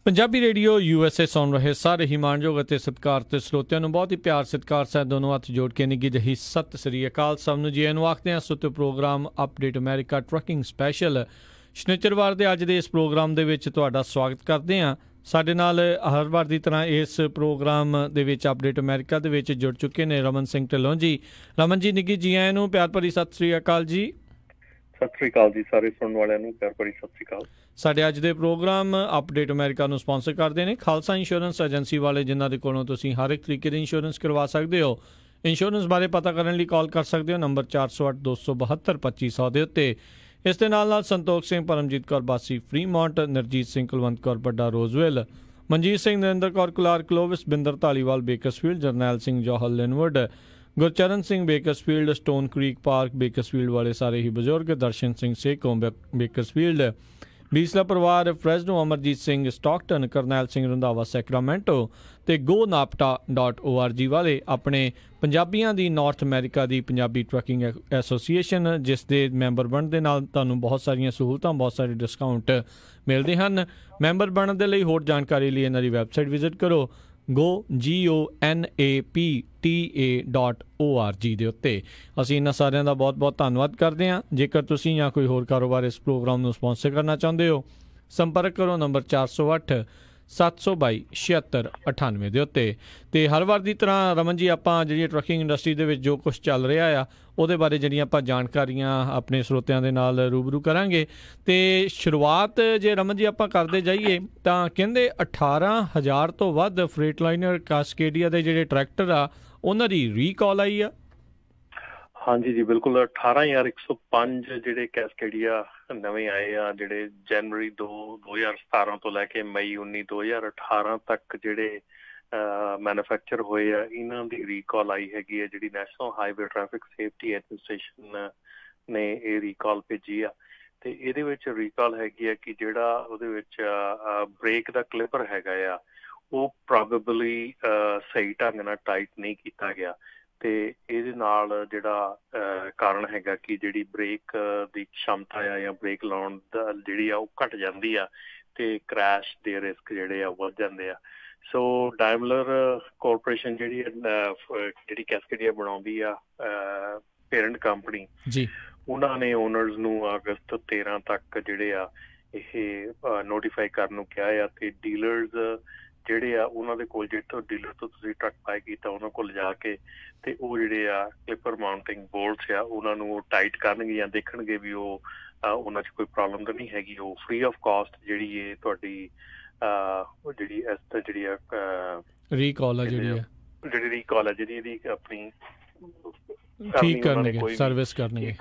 Punjabi radio USA ਸੁਣ ਰਹੇ ਸਾਰੇ ਹੀ ਮਾਣਯੋਗ ਅਤੇ ਸਤਿਕਾਰਤ ਸਰੋਤਿਆਂ ਨੂੰ ਬਹੁਤ ਹੀ ਪਿਆਰ ਸਤਿਕਾਰ ਸਹਿਤ ਦੋਨੋਂ ਹੱਥ ਜੋੜ ਕੇ ਨਿੱਘੀ ਜਿਹੀ ਸਤਿ ਸ੍ਰੀ ਅਕਾਲ। ਸਭ ਨੂੰ ਜੀ ਨੂੰ ਆਖਦੇ ਹਾਂ ਸੁੱਤੇ program update America trucking special ਸ਼ਨੀਚਰਵਾਰ ਦੇ ਅੱਜ ਦੇ ਇਸ ਪ੍ਰੋਗਰਾਮ ਦੇ ਵਿੱਚ ਤੁਹਾਡਾ ਸਵਾਗਤ ਕਰਦੇ ਹਾਂ। ਸਾਡੇ ਨਾਲ ਹਰ ਵਾਰ ਦੀ ਤਰ੍ਹਾਂ ਇਸ ਪ੍ਰੋਗਰਾਮ ਦੇ ਵਿੱਚ ਅਪਡੇਟ ਅਮਰੀਕਾ ਦੇ ਵਿੱਚ ਜੁੜ ਚੁੱਕੇ ਨੇ ਰਮਨ ਸਿੰਘ ਢਿੱਲੋਂ ਜੀ। ਰਮਨ ਜੀ ਨਿੱਘੀ ਜੀ ਆਇਆਂ ਨੂੰ ਪਿਆਰ ਭਰੀ ਸਤਿ ਸ੍ਰੀ ਅਕਾਲ ਜੀ। ਸਤਿ ਸ੍ਰੀ ਅਕਾਲ ਜੀ, ਸਾਰੇ ਸੁਣਨ ਵਾਲਿਆਂ ਨੂੰ ਪਿਆਰ ਭਰੀ ਸਤਿ ਸ੍ਰੀ ਅਕਾਲ। ਸਾਡੇ ਅੱਜ ਦੇ ਪ੍ਰੋਗਰਾਮ ਅਪਡੇਟ ਅਮਰੀਕਾ ਨੂੰ ਸਪਾਂਸਰ ਕਰਦੇ ਨੇ ਖਾਲਸਾ ਇੰਸ਼ੋਰੈਂਸ ਏਜੰਸੀ ਵਾਲੇ, ਜਿਨ੍ਹਾਂ ਦੇ ਕੋਲੋਂ ਤੁਸੀਂ ਹਰ ਇੱਕ ਤਰੀਕੇ ਦੀ ਇੰਸ਼ੋਰੈਂਸ ਕਰਵਾ ਸਕਦੇ ਹੋ। ਇੰਸ਼ੋਰੈਂਸ ਬਾਰੇ ਪਤਾ ਕਰਨ ਲਈ ਕਾਲ ਕਰ ਸਕਦੇ ਹੋ ਨੰਬਰ 408-272-2500 ਦੇ ਉੱਤੇ। ਇਸ ਦੇ ਨਾਲ Santokh Singh, Paramjit Kaur Basi Fremont, Narjit Singh Kulwant Kaur Vadda Roseville, Manjit Singh Narinder Kaur Kular Clovis, Binder Dhaliwal Bakersfield, Jarnail Singh Johal Lynnwood, Gurcharan Singh Bakersfield, Stone Creek Park Bakersfield ਵਾਲੇ ਸਾਰੇ ਹੀ ਬਜ਼ੁਰਗ, ਦਰਸ਼ਨ ਸਿੰਘ ਸੇਖੋਂ ਬੇਕਸਫੀਲਡ, ਬੀਸਲਾ ਪਰਿਵਾਰ ਫਰੈਜ਼ਨੋ, ਅਮਰਜੀਤ ਸਿੰਘ ਸਟਾਕਟਨ, ਕਰਨੈਲ ਸਿੰਘ ਰੰਧਾਵਾ ਸੈਕਰਾਮੈਂਟੋ ਅਤੇ GoNAPTA.org ਵਾਲੇ ਆਪਣੇ ਪੰਜਾਬੀਆਂ ਦੀ ਨਾਰਥ ਅਮਰੀਕਾ ਦੀ ਪੰਜਾਬੀ ਟਰੱਕਿੰਗ ਐਸੋਸੀਏਸ਼ਨ, ਜਿਸ ਦੇ ਮੈਂਬਰ ਬਣਨ ਦੇ ਨਾਲ ਤੁਹਾਨੂੰ ਬਹੁਤ ਸਾਰੀਆਂ ਸਹੂਲਤਾਂ, ਬਹੁਤ ਸਾਰੇ ਡਿਸਕਾਊਂਟ ਮਿਲਦੇ ਹਨ। ਮੈਂਬਰ ਬਣਨ ਦੇ ਲਈ ਹੋਰ ਜਾਣਕਾਰੀ ਲਈ ਇਹਨਾਂ ਦੀ ਵੈਬਸਾਈਟ ਵਿਜ਼ਿਟ ਕਰੋ GoNAPTA.org ਦੇ ਉੱਤੇ। ਅਸੀਂ ਇਹਨਾਂ ਸਾਰਿਆਂ ਦਾ ਬਹੁਤ ਬਹੁਤ ਧੰਨਵਾਦ ਕਰਦੇ ਹਾਂ। ਜੇਕਰ ਤੁਸੀਂ ਜਾਂ ਕੋਈ ਹੋਰ ਕਾਰੋਬਾਰ ਇਸ ਪ੍ਰੋਗਰਾਮ ਨੂੰ ਸਪਾਂਸਰ ਕਰਨਾ ਚਾਹੁੰਦੇ ਹੋ, ਸੰਪਰਕ ਕਰੋ ਨੰਬਰ 408-722-7698 ਦੇ ਉੱਤੇ। ਅਤੇ ਹਰ ਵਾਰ ਦੀ ਤਰ੍ਹਾਂ ਰਮਨ ਜੀ, ਆਪਾਂ ਜਿਹੜੀ ਟਰੱਕਿੰਗ ਇੰਡਸਟਰੀ ਦੇ ਵਿੱਚ ਜੋ ਕੁਛ ਚੱਲ ਰਿਹਾ ਆ ਉਹਦੇ ਬਾਰੇ ਜਿਹੜੀਆਂ ਆਪਾਂ ਜਾਣਕਾਰੀਆਂ ਆਪਣੇ ਸਰੋਤਿਆਂ ਦੇ ਨਾਲ ਰੂਬਰੂ ਕਰਾਂਗੇ। ਅਤੇ ਸ਼ੁਰੂਆਤ ਜੇ ਰਮਨ ਜੀ ਆਪਾਂ ਕਰਦੇ ਜਾਈਏ ਤਾਂ ਕਹਿੰਦੇ 18,000 ਤੋਂ ਵੱਧ ਫਰੇਟਲਾਈਨਰ ਕਾਸਕੇਡੀਆ ਦੇ ਜਿਹੜੇ ਟਰੈਕਟਰ ਆ ਉਹਨਾਂ ਦੀ ਰੀਕਾਲ ਆਈ ਆ। ਹਾਂਜੀ ਜੀ, ਬਿਲਕੁਲ 18,105 ਜਿਹੜੇ ਕੈਸਕੇਡੀਆ ਨਵੇਂ ਆਏ ਆ, ਜਿਹੜੇ ਜਨਵਰੀ 2017 ਤੋਂ ਲੈ ਕੇ ਮਈ 19 2018 ਤੱਕ ਜਿਹੜੇ ਮੈਨੂਫੈਕਚਰ ਹੋਏ ਆ, ਇਹਨਾਂ ਦੀ ਰੀਕਾਲ ਆਈ ਹੈਗੀ ਹੈ। ਜਿਹੜੀ national highway traffic safety administration ਨੇ ਇਹ ਰੀਕਾਲ ਭੇਜੀ ਆ। ਤੇ ਇਹਦੇ ਵਿੱਚ ਰੀਕਾਲ ਹੈਗੀ ਆ ਕਿ ਜਿਹੜਾ ਉਹਦੇ ਵਿੱਚ ਬ੍ਰੇਕ ਦਾ ਕਲਿਪਰ ਹੈਗਾ ਆ ਉਹ ਪ੍ਰੋਬੇਬਲੀ ਸਹੀ ਢੰਗ ਨਾਲ ਟਾਈਟ ਨਹੀਂ ਕੀਤਾ ਗਿਆ। ਤੇ ਇਹਦੇ ਨਾਲ ਜਿਹੜਾ ਕਾਰਨ ਹੈਗਾ ਕਿ ਜਿਹੜੀ ਬ੍ਰੇਕ ਦੀ क्षमता ਆ ਜਾਂ ਬ੍ਰੇਕ ਲਾਉਣ ਦਾ ਜਿਹੜੀ ਆ ਉਹ ਘੱਟ ਜਾਂਦੀ ਆ ਤੇ ਕ੍ਰੈਸ਼ ਦੇ ਰਿਸਕ ਜਿਹੜੇ ਆ ਵੱਧ ਜਾਂਦੇ ਆ। ਸੋ ਡਾਇਮਲਰ ਕਾਰਪੋਰੇਸ਼ਨ ਜਿਹੜੀ ਕੈਸਕੇਡੀਆ ਬਣਾਉਂਦੀ ਆ ਪੇਰੈਂਟ ਕੰਪਨੀ ਜੀ, ਉਹਨਾਂ ਨੇ ਓਨਰਸ ਨੂੰ ਅਗਸਤ 13 ਤੱਕ ਜਿਹੜੇ ਆ ਇਹ ਨੋਟੀਫਾਈ ਕਰਨ ਨੂੰ ਕਿਹਾ ਆ। ਤੇ ਡੀਲਰਸ ਜਿਹੜੇ ਆ ਉਹਨਾਂ ਦੇ ਕੋਲ, ਜਿੱਥੋਂ ਡੀਲਰ ਤੋਂ ਤੁਸੀਂ ਟਰੱਕ ਬਾਏ ਕੀਤਾ ਉਹਨਾਂ ਕੋਲ ਜਾ ਕੇ ਤੇ ਉਹ ਜਿਹੜੇ ਆ ਕਲਿਪਰ ਮਾਊਂਟਿੰਗ ਬੋਲਟਸ ਆ ਉਹਨਾਂ ਨੂੰ ਉਹ ਟਾਈਟ ਕਰਨਗੇ ਜਾਂ ਦੇਖਣਗੇ ਵੀ ਉਹ ਉਹਨਾਂ 'ਚ ਕੋਈ ਪ੍ਰੋਬਲਮ ਤਾਂ ਨਹੀਂ ਹੈਗੀ। ਉਹ ਫ੍ਰੀ ਆਫ ਕਾਸਟ ਜਿਹੜੀ ਇਹ ਤੁਹਾਡੀ ਜਿਹੜੀ ਇਸ ਤਰ੍ਹਾਂ ਜਿਹੜੀ ਆ ਰੀਕਾਲ ਆ ਜਿਹੜੀ ਰੀਕਾਲ ਆ ਜਿਹੜੀ ਇਹਦੀ ਆਪਣੀ ਠੀਕ ਕਰਨਗੇ, ਸਰਵਿਸ ਕਰਨਗੇ,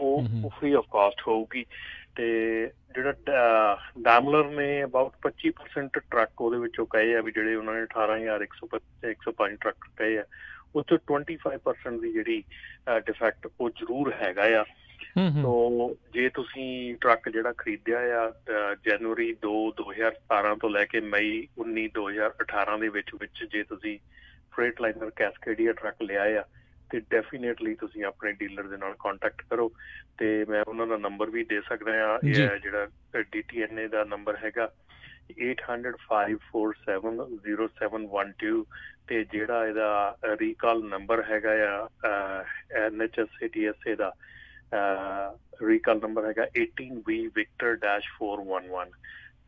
ਉਹ ਫ੍ਰੀ ਆਫ ਕਾਸਟ ਹੋਊਗੀ। ਤੇ ਜਿਹੜਾ ਡੈਮਲਰ ਨੇ ਅਬਾਊਟ 25% ਟਰੱਕ ਉਹਦੇ ਵਿੱਚੋਂ ਕਹੇ ਆ ਵੀ ਜਿਹੜੇ ਉਹਨਾਂ ਨੇ 18,105 ਟਰੱਕ ਕਹੇ ਆ, ਉਹ 'ਚੋਂ 25% ਦੀ ਜਿਹੜੀ ਡਿਫੈਕਟ ਉਹ ਜ਼ਰੂਰ ਹੈਗਾ ਆ। ਸੋ ਜੇ ਤੁਸੀਂ ਟਰੱਕ ਜਿਹੜਾ ਖਰੀਦਿਆ ਆ ਜਨਵਰੀ 2017 ਤੋਂ ਲੈ ਕੇ ਮਈ 19 2018 ਦੇ ਵਿੱਚ ਜੇ ਤੁਸੀਂ ਫਰੇਟ ਲਾਈਨਰ ਕੈਸਕੇਡੀਆ ਟਰੱਕ ਲਿਆ ਆ ਤੇ ਡੈਫੀਨੇਟਲੀ ਤੁਸੀਂ ਆਪਣੇ ਡੀਲਰ ਦੇ ਨਾਲ ਕੰਟੈਕਟ ਕਰੋ। ਤੇ ਮੈਂ ਉਹਨਾਂ ਦਾ ਨੰਬਰ ਵੀ ਦੇ ਸਕਦਾ ਆ। ਜਿਹੜਾ DTNA ਦਾ ਨੰਬਰ ਹੈਗਾ 800-547-0712 ਤੇ ਜਿਹੜਾ ਇਹਦਾ ਰੀਕਾਲ ਨੰਬਰ ਹੈਗਾ ਆ NHTSA ਦਾ ਰੀਕਾਲ ਨੰਬਰ ਹੈਗਾ 18V-Victor-411।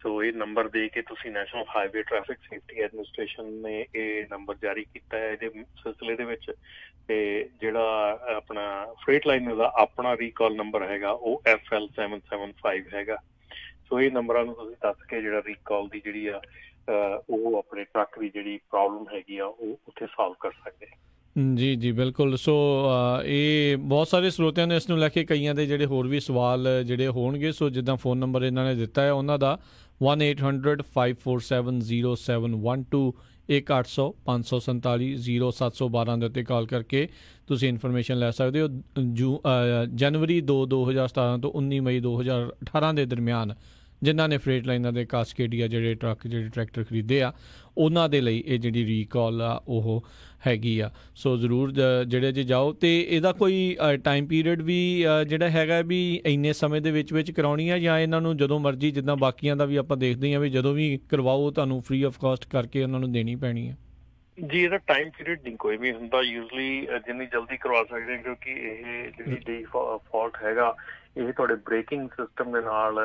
ਸੋ ਇਹ ਨੰਬਰ ਦੇ ਕੇ ਤੁਸੀਂ national highway traffic safety administration ਨੇ ਇਹ ਨੰਬਰ ਜਾਰੀ ਕੀਤਾ ਹੈ ਇਹਦੇ ਸਿਲਸਿਲੇ ਦੇ ਵਿੱਚ। ਤੇ ਜਿਹੜਾ ਆਪਣਾ ਫਰੇਟ ਲਾਈਨਰ ਦਾ ਆਪਣਾ ਰੀਕਾਲ ਨੰਬਰ ਹੈਗਾ ਉਹ FL775 ਹੈਗਾ। ਸੋ ਇਹ ਨੰਬਰਾਂ ਨੂੰ ਤੁਸੀਂ ਦੱਸ ਕੇ ਜਿਹੜਾ ਰੀਕਾਲ ਦੀ ਜਿਹੜੀ ਆ ਉਹ ਆਪਣੇ ਟਰੱਕ ਦੀ ਜਿਹੜੀ ਪ੍ਰੋਬਲਮ ਹੈਗੀ ਆ ਉਹ ਉੱਥੇ ਸੋਲਵ ਕਰ ਸਕਦੇ। ਜੀ ਜੀ ਬਿਲਕੁਲ। ਸੋ ਇਹ ਬਹੁਤ ਸਾਰੇ ਸਰੋਤਿਆਂ ਨੇ ਇਸ ਨੂੰ ਲੈ ਕੇ ਕਈਆਂ ਦੇ ਜਿਹੜੇ ਹੋਰ ਵੀ ਸਵਾਲ ਜਿਹੜੇ ਹੋਣਗੇ। ਸੋ ਜਿੱਦਾਂ ਫੋਨ ਨੰਬਰ ਇਹਨਾਂ ਨੇ ਦਿੱਤਾ ਹੈ ਉਹਨਾਂ ਦਾ 1-800-547-0712 1-800-547-0712 ਦੇ ਉੱਤੇ ਕਾਲ ਕਰਕੇ ਤੁਸੀਂ ਇਨਫੋਰਮੇਸ਼ਨ ਲੈ ਸਕਦੇ ਹੋ। ਜਨਵਰੀ 2017 ਤੋਂ 19 ਮਈ 2018 ਦੇ ਦਰਮਿਆਨ ਜਿਨ੍ਹਾਂ ਨੇ ਫਰੇਟ ਲਾਈਨਾਂ ਦੇ ਕਾਸਕੇਡੀਆ ਜਿਹੜੇ ਟਰੈਕਟਰ ਖਰੀਦੇ ਆ ਉਹਨਾਂ ਦੇ ਲਈ ਇਹ ਜਿਹੜੀ ਰੀਕਾਲ ਆ ਉਹ ਹੈਗੀ ਆ। ਸੋ ਜ਼ਰੂਰ ਜਿਹੜੇ ਜੇ ਜਾਓ ਅਤੇ ਇਹਦਾ ਕੋਈ ਟਾਈਮ ਪੀਰੀਅਡ ਵੀ ਜਿਹੜਾ ਹੈਗਾ ਵੀ ਇੰਨੇ ਸਮੇਂ ਦੇ ਵਿੱਚ ਕਰਾਉਣੀ ਆ, ਜਾਂ ਇਹਨਾਂ ਨੂੰ ਜਦੋਂ ਮਰਜ਼ੀ ਜਿੱਦਾਂ ਬਾਕੀਆਂ ਦਾ ਵੀ ਆਪਾਂ ਦੇਖਦੇ ਹਾਂ ਵੀ ਜਦੋਂ ਵੀ ਕਰਵਾਓ ਤੁਹਾਨੂੰ ਫ੍ਰੀ ਆਫ ਕਾਸਟ ਕਰਕੇ ਉਹਨਾਂ ਨੂੰ ਦੇਣੀ ਪੈਣੀ ਹੈ? ਜੀ ਇਹਦਾ ਟਾਈਮ ਪੀਰੀਅਡ ਨਹੀਂ ਕੋਈ ਵੀ ਹੁੰਦਾ, ਯੂਜ਼ਲੀ ਜਿੰਨੀ ਜਲਦੀ ਕਰਵਾ ਸਕਦੇ ਹਾਂ, ਕਿਉਂਕਿ ਇਹ ਜਿਹੜੀ ਡਿਫਾਲਟ ਹੈਗਾ ਇਹ ਤੁਹਾਡੇ ਬ੍ਰੇਕਿੰਗ ਸਿਸਟਮ ਦੇ ਨਾਲ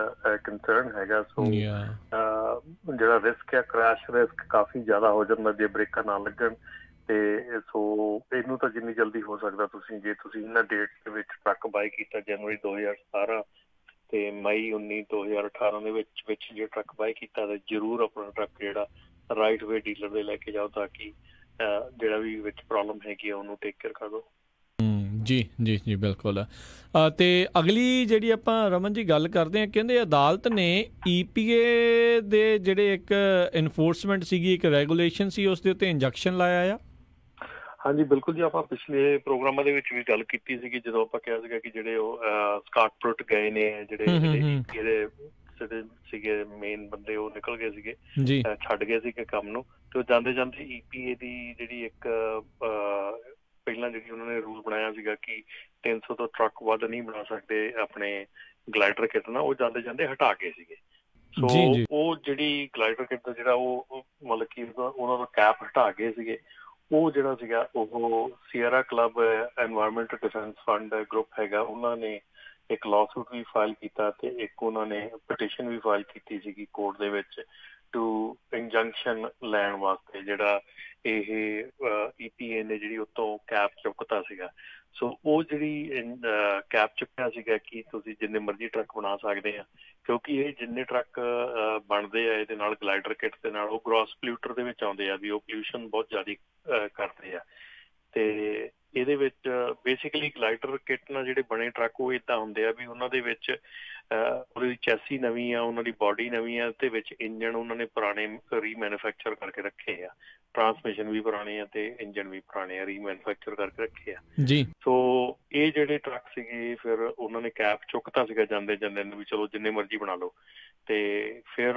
ਕੰਸਰਨ ਹੈਗਾ। ਸੋ ਜਿਹੜਾ ਰਿਸਕ ਹੈ ਕ੍ਰੈਸ਼ ਰਿਸਕ ਕਾਫੀ ਜ਼ਿਆਦਾ ਹੋ ਜਾਂਦਾ ਜੇ ਬ੍ਰੇਕਾਂ ਨਾ ਲੱਗਣ। ਤੇ ਸੋ ਇਹਨੂੰ ਤਾਂ ਜਿੰਨੀ ਜਲਦੀ ਹੋ ਸਕਦਾ ਤੁਸੀਂ, ਜੇ ਤੁਸੀਂ ਇਹਨਾਂ ਡੇਟ ਦੇ ਵਿੱਚ ਟਰੱਕ ਬਾਏ ਕੀਤਾ ਜਨਵਰੀ 2017 ਤੇ ਮਈ 19 2018 ਦੇ ਵਿੱਚ ਜੇ ਟਰੱਕ ਬਾਏ ਕੀਤਾ ਤਾਂ ਜ਼ਰੂਰ ਆਪਣਾ ਟਰੱਕ ਜਿਹੜਾ ਰਾਈਟ ਵੇ ਡੀਲਰ ਦੇ ਲੈ ਕੇ ਜਾਓ ਤਾਂ ਕਿ ਜਿਹੜਾ ਵੀ ਵਿੱਚ ਪ੍ਰੋਬਲਮ ਹੈਗੀ ਆ ਉਹਨੂੰ ਟੇਕ ਕੇਅਰ ਕਰ ਦਿਓ। ਜੀ ਜੀ ਜੀ ਬਿਲਕੁਲ। ਅਤੇ ਅਗਲੀ ਜਿਹੜੀ ਆਪਾਂ ਰਮਨ ਜੀ ਗੱਲ ਕਰਦੇ ਹਾਂ, ਕਹਿੰਦੇ ਅਦਾਲਤ ਨੇ EPA ਦੇ ਜਿਹੜੇ ਇੱਕ ਇਨਫੋਰਸਮੈਂਟ ਸੀਗੀ, ਇੱਕ ਰੈਗੂਲੇਸ਼ਨ ਸੀ, ਉਸ ਦੇ ਉੱਤੇ ਇੰਜੈਕਸ਼ਨ ਲਾਇਆ ਆ। ਹਾਂਜੀ ਬਿਲਕੁਲ ਜੀ, ਆਪਾਂ ਪਿਛਲੇ ਪ੍ਰੋਗਰਾਮਾਂ ਦੇ ਵਿੱਚ ਵੀ ਗੱਲ ਕੀਤੀ ਸੀਗੀ ਜਦੋਂ ਆਪਾਂ ਕਿਹਾ ਸੀਗਾ ਕਿ ਜਿਹੜੇ ਉਹ ਸਕਾਟਪੁਰਟ ਗਏ ਨੇ ਜਿਹੜੇ ਸੀਗੇ ਮੇਨ ਬੰਦੇ ਉਹ ਨਿਕਲ ਗਏ ਸੀਗੇ, ਛੱਡ ਗਏ ਸੀਗੇ ਕੰਮ ਨੂੰ, ਤੇ ਉਹ ਜਾਂਦੇ ਜਾਂਦੇ EPA ਦੀ ਜਿਹੜੀ ਇੱਕ ਪਹਿਲਾਂ ਜਿਹੜੀ ਉਹਨਾਂ ਨੇ ਰੂਲ ਬਣਾਇਆ ਸੀਗਾ ਕਿ 300 ਤੋਂ ਟਰੱਕ ਵੱਧ ਨਹੀਂ ਬਣਾ ਸਕਦੇ ਆਪਣੇ ਗਲਾਈਡਰ ਕਿੱਟ ਨਾਲ, ਉਹ ਜਾਂਦੇ ਜਾਂਦੇ ਹਟਾ ਗਏ ਸੀਗੇ। ਸੋ ਉਹ ਜਿਹੜੀ ਗਲਾਈਡਰ ਕਿੱਟ ਦਾ ਜਿਹੜਾ ਉਹ ਮਤਲਬ ਕਿ ਉਹਨਾਂ ਦਾ ਕੈਪ ਹਟਾ ਗਏ ਸੀਗੇ। ਉਹ ਜਿਹੜਾ ਸੀਗਾ ਉਹ Sierra Club Environmental Defense Fund group ਹੈਗਾ, ਉਹਨਾਂ ਨੇ ਇੱਕ ਲਾਸੂਟ ਵੀ ਫਾਈਲ ਕੀਤਾ ਤੇ ਇੱਕ ਉਹਨਾਂ ਨੇ ਪਟੀਸ਼ਨ ਵੀ ਫਾਈਲ ਕੀਤੀ ਸੀਗੀ ਕੋਰਟ ਦੇ ਵਿੱਚ ਟੂ ਇੰਜੰਕਸ਼ਨ ਲੈਣ ਵਾਸਤੇ, ਜਿਹੜਾ ਇਹ EPA ਨੇ ਜਿਹੜੀ ਉੱਤੋਂ ਕੈਪ ਚੁੱਕਤਾ ਸੀਗਾ। ਸੋ ਉਹ ਜਿਹੜੀ ਕੈਪ ਚੁੱਕਿਆ ਸੀਗਾ ਕਿ ਤੁਸੀਂ ਜਿੰਨੇ ਮਰਜ਼ੀ ਟਰੱਕ ਬਣਾ ਸਕਦੇ ਆ, ਕਿਉਂਕਿ ਇਹ ਜਿੰਨੇ ਟਰੱਕ ਬਣਦੇ ਆ ਇਹਦੇ ਨਾਲ ਗਲਾਈਡਰ ਕਿੱਟ ਦੇ ਨਾਲ, ਉਹ ਗ੍ਰੋਸ ਪੋਲਿਊਟਰ ਦੇ ਵਿੱਚ ਆਉਂਦੇ ਆ ਵੀ ਉਹ ਪੋਲਿਊਸ਼ਨ ਬਹੁਤ ਜ਼ਿਆਦਾ ਕਰਦੇ ਆ। ਤੇ ਇਹਦੇ ਵਿੱਚ ਬੇਸਿਕਲੀ ਗਲਾਈਡਰ ਕਿੱਟ ਨਾਲ ਜਿਹੜੇ ਬਣੇ ਟਰੱਕ ਉਹ ਇੱਦਾਂ ਹੁੰਦੇ ਆ ਵੀ ਉਹਨਾਂ ਦੇ ਵਿੱਚ ਉਹਦੀ ਚੈਸੀ ਨਵੀਂ ਆ, ਉਹਨਾਂ ਦੀ ਬਾਡੀ ਨਵੀਂ ਆ, ਤੇ ਵਿੱਚ ਇੰਜਣ ਉਹਨਾਂ ਨੇ ਪੁਰਾਣੇ ਰੀਮੈਨੂਫੈਕਚਰ ਕਰਕੇ ਰੱਖੇ ਆ, ਟਰਾਂਸਮਿਸ਼ਨ ਵੀ ਪੁਰਾਣੇ ਆ ਤੇ ਇੰਜਣ ਵੀ ਪੁਰਾਣੇ ਆ, ਰੀਮੈਨੂਫੈਕਚਰ ਕਰਕੇ ਰੱਖੇ ਆ ਜੀ। ਸੋ ਇਹ ਜਿਹੜੇ ਟਰੱਕ ਸੀਗੇ ਫਿਰ ਉਹਨਾਂ ਨੇ ਕੈਪ ਚੁੱਕਤਾ ਸੀਗਾ ਜਾਂਦੇ ਜਾਂਦੇ ਨੂੰ ਵੀ ਚਲੋ ਜਿੰਨੇ ਮਰਜ਼ੀ ਬਣਾ ਲਓ। ਤੇ ਫਿਰ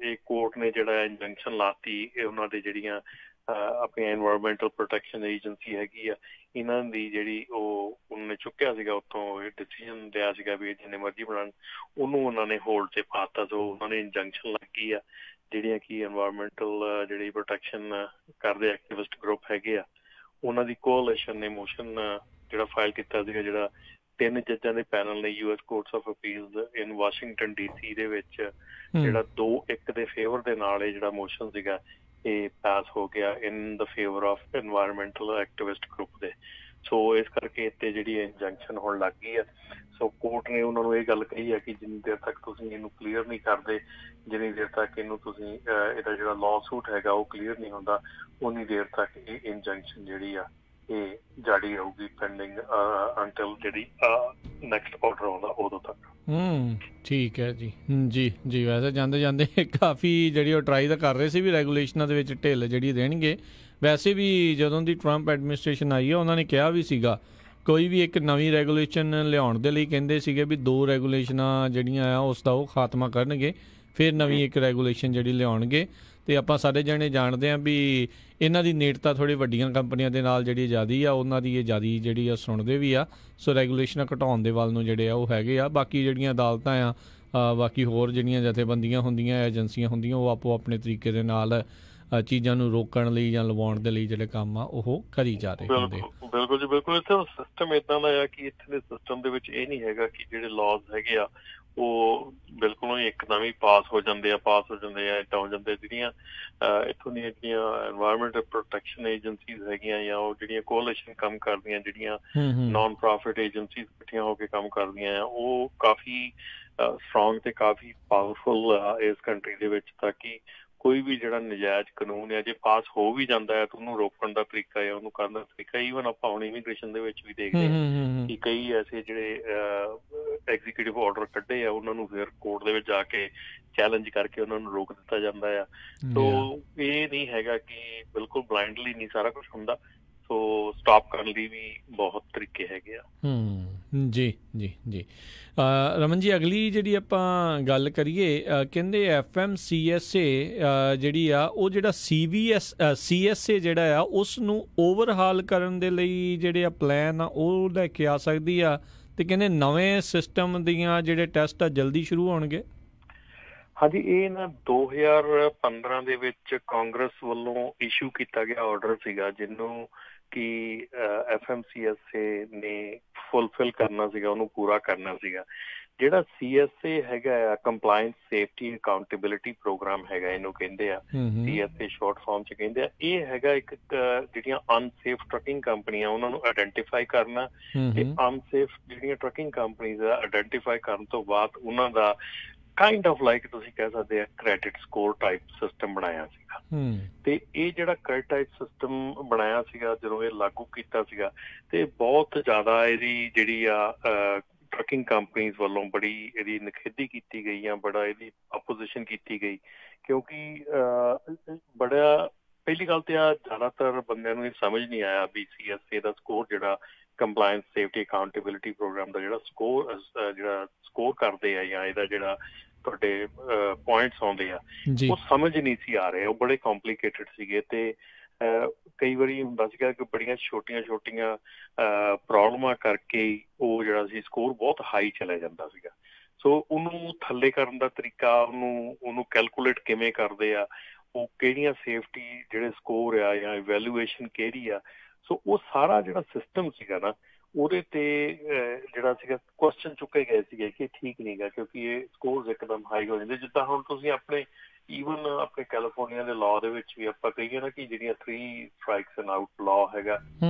ਇਹ ਕੋਰਟ ਨੇ ਜਿਹੜਾ ਇੰਜੰਕਸ਼ਨ ਲਾਤੀ ਉਹਨਾਂ ਦੇ ਜਿਹੜੀਆਂ ਆਪਣੀ ਐਨਵਾਇਰਨਮੈਂਟਲ ਪ੍ਰੋਟੈਕਸ਼ਨ ਏਜੰਸੀ ਹੈਗੀ ਆ, ਇਹਨਾਂ ਦੀ ਜਿਹੜੀ ਉਹ ਉਹਨਾਂ ਨੇ ਚੁੱਕਿਆ ਸੀਗਾ ਉੱਥੋਂ ਇਹ ਡਿਸੀਜ਼ਨ ਲਿਆ ਸੀਗਾ ਵੀ ਜਿੰਨੇ ਮਰਜ਼ੀ ਬਣਾਉਣ, ਉਹਨੂੰ ਉਹਨਾਂ ਨੇ ਹੋਲਡ ਤੇ ਪਾਤਾ। ਸੋ ਉਹਨਾਂ ਨੇ ਇੰਜੰਕਸ਼ਨ ਲੱਗੀ ਆ ਜਿਹੜੀਆਂ ਕਿ ਐਨਵਾਇਰਨਮੈਂਟਲ ਜਿਹੜੀ ਪ੍ਰੋਟੈਕਸ਼ਨ ਕਰਦੇ ਐਕਟਿਵਿਸਟ ਗਰੁੱਪ ਹੈਗੇ ਆ, ਉਹਨਾਂ ਦੀ ਕੋਅਲੀਸ਼ਨ ਨੇ ਮੋਸ਼ਨ ਜਿਹੜਾ ਫਾਈਲ ਕੀਤਾ ਸੀਗਾ, ਜਿਹੜਾ 3 ਜੱਜਾਂ ਦੇ ਪੈਨਲ ਨੇ US courts of appeals in Washington DC ਦੇ ਵਿੱਚ ਜਿਹੜਾ 2-1 ਦੇ ਫੇਵਰ ਦੇ ਨਾਲ ਇਹ ਜਿਹੜਾ ਮੋਸ਼ਨ ਸੀਗਾ ਇਹ ਪਾਸ ਹੋ ਗਿਆ ਇਨ ਦਾ ਫੇਵਰ ਆਫ ਐਨਵਾਇਰਨਮੈਂਟਲ ਐਕਟਿਵਿਸਟ ਗਰੁੱਪ ਦੇ। ਸੋ ਇਸ ਕਰਕੇ ਇੱਥੇ ਜਿਹੜੀ ਇੰਜੰਕਸ਼ਨ ਹੋਣ ਲੱਗ ਗਈ ਆ। ਸੋ ਕੋਰਟ ਨੇ ਉਹਨਾਂ ਨੂੰ ਇਹ ਗੱਲ ਕਹੀ ਹੈ ਕਿ ਜਿੰਨੀ ਦੇਰ ਤੱਕ ਤੁਸੀਂ ਇਹਨੂੰ ਕਲੀਅਰ ਨਹੀਂ ਕਰਦੇ, ਜਿੰਨੀ ਦੇਰ ਤੱਕ ਇਹਨੂੰ ਤੁਸੀਂ ਇਹਦਾ ਜਿਹੜਾ ਲਾਅ ਸੂਟ ਹੈਗਾ ਉਹ ਕਲੀਅਰ ਨਹੀਂ ਹੁੰਦਾ, ਉਨੀ ਦੇਰ ਤੱਕ ਇਹ ਇੰਜੰਕਸ਼ਨ ਜਿਹੜੀ ਆ ਇਹ ਜਾਰੀ ਰਹੂਗੀ ਪੈਂਡਿੰਗ ਅੰਟਿਲ ਜਿਹੜੀ ਨੈਕਸਟ ਆਰਡਰ ਆਉਂਦਾ ਉਦੋਂ ਤੱਕ। ਠੀਕ ਹੈ ਜੀ। ਜੀ ਜੀ ਵੈਸੇ ਜਾਂਦੇ ਜਾਂਦੇ ਕਾਫੀ ਜਿਹੜੀ ਉਹ ਟਰਾਈ ਤਾਂ ਕਰ ਰਹੇ ਸੀ ਵੀ ਰੈਗੂਲੇਸ਼ਨਾਂ ਦੇ ਵਿੱਚ ਢਿੱਲ ਜਿਹੜੀ ਦੇਣਗੇ। ਵੈਸੇ ਵੀ ਜਦੋਂ ਦੀ ਟਰੰਪ ਐਡਮਿਨਿਸਟ੍ਰੇਸ਼ਨ ਆਈ ਹੈ ਉਹਨਾਂ ਨੇ ਕਿਹਾ ਵੀ ਸੀਗਾ ਕੋਈ ਵੀ ਇੱਕ ਨਵੀਂ ਰੈਗੂਲੇਸ਼ਨ ਲਿਆਉਣ ਦੇ ਲਈ ਕਹਿੰਦੇ ਸੀਗੇ ਵੀ 2 ਰੈਗੂਲੇਸ਼ਨਾਂ ਜਿਹੜੀਆਂ ਆ ਉਸ ਦਾ ਉਹ ਖਾਤਮਾ ਕਰਨਗੇ, ਫਿਰ ਨਵੀਂ ਇੱਕ ਰੈਗੂਲੇਸ਼ਨ ਜਿਹੜੀ ਲਿਆਉਣਗੇ। ਅਤੇ ਆਪਾਂ ਸਾਰੇ ਜਣੇ ਜਾਣਦੇ ਹਾਂ ਵੀ ਇਹਨਾਂ ਦੀ ਨੇੜਤਾ ਥੋੜ੍ਹੀ ਵੱਡੀਆਂ ਕੰਪਨੀਆਂ ਦੇ ਨਾਲ ਜਿਹੜੀ ਆਜ਼ਾਦੀ ਆ ਉਹਨਾਂ ਦੀ ਆਜ਼ਾਦੀ ਜਿਹੜੀ ਆ ਸੁਣਦੇ ਵੀ ਆ। ਸੋ ਰੈਗੂਲੇਸ਼ਨਾਂ ਘਟਾਉਣ ਦੇ ਵੱਲ ਨੂੰ ਜਿਹੜੇ ਆ ਉਹ ਹੈਗੇ ਆ। ਬਾਕੀ ਜਿਹੜੀਆਂ ਅਦਾਲਤਾਂ ਆ ਬਾਕੀ ਹੋਰ ਜਿਹੜੀਆਂ ਜਥੇਬੰਦੀਆਂ ਹੁੰਦੀਆਂ ਏਜੰਸੀਆਂ ਹੁੰਦੀਆਂ ਉਹ ਆਪੋ ਆਪਣੇ ਤਰੀਕੇ ਦੇ ਨਾਲ ਚੀਜ਼ਾਂ ਨੂੰ ਰੋਕਣ ਲਈ ਜਾਂ ਲਵਾਉਣ ਦੇ ਲਈ ਜਿਹੜੇ ਕੰਮ ਆ ਉਹ ਕਰੀ ਜਾ ਰਹੇ ਹੁੰਦੇ। ਬਿਲਕੁਲ ਜੀ ਬਿਲਕੁਲ। ਇੱਥੇ ਸਿਸਟਮ ਇੱਦਾਂ ਦਾ ਆ ਕਿ ਇੱਥੇ ਦੇ ਸਿਸਟਮ ਦੇ ਵਿੱਚ ਇਹ ਨਹੀਂ ਹੈਗਾ ਕਿ ਜਿਹੜੇ ਲਾਜ਼ ਹੈਗੇ ਆ ਉਹ ਬਿਲਕੁਲ ਇੱਕਦਮ ਹੀ ਪਾਸ ਹੋ ਜਾਂਦੇ ਆ ਇੱਦਾਂ ਹੋ ਜਾਂਦੇ। ਜਿਹੜੀਆਂ ਇੱਥੋਂ ਦੀਆਂ ਜਿਹੜੀਆਂ ਐਨਵਾਇਰਨਮੈਂਟਲ ਪ੍ਰੋਟੈਕਸ਼ਨ ਏਜੰਸੀਜ਼ ਹੈਗੀਆਂ ਜਾਂ ਉਹ ਜਿਹੜੀਆਂ ਕੋਅਲੀਸ਼ਨ ਕੰਮ ਕਰਦੀਆਂ, ਜਿਹੜੀਆਂ ਨੋਨ ਪ੍ਰੋਫਿਟ ਏਜੰਸੀਜ਼ ਇਕੱਠੀਆਂ ਹੋ ਕੇ ਕੰਮ ਕਰਦੀਆਂ ਆ, ਉਹ ਕਾਫੀ ਸਟਰੋਂਗ ਤੇ ਕਾਫੀ ਪਾਵਰਫੁਲ ਆ ਇਸ ਕੰਟਰੀ ਦੇ ਵਿੱਚ, ਤਾਂ ਕਿ ਕੋਈ ਵੀ ਜਿਹੜਾ ਨਜਾਇਜ਼ ਕਾਨੂੰਨ ਹੈ ਜੇ ਪਾਸ ਹੋ ਵੀ ਜਾਂਦਾ ਹੈ ਤਾਂ ਉਹਨੂੰ ਰੋਕਣ ਦਾ ਤਰੀਕਾ ਹੈ, ਉਹਨੂੰ ਕਰਨ ਦਾ ਤਰੀਕਾ। ਈਵਨ ਆਪਾਂ ਹੁਣ ਇਮੀਗ੍ਰੇਸ਼ਨ ਦੇ ਵਿੱਚ ਵੀ ਦੇਖਦੇ ਹਾਂ ਕਿ ਕਈ ਐਸੇ ਜਿਹੜੇ ਐਗਜ਼ੀਕਿਊਟਿਵ ਆਰਡਰ ਕੱਢੇ ਆ ਉਹਨਾਂ ਨੂੰ ਫਿਰ ਕੋਰਟ ਦੇ ਵਿੱਚ ਜਾ ਕੇ ਚੈਲੰਜ ਕਰਕੇ ਉਹਨਾਂ ਨੂੰ ਰੋਕ ਦਿੱਤਾ ਜਾਂਦਾ ਆ। ਸੋ ਇਹ ਨਹੀਂ ਹੈਗਾ ਕਿ ਬਿਲਕੁਲ ਬਲਾਈਂਡਲੀ ਨਹੀਂ ਸਾਰਾ ਕੁਛ ਹੁੰਦਾ। ਸੋ ਸਟਾਪ ਕਰਨ ਲਈ ਵੀ ਬਹੁਤ ਤਰੀਕੇ ਹੈਗੇ ਆ। ਜੀ ਜੀ ਜੀ ਰਮਨ ਜੀ, ਅਗਲੀ ਜਿਹੜੀ ਆਪਾਂ ਗੱਲ ਕਰੀਏ, ਕਹਿੰਦੇ FMCSA ਜਿਹੜੀ ਆ ਉਹ ਜਿਹੜਾ CSA ਜਿਹੜਾ ਆ ਉਸ ਨੂੰ ਓਵਰਹਾਲ ਕਰਨ ਦੇ ਲਈ ਜਿਹੜੇ ਆ ਪਲਾਨ ਆ ਉਹ ਲੈ ਕੇ ਆ ਸਕਦੀ ਆ, ਤੇ ਕਹਿੰਦੇ ਨਵੇਂ ਸਿਸਟਮ ਦੀਆਂ ਜਿਹੜੇ ਟੈਸਟ ਆ ਜਲਦੀ ਸ਼ੁਰੂ ਹੋਣਗੇ। ਹਾਂਜੀ, ਇਹ ਨਾ 2015 ਦੇ ਵਿੱਚ ਕਾਂਗਰਸ ਵੱਲੋਂ ਇਸ਼ੂ ਕੀਤਾ ਗਿਆ ਆਰਡਰ ਸੀਗਾ, ਜਿਹਨੂੰ ਕਿ FMCSA ਨੇ ਫੁਲਫਿਲ ਕਰਨਾ ਸੀਗਾ, ਉਹਨੂੰ ਪੂਰਾ ਕਰਨਾ ਸੀਗਾ। ਜਿਹੜਾ CSA ਹੈਗਾ ਆ, ਕੰਪਲਾਇੰਸ ਸੇਫਟੀ ਅਕਾਊਂਟੇਬਿਲਿਟੀ ਪ੍ਰੋਗਰਾਮ ਹੈਗਾ, ਇਹਨੂੰ ਕਹਿੰਦੇ ਆ CSA ਸ਼ਾਰਟ ਫਾਰਮ ਚ ਕਹਿੰਦੇ ਆ। ਇਹ ਹੈਗਾ ਇੱਕ ਜਿਹੜੀਆਂ ਅਨਸੇਫ ਟਰੱਕਿੰਗ ਕੰਪਨੀਆਂ ਉਹਨਾਂ ਨੂੰ ਆਇਡੈਂਟੀਫਾਈ ਕਰਨਾ, ਤੇ ਅਨਸੇਫ ਜਿਹੜੀਆਂ ਟਰੱਕਿੰਗ ਕੰਪਨੀਜ਼ ਆ ਆਇਡੈਂਟੀਫਾਈ ਕਰਨ ਤੋਂ ਬਾਅਦ ਉਹਨਾਂ ਦਾ ਕਾਈਂਡ ਆਫ ਲਾਈਕ ਤੁਸੀਂ ਕਹਿ ਸਕਦੇ ਆ ਕ੍ਰੈਡਿਟ ਸਕੋਰ ਟਾਈਪ ਸਿਸਟਮ ਬਣਾਇਆ ਸੀਗਾ। ਤੇ ਇਹ ਜਿਹੜਾ ਕ੍ਰੈਡਿਟ ਟਾਈਪ ਸਿਸਟਮ ਬਣਾਇਆ ਸੀਗਾ, ਜਦੋਂ ਇਹ ਲਾਗੂ ਕੀਤਾ ਸੀਗਾ ਤੇ ਬਹੁਤ ਜ਼ਿਆਦਾ ਇਹਦੀ ਜਿਹੜੀ ਆ ਟਰੱਕਿੰਗ ਕੰਪਨੀਜ਼ ਵੱਲੋਂ ਬੜੀ ਇਹਦੀ ਨਿਖੇਧੀ ਕੀਤੀ ਗਈ ਆ, ਬੜਾ ਇਹਦੀ ਆਪੋਜੀਸ਼ਨ ਕੀਤੀ ਗਈ, ਕਿਉਂਕਿ ਬੜਾ ਪਹਿਲੀ ਗੱਲ ਤੇ ਆ ਜ਼ਿਆਦਾਤਰ ਬੰਦਿਆਂ ਨੂੰ ਇਹ ਸਮਝ ਨਹੀਂ ਆਇਆ ਵੀ CSA ਦਾ ਸਕੋਰ ਜਿਹੜਾ ਕੰਪਲਾਇੰਸ ਸੇਫਟੀ ਅਕਾਊਂਟੇਬਿਲਿਟੀ ਪ੍ਰੋਗਰਾਮ ਦਾ ਜਿਹੜਾ ਸਕੋਰ ਕਰਦੇ ਆ, ਜਾਂ ਇਹਦਾ ਜਿਹੜਾ ਤੁਹਾਡੇ ਪੁਆਇੰਟਸ ਆਉਂਦੇ ਆ, ਉਹ ਸਮਝ ਨਹੀਂ ਸੀ ਆ ਰਹੇ, ਉਹ ਬੜੇ ਕੰਪਲੀਕੇਟਡ ਸੀਗੇ। ਤੇ ਕਈ ਵਾਰੀ ਹੁੰਦਾ ਸੀਗਾ ਕਿ ਬੜੀਆਂ ਛੋਟੀਆਂ ਪ੍ਰੋਬਲਮਾਂ ਕਰਕੇ ਉਹ ਜਿਹੜਾ ਸੀ ਸਕੋਰ ਬਹੁਤ ਹਾਈ ਚਲਾ ਜਾਂਦਾ ਸੀਗਾ। ਸੋ ਉਹਨੂੰ ਥੱਲੇ ਕਰਨ ਦਾ ਤਰੀਕਾ, ਉਹਨੂੰ ਕੈਲਕੂਲੇਟ ਕਿਵੇਂ ਕਰਦੇ ਆ, ਉਹ ਕਿਹੜੀਆਂ ਸੇਫਟੀ ਜਿਹੜੇ ਸਕੋਰ ਆ ਜਾਂ ਇਵੈਲੂਏਸ਼ਨ ਕਿਹੜੀ ਆ, ਸੋ ਉਹ ਸਾਰਾ ਜਿਹੜਾ ਸਿਸਟਮ ਸੀਗਾ ਨਾ, ਉਹਦੇ ਤੇ ਜਿਹੜਾ ਸੀਗਾ ਕੁਐਸਚਨ ਚੁੱਕੇ ਗਏ ਸੀਗੇ ਕਿ ਠੀਕ ਨਹੀਂ ਗਾ, ਕਿਉਂਕਿ ਇਹ ਸਕੋਰਸ ਇੱਕਦਮ ਹਾਈ ਹੋ ਜਾਂਦੇ। ਜਿੱਦਾਂ ਹੁਣ ਤੁਸੀਂ ਆਪਣੇ ਈਵਨ ਆਪਣੇ ਕੈਲੀਫੋਰਨੀਆ ਦੇ ਲਾਅ ਦੇ ਵਿੱਚ ਵੀ ਆਪਾਂ ਕਹੀਏ ਨਾ ਕਿ ਜਿਹੜੀਆਂ 3 strikes and out ਲਾਅ ਹੈਗਾ,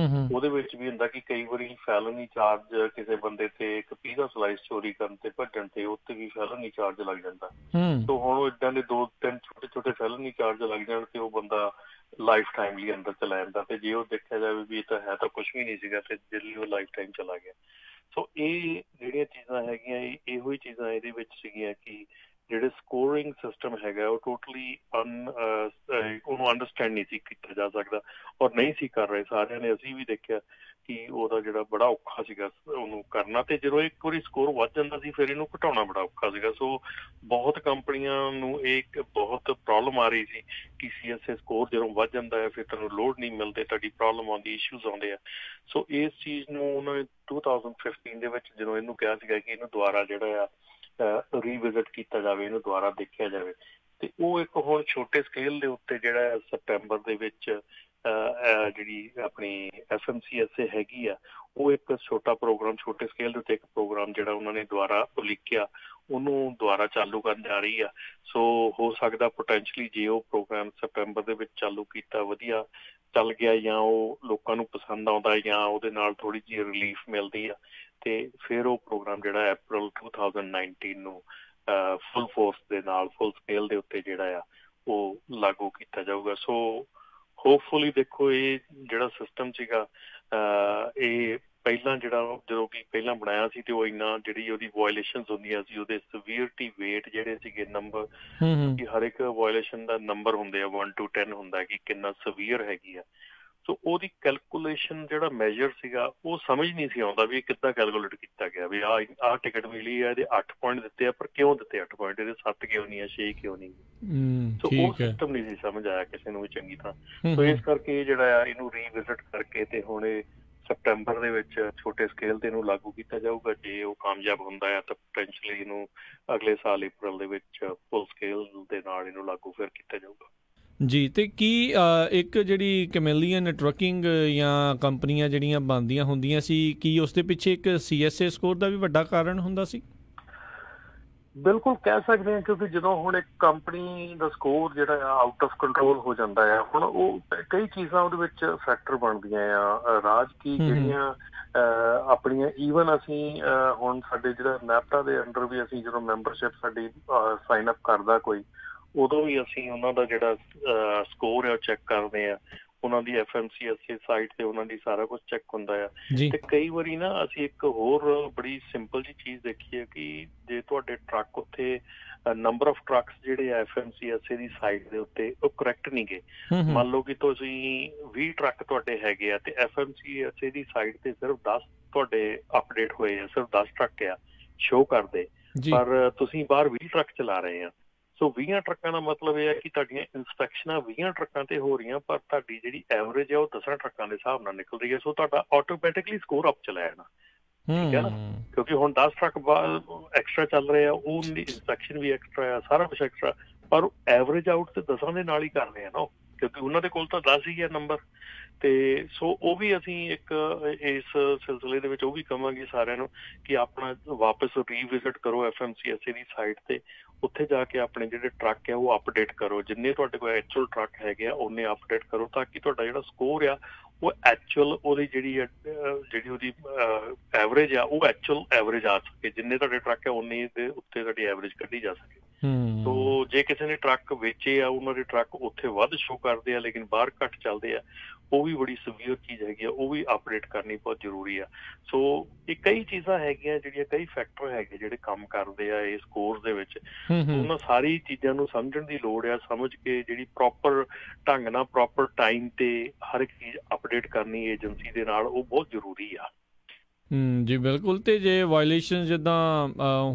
ਉਹਦੇ ਵਿੱਚ ਵੀ ਹੁੰਦਾ ਕਿ ਕਈ ਵਾਰੀ ਫੈਲਨੀ ਚਾਰਜ ਕਿਸੇ ਬੰਦੇ ਤੇ ਇੱਕ ਪੀਜ਼ਾ ਸਲਾਈਸ ਚੋਰੀ ਕਰਨ ਤੇ ਭੱਜਣ ਤੇ ਉੱਤੇ ਵੀ ਫੈਲਨੀ ਚਾਰਜ ਲੱਗ ਜਾਂਦਾ। ਸੋ ਹੁਣ ਏਦਾਂ ਦੇ 2-3 ਛੋਟੇ ਫੈਲਨੀ ਚਾਰਜ ਲੱਗ ਜਾਣ ਤੇ ਉਹ ਬੰਦਾ ਲਾਈਫ ਟਾਈਮ ਲਈ ਅੰਦਰ ਚਲਾ ਜਾਂਦਾ, ਤੇ ਜੇ ਉਹ ਦੇਖਿਆ ਜਾਵੇ ਵੀ ਇਹ ਤਾਂ ਹੈ ਤਾਂ ਕੁਛ ਵੀ ਨਹੀਂ ਸੀਗਾ, ਤੇ ਜਿਹੜੀ ਉਹ ਲਾਈਫ ਟਾਈਮ ਚਲਾ ਗਿਆ। ਸੋ ਇਹ ਜਿਹੜੀਆਂ ਚੀਜ਼ਾਂ ਹੈਗੀਆਂ, ਇਹੋ ਹੀ ਚੀਜ਼ਾਂ ਇਹਦੇ ਵਿੱਚ ਸੀਗੀਆਂ ਕਿ ਜਿਹੜੇ ਸਕੋਰਿੰਗ ਸਿਸਟਮ ਹੈਗਾ ਉਹ ਟੋਟਲੀ ਉਹਨੂੰ ਅੰਡਰਸਟੈਂਡ ਨਹੀਂ ਸੀ ਕੀਤਾ ਜਾ ਸਕਦਾ, ਔਰ ਨਹੀਂ ਸੀ ਕਰ ਰਹੇ ਸਾਰਿਆਂ ਨੇ। ਅਸੀਂ ਵੀ ਦੇਖਿਆ ਕਿ ਉਹਦਾ ਜਿਹੜਾ ਬੜਾ ਔਖਾ ਸੀਗਾ ਉਹਨੂੰ ਕਰਨਾ, ਤੇ ਜਦੋਂ ਇੱਕ ਵਾਰੀ ਸਕੋਰ ਵੱਧ ਜਾਂਦਾ ਸੀ ਫਿਰ ਇਹਨੂੰ ਘਟਾਉਣਾ ਬੜਾ ਔਖਾ ਸੀਗਾ। ਸੋ ਬਹੁਤ ਕੰਪਨੀਆਂ ਨੂੰ ਇਹ ਇੱਕ ਬਹੁਤ ਪ੍ਰੋਬਲਮ ਆ ਰਹੀ ਸੀ ਕਿ CSA ਸਕੋਰ ਜਦੋਂ ਵੱਧ ਜਾਂਦਾ ਹੈ ਫਿਰ ਤੁਹਾਨੂੰ ਲੋਡ ਨਹੀਂ ਮਿਲਦੇ, ਤੁਹਾਡੀ ਪ੍ਰੋਬਲਮ ਆਉਂਦੀ, ਇਸ਼ੂਜ਼ ਆਉਂਦੇ ਆ। ਸੋ ਇਸ ਚੀਜ਼ ਨੂੰ ਉਹਨਾਂ ਨੇ 2015 ਦੇ ਵਿੱਚ ਜਦੋਂ ਇਹਨੂੰ ਕਿਹਾ ਸੀਗਾ ਕਿ ਇਹਨੂੰ ਦੁਬਾਰਾ ਜਿਹੜਾ ਆ ਰੀਵਿਜ਼ਿਟ ਕੀਤਾ ਜਾਵੇ, ਇਹਨੂੰ ਦੁਬਾਰਾ ਦੇਖਿਆ ਜਾਵੇ, ਤੇ ਉਹ ਇੱਕ ਹੁਣ ਛੋਟੇ ਸਕੇਲ ਦੇ ਉੱਤੇ ਜਿਹੜਾ ਸਤੰਬਰ ਦੇ ਵਿੱਚ ਜਿਹੜੀ ਆਪਣੀ FMCSA ਹੈਗੀ ਆ, ਉਹ ਇੱਕ ਛੋਟਾ ਪ੍ਰੋਗਰਾਮ, ਛੋਟੇ ਸਕੇਲ ਦੇ ਉੱਤੇ ਇੱਕ ਪ੍ਰੋਗਰਾਮ ਜਿਹੜਾ ਉਹਨਾਂ ਨੇ ਦੁਬਾਰਾ ਉਲੀਕਿਆ, ਉਹਨੂੰ ਦੁਬਾਰਾ ਚਾਲੂ ਕਰਨ ਜਾ ਰਹੀ ਆ। ਸੋ ਹੋ ਸਕਦਾ ਪੋਟੈਂਸ਼ਲੀ ਜੇ ਉਹ ਪ੍ਰੋਗਰਾਮ ਸਤੰਬਰ ਦੇ ਵਿੱਚ ਚਾਲੂ ਕੀਤਾ, ਵਧੀਆ ਚੱਲ ਗਿਆ, ਜਾਂ ਉਹ ਲੋਕਾਂ ਨੂੰ ਪਸੰਦ ਆਉਂਦਾ, ਜਾਂ ਉਹਦੇ ਨਾਲ ਥੋੜ੍ਹੀ ਜਿਹੀ ਰਿਲੀਫ ਮਿਲਦੀ ਆ, ਤੇ ਫਿਰ ਉਹ ਪ੍ਰੋਗਰਾਮ ਜਿਹੜਾ April 2019 ਨੂੰ ਫੁੱਲ ਫੋਰਸ ਦੇ ਨਾਲ, ਫੁੱਲ ਸਕੇਲ ਦੇ ਉੱਤੇ ਜਿਹੜਾ ਆ ਉਹ ਲਾਗੂ ਕੀਤਾ ਜਾਊਗਾ। ਸੋ ਹੋਪਫੁਲੀ ਦੇਖੋ, ਇਹ ਜਿਹੜਾ ਸਿਸਟਮ ਸੀਗਾ ਇਹ ਪਹਿਲਾਂ ਜਦੋਂ ਕਿ ਪਹਿਲਾਂ ਬਣਾਇਆ ਸੀ ਤੇ ਉਹ ਇੰਨਾ ਜਿਹੜੀ ਉਹਦੀ ਵਾਇਲੇਸ਼ਨਸ ਹੁੰਦੀਆਂ ਸੀ, ਉਹਦੇ ਸੀਵੀਅਰਟੀ ਵੇਟ ਜਿਹੜੇ ਸੀਗੇ ਨੰਬਰ, ਕਿ ਹਰ ਇੱਕ ਵਾਇਲੇਸ਼ਨ ਦਾ ਨੰਬਰ ਹੁੰਦੇ ਆ 1 to 10 ਹੁੰਦਾ ਕਿ ਕਿੰਨਾ ਸੀਵੀਅਰ ਹੈਗੀ ਆ। ਸੋ ਉਹਦੀ ਕੈਲਕੂਲੇਸ਼ਨ ਜਿਹੜਾ ਮੈਜਰ ਸੀਗਾ ਉਹ ਸਮਝ ਨਹੀਂ ਸੀ ਆਉਂਦਾ ਵੀ ਇਹ ਕਿੱਦਾਂ ਕੈਲਕੂਲੇਟ ਕੀਤਾ ਗਿਆ, ਵੀ ਆਹ ਟਿਕਟ ਮਿਲੀ ਆ, ਇਹਦੇ 8 ਪੁਆਇੰਟ ਦਿੱਤੇ ਆ, ਪਰ ਕਿਉਂ ਦਿੱਤੇ 8 ਪੁਆਇੰਟ, ਇਹਦੇ 7 ਕਿਉਂ ਨਹੀਂ ਆ, 6 ਕਿਉਂ ਨਹੀਂ। ਸੋ ਉਹ ਸਿਸਟਮ ਨਹੀਂ ਸੀ ਸਮਝ ਆਇਆ ਕਿਸੇ ਨੂੰ ਵੀ ਚੰਗੀ ਤਰ੍ਹਾਂ। ਸੋ ਇਸ ਕਰਕੇ ਜਿਹੜਾ ਆ ਇਹਨੂੰ ਰੀਵਿਜ਼ਿਟ ਕਰਕੇ ਤੇ ਹੁਣ ਇਹ ਸਤੰਬਰ ਦੇ ਵਿੱਚ ਛੋਟੇ ਸਕੇਲ ਤੇ ਇਹਨੂੰ ਲਾਗੂ ਕੀਤਾ ਜਾਊਗਾ। ਜੇ ਉਹ ਕਾਮਯਾਬ ਹੁੰਦਾ ਹੈ ਤਾਂ ਪੋਟੈਂਸ਼ੀਅਲੀ ਇਹਨੂੰ ਅਗਲੇ ਸਾਲ April ਦੇ ਵਿੱਚ ਫੁੱਲ ਸਕੇਲ ਦੇ ਨਾਲ ਇਹਨੂੰ ਲਾਗੂ ਫਿਰ ਕੀਤਾ ਜਾਊਗਾ। ਜੀ, ਤੇ ਕੀ ਇੱਕ ਜਿਹੜੀ ਕੈਮੇਲੀਅਨ ਟਰੱਕਿੰਗ ਜਾਂ ਕੰਪਨੀਆਂ ਜਿਹੜੀਆਂ ਬਣਦੀਆਂ ਹੁੰਦੀਆਂ ਸੀ, ਕੀ ਉਸ ਦੇ ਪਿੱਛੇ ਇੱਕ CSA ਸਕੋਰ ਦਾ ਵੀ ਵੱਡਾ ਕਾਰਨ ਹੁੰਦਾ ਸੀ? ਬਿਲਕੁਲ ਕਹਿ ਸਕਦੇ ਹਾਂ, ਕਿਉਂਕਿ ਜਦੋਂ ਹੁਣ ਇੱਕ ਕੰਪਨੀ ਦਾ ਸਕੋਰ ਜਿਹੜਾ ਆ ਆਊਟ ਆਫ ਕੰਟਰੋਲ ਹੋ ਜਾਂਦਾ ਆ, ਹੁਣ ਉਹ ਕਈ ਚੀਜ਼ਾਂ ਉਹਦੇ ਵਿੱਚ ਫੈਕਟਰ ਬਣਦੀਆਂ ਆ ਰਾਜ, ਕੀ ਜਿਹੜੀਆਂ ਆਪਣੀਆਂ ਈਵਨ ਅਸੀਂ ਹੁਣ ਸਾਡੇ ਜਿਹੜਾ NAPTA ਦੇ ਅੰਡਰ ਵੀ ਅਸੀਂ ਜਦੋਂ ਮੈਂਬਰਸ਼ਿਪ ਸਾਡੀ ਸਾਈਨ ਅਪ ਕਰਦਾ ਕੋਈ, ਉਦੋਂ ਵੀ ਅਸੀਂ ਉਹਨਾਂ ਦਾ ਜਿਹੜਾ ਸਕੋਰ ਆ ਉਹ ਚੈੱਕ ਕਰਦੇ ਆ, ਉਹਨਾਂ ਦੀ FMCSA ਸਾਈਟ ਤੇ ਉਹਨਾਂ ਦੀ ਸਾਰਾ ਕੁਝ ਚੈੱਕ ਹੁੰਦਾ ਆ। ਤੇ ਕਈ ਵਾਰੀ ਨਾ ਅਸੀਂ ਇੱਕ ਹੋਰ ਬੜੀ ਸਿੰਪਲ ਜਿਹੀ ਚੀਜ਼ ਦੇਖੀ ਹੈ ਕਿ ਜੇ ਤੁਹਾਡੇ ਟਰੱਕ ਉੱਥੇ ਨੰਬਰ ਆਫ ਟਰੱਕਸ ਜਿਹੜੇ ਆ FMCSA ਦੀ ਸਾਈਟ ਦੇ ਉੱਤੇ ਉਹ ਕਰੈਕਟ ਨਹੀਂ ਗਏ, ਮੰਨ ਲਓ ਕਿ ਤੁਸੀਂ 20 ਟਰੱਕ ਤੁਹਾਡੇ ਹੈਗੇ ਆ ਤੇ FMCSA ਦੀ ਸਾਈਟ ਤੇ ਸਿਰਫ 10 ਤੁਹਾਡੇ ਅਪਡੇਟ ਹੋਏ ਆ, ਸਿਰਫ 10 ਟਰੱਕ ਆ, ਸ਼ੋ ਕਰਦੇ, ਪਰ ਤੁਸੀਂ ਬਾਹਰ 20 ਟਰੱਕ ਚਲਾ ਰਹੇ ਆ। ਸੋ 20 ਟਰੱਕਾਂ ਦਾ ਮਤਲਬ ਇਹ ਹੈ ਕਿ ਤੁਹਾਡੀਆਂ ਇੰਸਪੈਕਸ਼ਨਾਂ 20 ਟਰੱਕਾਂ ਤੇ ਹੋ ਰਹੀਆਂ, ਪਰ ਤੁਹਾਡੀ ਜਿਹੜੀ ਐਵਰੇਜ ਹੈ ਉਹ 10 ਟਰੱਕਾਂ ਦੇ ਹਿਸਾਬ ਨਾਲ ਨਿਕਲ ਰਹੀ ਹੈ। ਸੋ ਤੁਹਾਡਾ ਆਟੋਮੈਟਿਕਲੀ ਸਕੋਰ ਅਪ ਚਲਾ ਜਾਣਾ, ਠੀਕ ਹੈ ਨਾ, ਕਿਉਂਕਿ ਹੁਣ 10 ਟਰੱਕ ਐਕਸਟਰਾ ਚੱਲ ਰਹੇ ਆ, ਉਹ ਇੰਸਪੈਕਸ਼ਨ ਵੀ ਐਕਸਟਰਾ ਆ, ਸਾਰਾ ਕੁਛ ਐਕਸਟਰਾ, ਪਰ ਐਵਰੇਜ ਆਊਟ ਤੇ 10 ਦੇ ਨਾਲ ਹੀ ਕਰ ਰਹੇ ਆ ਨਾ, ਕਿਉਂਕਿ ਉਹਨਾਂ ਦੇ ਕੋਲ ਤਾਂ 10 ਹੀ ਹੈ ਨੰਬਰ। ਤੇ ਸੋ ਉਹ ਵੀ ਅਸੀਂ ਇੱਕ ਇਸ ਸਿਲਸਿਲੇ ਦੇ ਵਿੱਚ ਉਹ ਵੀ ਕਹਾਂਗੇ ਸਾਰਿਆਂ ਨੂੰ ਕਿ ਆਪਣਾ ਵਾਪਸ ਰੀਵਿਜ਼ਿਟ ਕਰੋ FMCSA ਦੀ ਸਾਈਟ ਤੇ, ਉੱਥੇ ਜਾ ਕੇ ਆਪਣੇ ਜਿਹੜੇ ਟਰੱਕ ਆ ਉਹ ਅਪਡੇਟ ਕਰੋ, ਜਿੰਨੇ ਤੁਹਾਡੇ ਕੋਲ ਐਕਚੁਅਲ ਟਰੱਕ ਹੈਗੇ ਆ ਉਹਨੇ ਅਪਡੇਟ ਕਰੋ, ਤਾਂ ਕਿ ਤੁਹਾਡਾ ਜਿਹੜਾ ਸਕੋਰ ਆ ਉਹ ਐਕਚੁਅਲ ਉਹਦੀ ਜਿਹੜੀ ਉਹਦੀ ਐਵਰੇਜ ਆ ਉਹ ਐਕਚੁਅਲ ਐਵਰੇਜ ਆ ਸਕੇ, ਜਿੰਨੇ ਤੁਹਾਡੇ ਟਰੱਕ ਆ ਉਨੇ ਦੇ ਉੱਤੇ ਤੁਹਾਡੀ ਐਵਰੇਜ ਕੱਢੀ ਜਾ ਸਕੇ। ਸੋ ਜੇ ਕਿਸੇ ਨੇ ਟਰੱਕ ਵੇਚੇ ਆ, ਉਹਨਾਂ ਦੇ ਟਰੱਕ ਉੱਥੇ ਵੱਧ ਸ਼ੋ ਕਰਦੇ ਆ ਲੇਕਿਨ ਬਾਹਰ ਘੱਟ ਚੱਲਦੇ ਆ, ਉਹ ਵੀ ਬੜੀ ਸੀਵੀਅਰ ਚੀਜ਼ ਹੈਗੀ ਆ, ਉਹ ਵੀ ਅਪਡੇਟ ਕਰਨੀ ਬਹੁਤ ਜ਼ਰੂਰੀ ਆ। ਸੋ ਇਹ ਕਈ ਚੀਜ਼ਾਂ ਹੈਗੀਆਂ ਜਿਹੜੀਆਂ, ਕਈ ਫੈਕਟਰ ਹੈਗੇ ਜਿਹੜੇ ਕੰਮ ਕਰਦੇ ਆ ਇਸ ਕੋਰਸ ਦੇ ਵਿੱਚ, ਉਹਨਾਂ ਸਾਰੀ ਚੀਜ਼ਾਂ ਨੂੰ ਸਮਝਣ ਦੀ ਲੋੜ ਆ, ਸਮਝ ਕੇ ਜਿਹੜੀ ਪ੍ਰੋਪਰ ਢੰਗ ਨਾਲ ਪ੍ਰੋਪਰ ਟਾਈਮ ਤੇ ਹਰ ਇੱਕ ਚੀਜ਼ ਅਪਡੇਟ ਕਰਨੀ ਏਜੰਸੀ ਦੇ ਨਾਲ, ਉਹ ਬਹੁਤ ਜ਼ਰੂਰੀ ਆ। ਜੀ ਬਿਲਕੁਲ। ਤੇ ਜੇ ਵਾਇਲੇਸ਼ਨ ਜਿੱਦਾਂ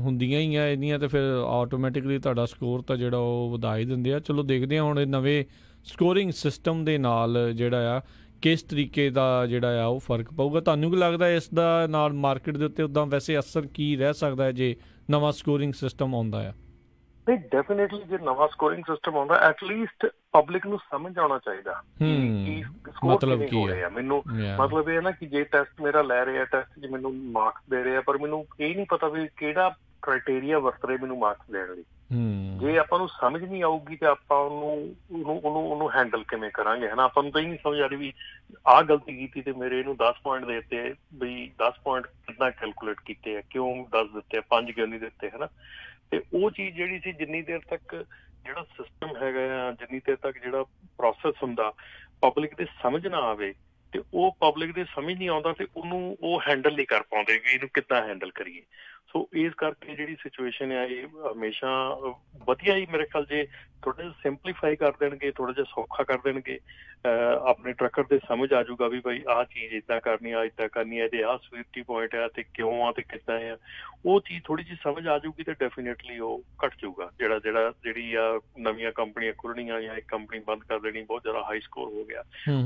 ਹੁੰਦੀਆਂ ਹੀ ਆ ਇਹਦੀਆਂ, ਤੇ ਫਿਰ ਆਟੋਮੈਟਿਕਲੀ ਤੁਹਾਡਾ ਸਕੋਰ ਤਾਂ ਜਿਹੜਾ ਉਹ ਵਧਾ ਹੀ ਦਿੰਦੇ ਆ। ਚਲੋ ਦੇਖਦੇ ਹਾਂ ਹੁਣ ਇਹ ਨਵੇਂ ਸਕੋਰਿੰਗ ਸਿਸਟਮ ਦੇ ਨਾਲ ਜਿਹੜਾ ਆ ਕਿਸ ਤਰੀਕੇ ਦਾ ਜਿਹੜਾ ਆ ਉਹ ਫਰਕ ਪਊਗਾ। ਤੁਹਾਨੂੰ ਕੀ ਲੱਗਦਾ ਇਸ ਦਾ ਨਾਲ ਮਾਰਕੀਟ ਦੇ ਉੱਤੇ ਉੱਦਾਂ ਵੈਸੇ ਅਸਰ ਕੀ ਰਹਿ ਸਕਦਾ ਹੈ ਜੇ ਨਵਾਂ ਸਕੋਰਿੰਗ ਸਿਸਟਮ ਆਉਂਦਾ ਆ? ਨਹੀਂ, ਡੈਫੀਨੇਟਲੀ ਜੇ ਨਵਾਂ ਸਕੋਰਿੰਗ ਸਿਸਟਮ ਆਉਂਦਾ, ਐਟਲੀਸਟ ਪਬਲਿਕ ਨੂੰ ਸਮਝ ਆਉਣਾ ਚਾਹੀਦਾ ਕਿ ਸਕੋਰ ਕਿਵੇਂ ਹੋ ਰਿਹਾ। ਮੈਨੂੰ ਮਤਲਬ ਇਹ ਹੈ ਨਾ ਕਿ ਜੇ ਟੈਸਟ ਮੇਰਾ ਲੈ ਰਿਹਾ, ਟੈਸਟ 'ਚ ਮੈਨੂੰ ਮਾਰਕਸ ਦੇ ਰਿਹਾ, ਪਰ ਮੈਨੂੰ ਇਹ ਨਹੀਂ ਪਤਾ ਵੀ ਕਿਹੜਾ ਕ੍ਰਾਈਟੇਰੀਆ ਵਰਤ ਰਹੇ ਮੈਨੂੰ ਮਾਰਕਸ ਦੇਣ ਲਈ। ਜੇ ਆਪਾਂ ਨੂੰ ਸਮਝ ਨਹੀਂ ਆਊਗੀ ਤੇ ਆਪਾਂ ਉਹਨੂੰ ਹੈਂਡਲ ਕਿਵੇਂ ਕਰਾਂਗੇ, ਹਨਾ। ਆਪਾਂ ਨੂੰ ਤਾਂ ਇਹ ਨਹੀਂ ਸਮਝ ਆ ਰਹੀ ਵੀ ਆਹ ਗਲਤੀ ਕੀਤੀ ਤੇ ਮੇਰੇ ਇਹਨੂੰ 10 ਪੁਆਇੰਟ ਦੇ ਦਿੱਤੇ, ਵੀ 10 ਪੁਆਇੰਟ ਕਿੱਦਾਂ ਕੈਲਕੂਲੇਟ ਕੀਤੇ ਆ, ਕਿਉਂ 10 ਦਿੱਤੇ, 5 ਕਿਉਂ ਨਹੀਂ ਦਿੱਤੇ, ਹਨਾ। ਤੇ ਉਹ ਚੀਜ਼ ਜਿਹੜੀ ਸੀ, ਜਿੰਨੀ ਦੇਰ ਤੱਕ ਜਿਹੜਾ ਸਿਸਟਮ ਹੈਗਾ ਆ, ਜਿੰਨੀ ਦੇਰ ਤੱਕ ਜਿਹੜਾ ਪ੍ਰੋਸੈਸ ਹੁੰਦਾ ਪਬਲਿਕ ਦੇ ਸਮਝ ਨਾ ਆਵੇ, ਤੇ ਉਹ ਪਬਲਿਕ ਦੇ ਸਮਝ ਨਹੀਂ ਆਉਂਦਾ ਤੇ ਉਹਨੂੰ ਉਹ ਹੈਂਡਲ ਨਹੀਂ ਕਰ ਪਾਉਂਦੇ ਵੀ ਇਹਨੂੰ ਕਿੱਦਾਂ ਹੈਂਡਲ ਕਰੀਏ। ਸੋ ਇਸ ਕਰਕੇ ਜਿਹੜੀ ਸਿਚੁਏਸ਼ਨ ਆ ਇਹ ਹਮੇਸ਼ਾ ਵਧੀਆ ਹੀ, ਮੇਰੇ ਖਿਆਲ ਜੇ ਥੋੜਾ ਜਿਹਾ ਸਿੰਪਲੀਫਾਈ ਕਰ ਦੇਣਗੇ, ਥੋੜਾ ਜਿਹਾ ਸੌਖਾ ਕਰ ਦੇਣਗੇ, ਆਪਣੇ ਟਰੱਕਰ ਦੇ ਸਮਝ ਆ ਜਾਊਗਾ ਵੀ ਭਾਈ ਆਹ ਚੀਜ਼ ਏਦਾਂ ਕਰਨੀ ਆ, ਏਦਾਂ ਕਰਨੀ ਆ, ਇਹਦੇ ਆਹ ਸੇਫਟੀ ਪੁਆਇੰਟ ਆ ਤੇ ਕਿਉਂ ਆ ਤੇ ਕਿੱਦਾਂ ਆ, ਉਹ ਚੀਜ਼ ਥੋੜੀ ਜਿਹੀ ਸਮਝ ਆ ਜਾਊਗੀ ਤੇ ਡੈਫੀਨੇਟਲੀ ਉਹ ਘੱਟ ਜਾਊਗਾ। ਜਿਹੜੀ ਆ ਨਵੀਆਂ ਕੰਪਨੀਆਂ ਖੁੱਲਣੀਆਂ ਜਾਂ ਇੱਕ ਕੰਪਨੀ ਬੰਦ ਕਰ ਦੇਣੀ, ਬਹੁਤ ਜ਼ਿਆਦਾ ਹਾਈ ਸਕੋਰ ਹੋ ਗਿਆ,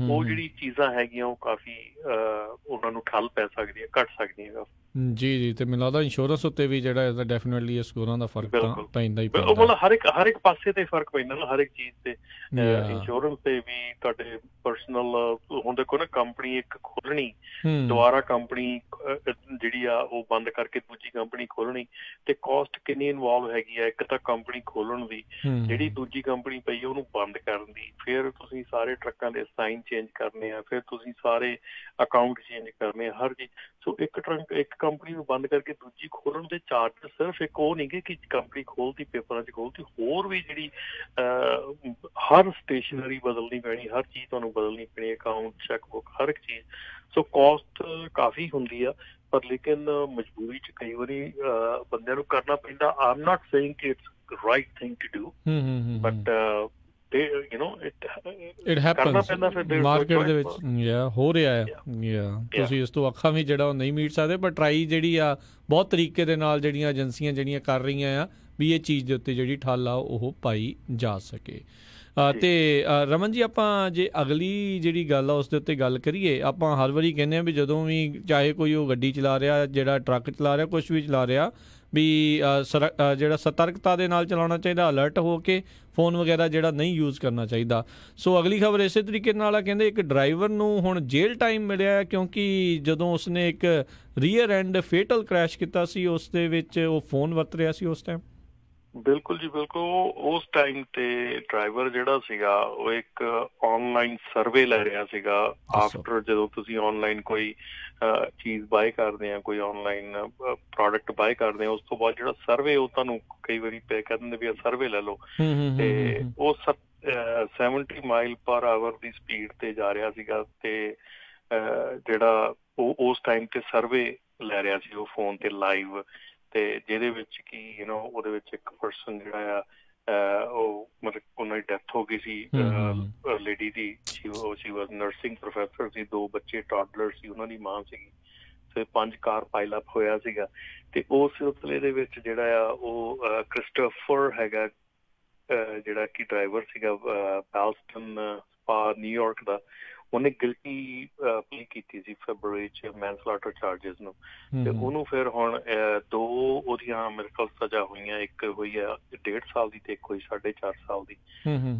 ਉਹ ਜਿਹੜੀ ਚੀਜ਼ਾਂ ਹੈਗੀਆਂ ਉਹ ਕਾਫੀ ਉਹਨਾਂ ਨੂੰ ਠੱਲ ਪੈ ਸਕਦੀ ਹੈ, ਘੱਟ ਸਕਦੀਆਂ। ਜੀ ਤੇ ਮੈਨੂੰ ਲੱਗਦਾ ਇੰਸ਼ੋਰੈਂਸ ਉੱਤੇ ਵੀ ਜਿਹੜਾ ਇਹਦਾ ਡੈਫੀਨੇਟਲੀ ਇਹ ਸਕੋਰਾਂ ਦਾ ਫਰਕ ਪੈਂਦਾ ਹੀ ਪੈਂਦਾ। ਮਤਲਬ ਹਰ ਇੱਕ ਪਾਸੇ ਤੇ ਫਰਕ ਪੈਂਦਾ ਨਾ, ਹਰ ਇੱਕ ਚੀਜ਼ ਤੇ। ਇੰਸ਼ੋਰੈਂਸ ਤੇ ਵੀ ਤੁਹਾਡੇ ਪਰਸਨਲ ਹੁਣ ਦੇਖੋ ਨਾ, ਕੰਪਨੀ ਇੱਕ ਖੋਲਣੀ, ਦੁਬਾਰਾ ਕੰਪਨੀ ਜਿਹੜੀ ਆ ਉਹ ਬੰਦ ਕਰਕੇ ਦੂਜੀ ਕੰਪਨੀ ਖੋਲਣੀ, ਤੇ ਕਾਸਟ ਕਿੰਨੀ ਇਨਵੋਲਵ ਹੈਗੀ ਆ। ਇੱਕ ਤਾਂ ਕੰਪਨੀ ਖੋਲਣ ਦੀ, ਜਿਹੜੀ ਦੂਜੀ ਕੰਪਨੀ ਪਈ ਉਹਨੂੰ ਬੰਦ ਕਰਨ ਦੀ, ਫਿਰ ਤੁਸੀਂ ਸਾਰੇ ਟਰੱਕਾਂ ਦੇ ਸਾਈਨ ਚੇਂਜ ਕਰਨੇ ਆ, ਫਿਰ ਤੁਸੀਂ ਸਾਰੇ ਅਕਾਊਂਟ ਚੇਂਜ ਕਰਨੇ ਆ, ਹਰ ਚੀਜ਼। ਸੋ ਇੱਕ ਕੰਪਨੀ ਨੂੰ ਬੰਦ ਕਰਕੇ ਦੂਜੀ ਖੋਲਣ ਦੇ ਚਾਰਜ ਸਿਰਫ ਇੱਕ ਉਹ ਨਹੀਂ ਕਿ ਕੰਪਨੀ ਖੋਲਤੀ, ਪੇਪਰਾਂ 'ਚ ਖੋਲਤੀ, ਹੋਰ ਵੀ ਜਿਹੜੀ ਹਰ ਸਟੇਸ਼ਨਰੀ ਬਦਲਣੀ ਪੈਣੀ, ਹਰ ਚੀਜ਼ ਤੁਹਾਨੂੰ ਬਦਲਣੀ ਪੈਣੀ, ਅਕਾਊਂਟ, ਚੈੱਕ ਬੁੱਕ, ਹਰ ਇੱਕ ਚੀਜ਼। ਸੋ ਕਾਸਟ ਕਾਫੀ ਹੁੰਦੀ ਆ, ਪਰ ਲੇਕਿਨ ਮਜਬੂਰੀ 'ਚ ਕਈ ਵਾਰੀ ਬੰਦਿਆਂ ਨੂੰ ਕਰਨਾ ਪੈਂਦਾ। ਆਈ ਐਮ ਨਾਟ ਸੇਇੰਗ ਕਿ it's right thing to do, but it happens market ਦੇ ਵਿੱਚ ਹੋ ਰਿਹਾ ਹੈ। ਤੁਸੀਂ ਇਸ ਤੋਂ ਅੱਖਾਂ ਵੀ ਜਿਹੜਾ ਉਹ ਨਹੀਂ ਮੀਟ ਸਕਦੇ, ਪਰ ਟਰਾਈ ਜਿਹੜੀ ਆ ਬਹੁਤ ਤਰੀਕੇ ਦੇ ਨਾਲ ਜਿਹੜੀਆਂ ਏਜੰਸੀਆਂ ਜਿਹੜੀਆਂ ਕਰ ਰਹੀਆਂ ਆ ਵੀ ਇਹ ਚੀਜ਼ ਦੇ ਉੱਤੇ ਜਿਹੜੀ ਠੱਲ ਆ ਉਹ ਪਾਈ ਜਾ ਸਕੇ। ਤੇ ਰਮਨ ਜੀ, ਆਪਾਂ ਜੇ ਅਗਲੀ ਜਿਹੜੀ ਗੱਲ ਆ ਉਸ ਦੇ ਉੱਤੇ ਗੱਲ ਕਰੀਏ, ਆਪਾਂ ਹਰ ਵਾਰੀ ਕਹਿੰਦੇ ਹਾਂ ਵੀ ਜਦੋਂ ਵੀ ਚਾਹੇ ਕੋਈ ਉਹ ਗੱਡੀ ਚਲਾ ਰਿਹਾ, ਜਿਹੜਾ ਟਰੱਕ ਚਲਾ ਰਿਹਾ, ਕੁਛ ਵੀ ਚਲਾ ਰਿਹਾ, ਵੀ ਜਿਹੜਾ ਸਤਰਕਤਾ ਦੇ ਨਾਲ ਚਲਾਉਣਾ ਚਾਹੀਦਾ, ਅਲਰਟ ਹੋ ਕੇ ਫੋਨ ਵਗੈਰਾ ਜਿਹੜਾ ਨਹੀਂ ਯੂਜ਼ ਕਰਨਾ ਚਾਹੀਦਾ। ਸੋ ਅਗਲੀ ਖਬਰ ਇਸੇ ਤਰੀਕੇ ਨਾਲ ਆ, ਕਹਿੰਦੇ ਇੱਕ ਡਰਾਈਵਰ ਨੂੰ ਹੁਣ ਜੇਲ੍ਹ ਟਾਈਮ ਮਿਲਿਆ, ਕਿਉਂਕਿ ਜਦੋਂ ਉਸਨੇ ਇੱਕ ਰੀਅਰ ਐਂਡ ਫੇਟਲ ਕ੍ਰੈਸ਼ ਕੀਤਾ ਸੀ, ਉਸ ਦੇ ਵਿੱਚ ਉਹ ਫੋਨ ਵਰਤ ਰਿਹਾ ਸੀ ਉਸ ਟਾਈਮ। ਬਿਲਕੁਲ ਜੀ, ਬਿਲਕੁਲ। ਉਸ ਟਾਈਮ ਤੇ ਡਰਾਈਵਰ ਜਿਹੜਾ ਸੀਗਾ ਉਹ ਇੱਕ ਆਨਲਾਈਨ ਸਰਵੇ ਲੈ ਰਿਹਾ ਸੀਗਾ। ਆਫਟਰ ਜਦੋਂ ਤੁਸੀਂ ਆਨਲਾਈਨ ਕੋਈ ਚੀਜ਼ ਬਾਏ ਕਰਦੇ ਆ, ਕੋਈ ਆਨਲਾਈਨ ਪ੍ਰੋਡਕਟ ਬਾਏ ਕਰਦੇ ਆ, ਉਸ ਤੋਂ ਬਾਅਦ ਜਿਹੜਾ ਸਰਵੇ ਉਹ ਤੁਹਾਨੂੰ ਕਈ ਵਾਰੀ ਪੇ ਕਰ ਦਿੰਦੇ ਵੀ ਸਰਵੇ ਲੈ ਲਓ, ਤੇ ਉਹ 70 ਮਾਈਲ ਪਰ ਆਵਰ ਦੀ ਸਪੀਡ ਤੇ ਜਾ ਰਿਹਾ ਸੀਗਾ, ਤੇ ਜਿਹੜਾ ਉਹ ਉਸ ਟਾਈਮ ਤੇ ਸਰਵੇ ਲੈ ਰਿਹਾ ਸੀ ਉਹ ਫੋਨ ਤੇ ਲਾਈਵ, ਤੇ ਜਿਹਦੇ ਵਿੱਚ ਕਿ ਉਹਦੇ ਵਿੱਚ ਇੱਕ ਪਰਸਨ ਜਿਹੜਾ ਆ ਉਹ ਮਤਲਬ ਉਹਨਾਂ ਦੀ ਡੈਥ ਹੋ ਗਈ ਸੀ, ਲੇਡੀ ਦੀ। ਸ਼ੀ ਵਾਜ਼ ਨਰਸਿੰਗ ਪ੍ਰੋਫੈਸਰ ਸੀ, 2 ਬੱਚੇ ਟਾਡਲਰ ਸੀ, ਉਹਨਾਂ ਦੀ ਮਾਂ ਸੀਗੀ। ਤੇ 5 ਕਾਰ ਪਾਈਲ ਅਪ ਹੋਇਆ ਸੀਗਾ। ਤੇ ਉਸ ਸਿਲਸਿਲੇ ਦੇ ਵਿੱਚ ਜਿਹੜਾ ਆ ਉਹ ਕ੍ਰਿਸਟੋਫਰ ਹੈਗਾ ਜਿਹੜਾ ਕਿ ਡਰਾਈਵਰ ਸੀਗਾ ਬੈਲਸਟਨ ਸਪਾ ਨਿਊਯਾਰਕ ਦਾ, ਉਹਨੇ ਗਿਲਟੀ ਪਲੀ ਕੀਤੀ ਸੀ ਫੈਬਰਵਰੀ 'ਚ ਮੈਨਸਲਾਟਰ ਚਾਰਜਿਸ ਨੂੰ। ਤੇ ਉਹਨੂੰ ਫਿਰ ਹੁਣ 2 ਉਹਦੀਆਂ ਮੇਰੇ ਖਿਆਲ ਸਜ਼ਾ ਹੋਈਆਂ, ਇੱਕ ਹੋਈ ਆ 1.5 ਸਾਲ ਦੀ ਤੇ ਇੱਕ ਹੋਈ 4.5 ਸਾਲ ਦੀ।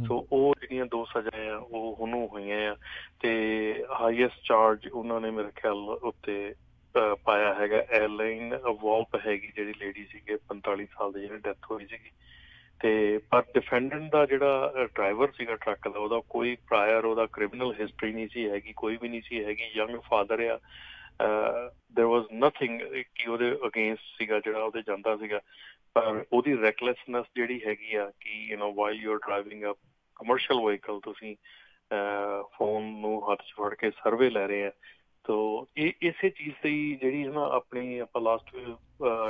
ਸੋ ਉਹ ਜਿਹੜੀਆਂ 2 ਸਜ਼ਾ ਆ ਉਹ ਉਹਨੂੰ ਹੋਈਆਂ ਆ। ਤੇ ਹਾਈਐਸਟ ਚਾਰਜ ਉਹਨਾਂ ਨੇ ਮੇਰੇ ਖਿਆਲ ਉੱਤੇ ਪਾਇਆ ਹੈਗਾ ਐਰਲਾਈਨ ਵੋਲਪ ਹੈਗੀ ਜਿਹੜੀ ਲੇਡੀ ਸੀਗੇ 45 ਸਾਲ ਦੀ, ਜਿਹਦੀ ਡੈਥ ਹੋਈ ਸੀਗੀ। ਤੇ ਪਰ ਡਿਫੈਂਡੈਂਟ ਦਾ ਜਿਹੜਾ ਡਰਾਈਵਰ ਸੀਗਾ ਟਰੱਕ ਦਾ, ਉਹਦਾ ਕੋਈ ਪ੍ਰਾਇਰ ਉਹਦਾ ਕ੍ਰਿਮੀਨਲ ਹਿਸਟਰੀ ਨਹੀਂ ਸੀ ਹੈਗੀ, ਕੋਈ ਵੀ ਨਹੀਂ ਸੀ ਹੈਗੀ। ਯੰਗ ਫਾਦਰ ਆ, ਦੇਰ ਵਾਜ਼ ਨਥਿੰਗ ਕਿ ਉਹਦੇ ਅਗੇਂਸਟ ਸੀਗਾ ਜਿਹੜਾ ਉਹਦੇ ਜਾਂਦਾ ਸੀਗਾ। ਪਰ ਉਹਦੀ ਰੈਕਲੈਸਨੈਸ ਜਿਹੜੀ ਹੈਗੀ ਆ ਕਿ while you are driving a commercial vehicle, ਤੁਸੀਂ ਫੋਨ ਨੂੰ ਹੱਥ 'ਚ ਫੜ ਕੇ ਸਰਵੇ ਲੈ ਰਹੇ ਆ। ਤੋ ਇਹ ਇਸੇ ਚੀਜ਼ ਦੀ ਜਿਹੜੀ ਨਾ ਆਪਣੀ ਆਪਾਂ ਲਾਸਟ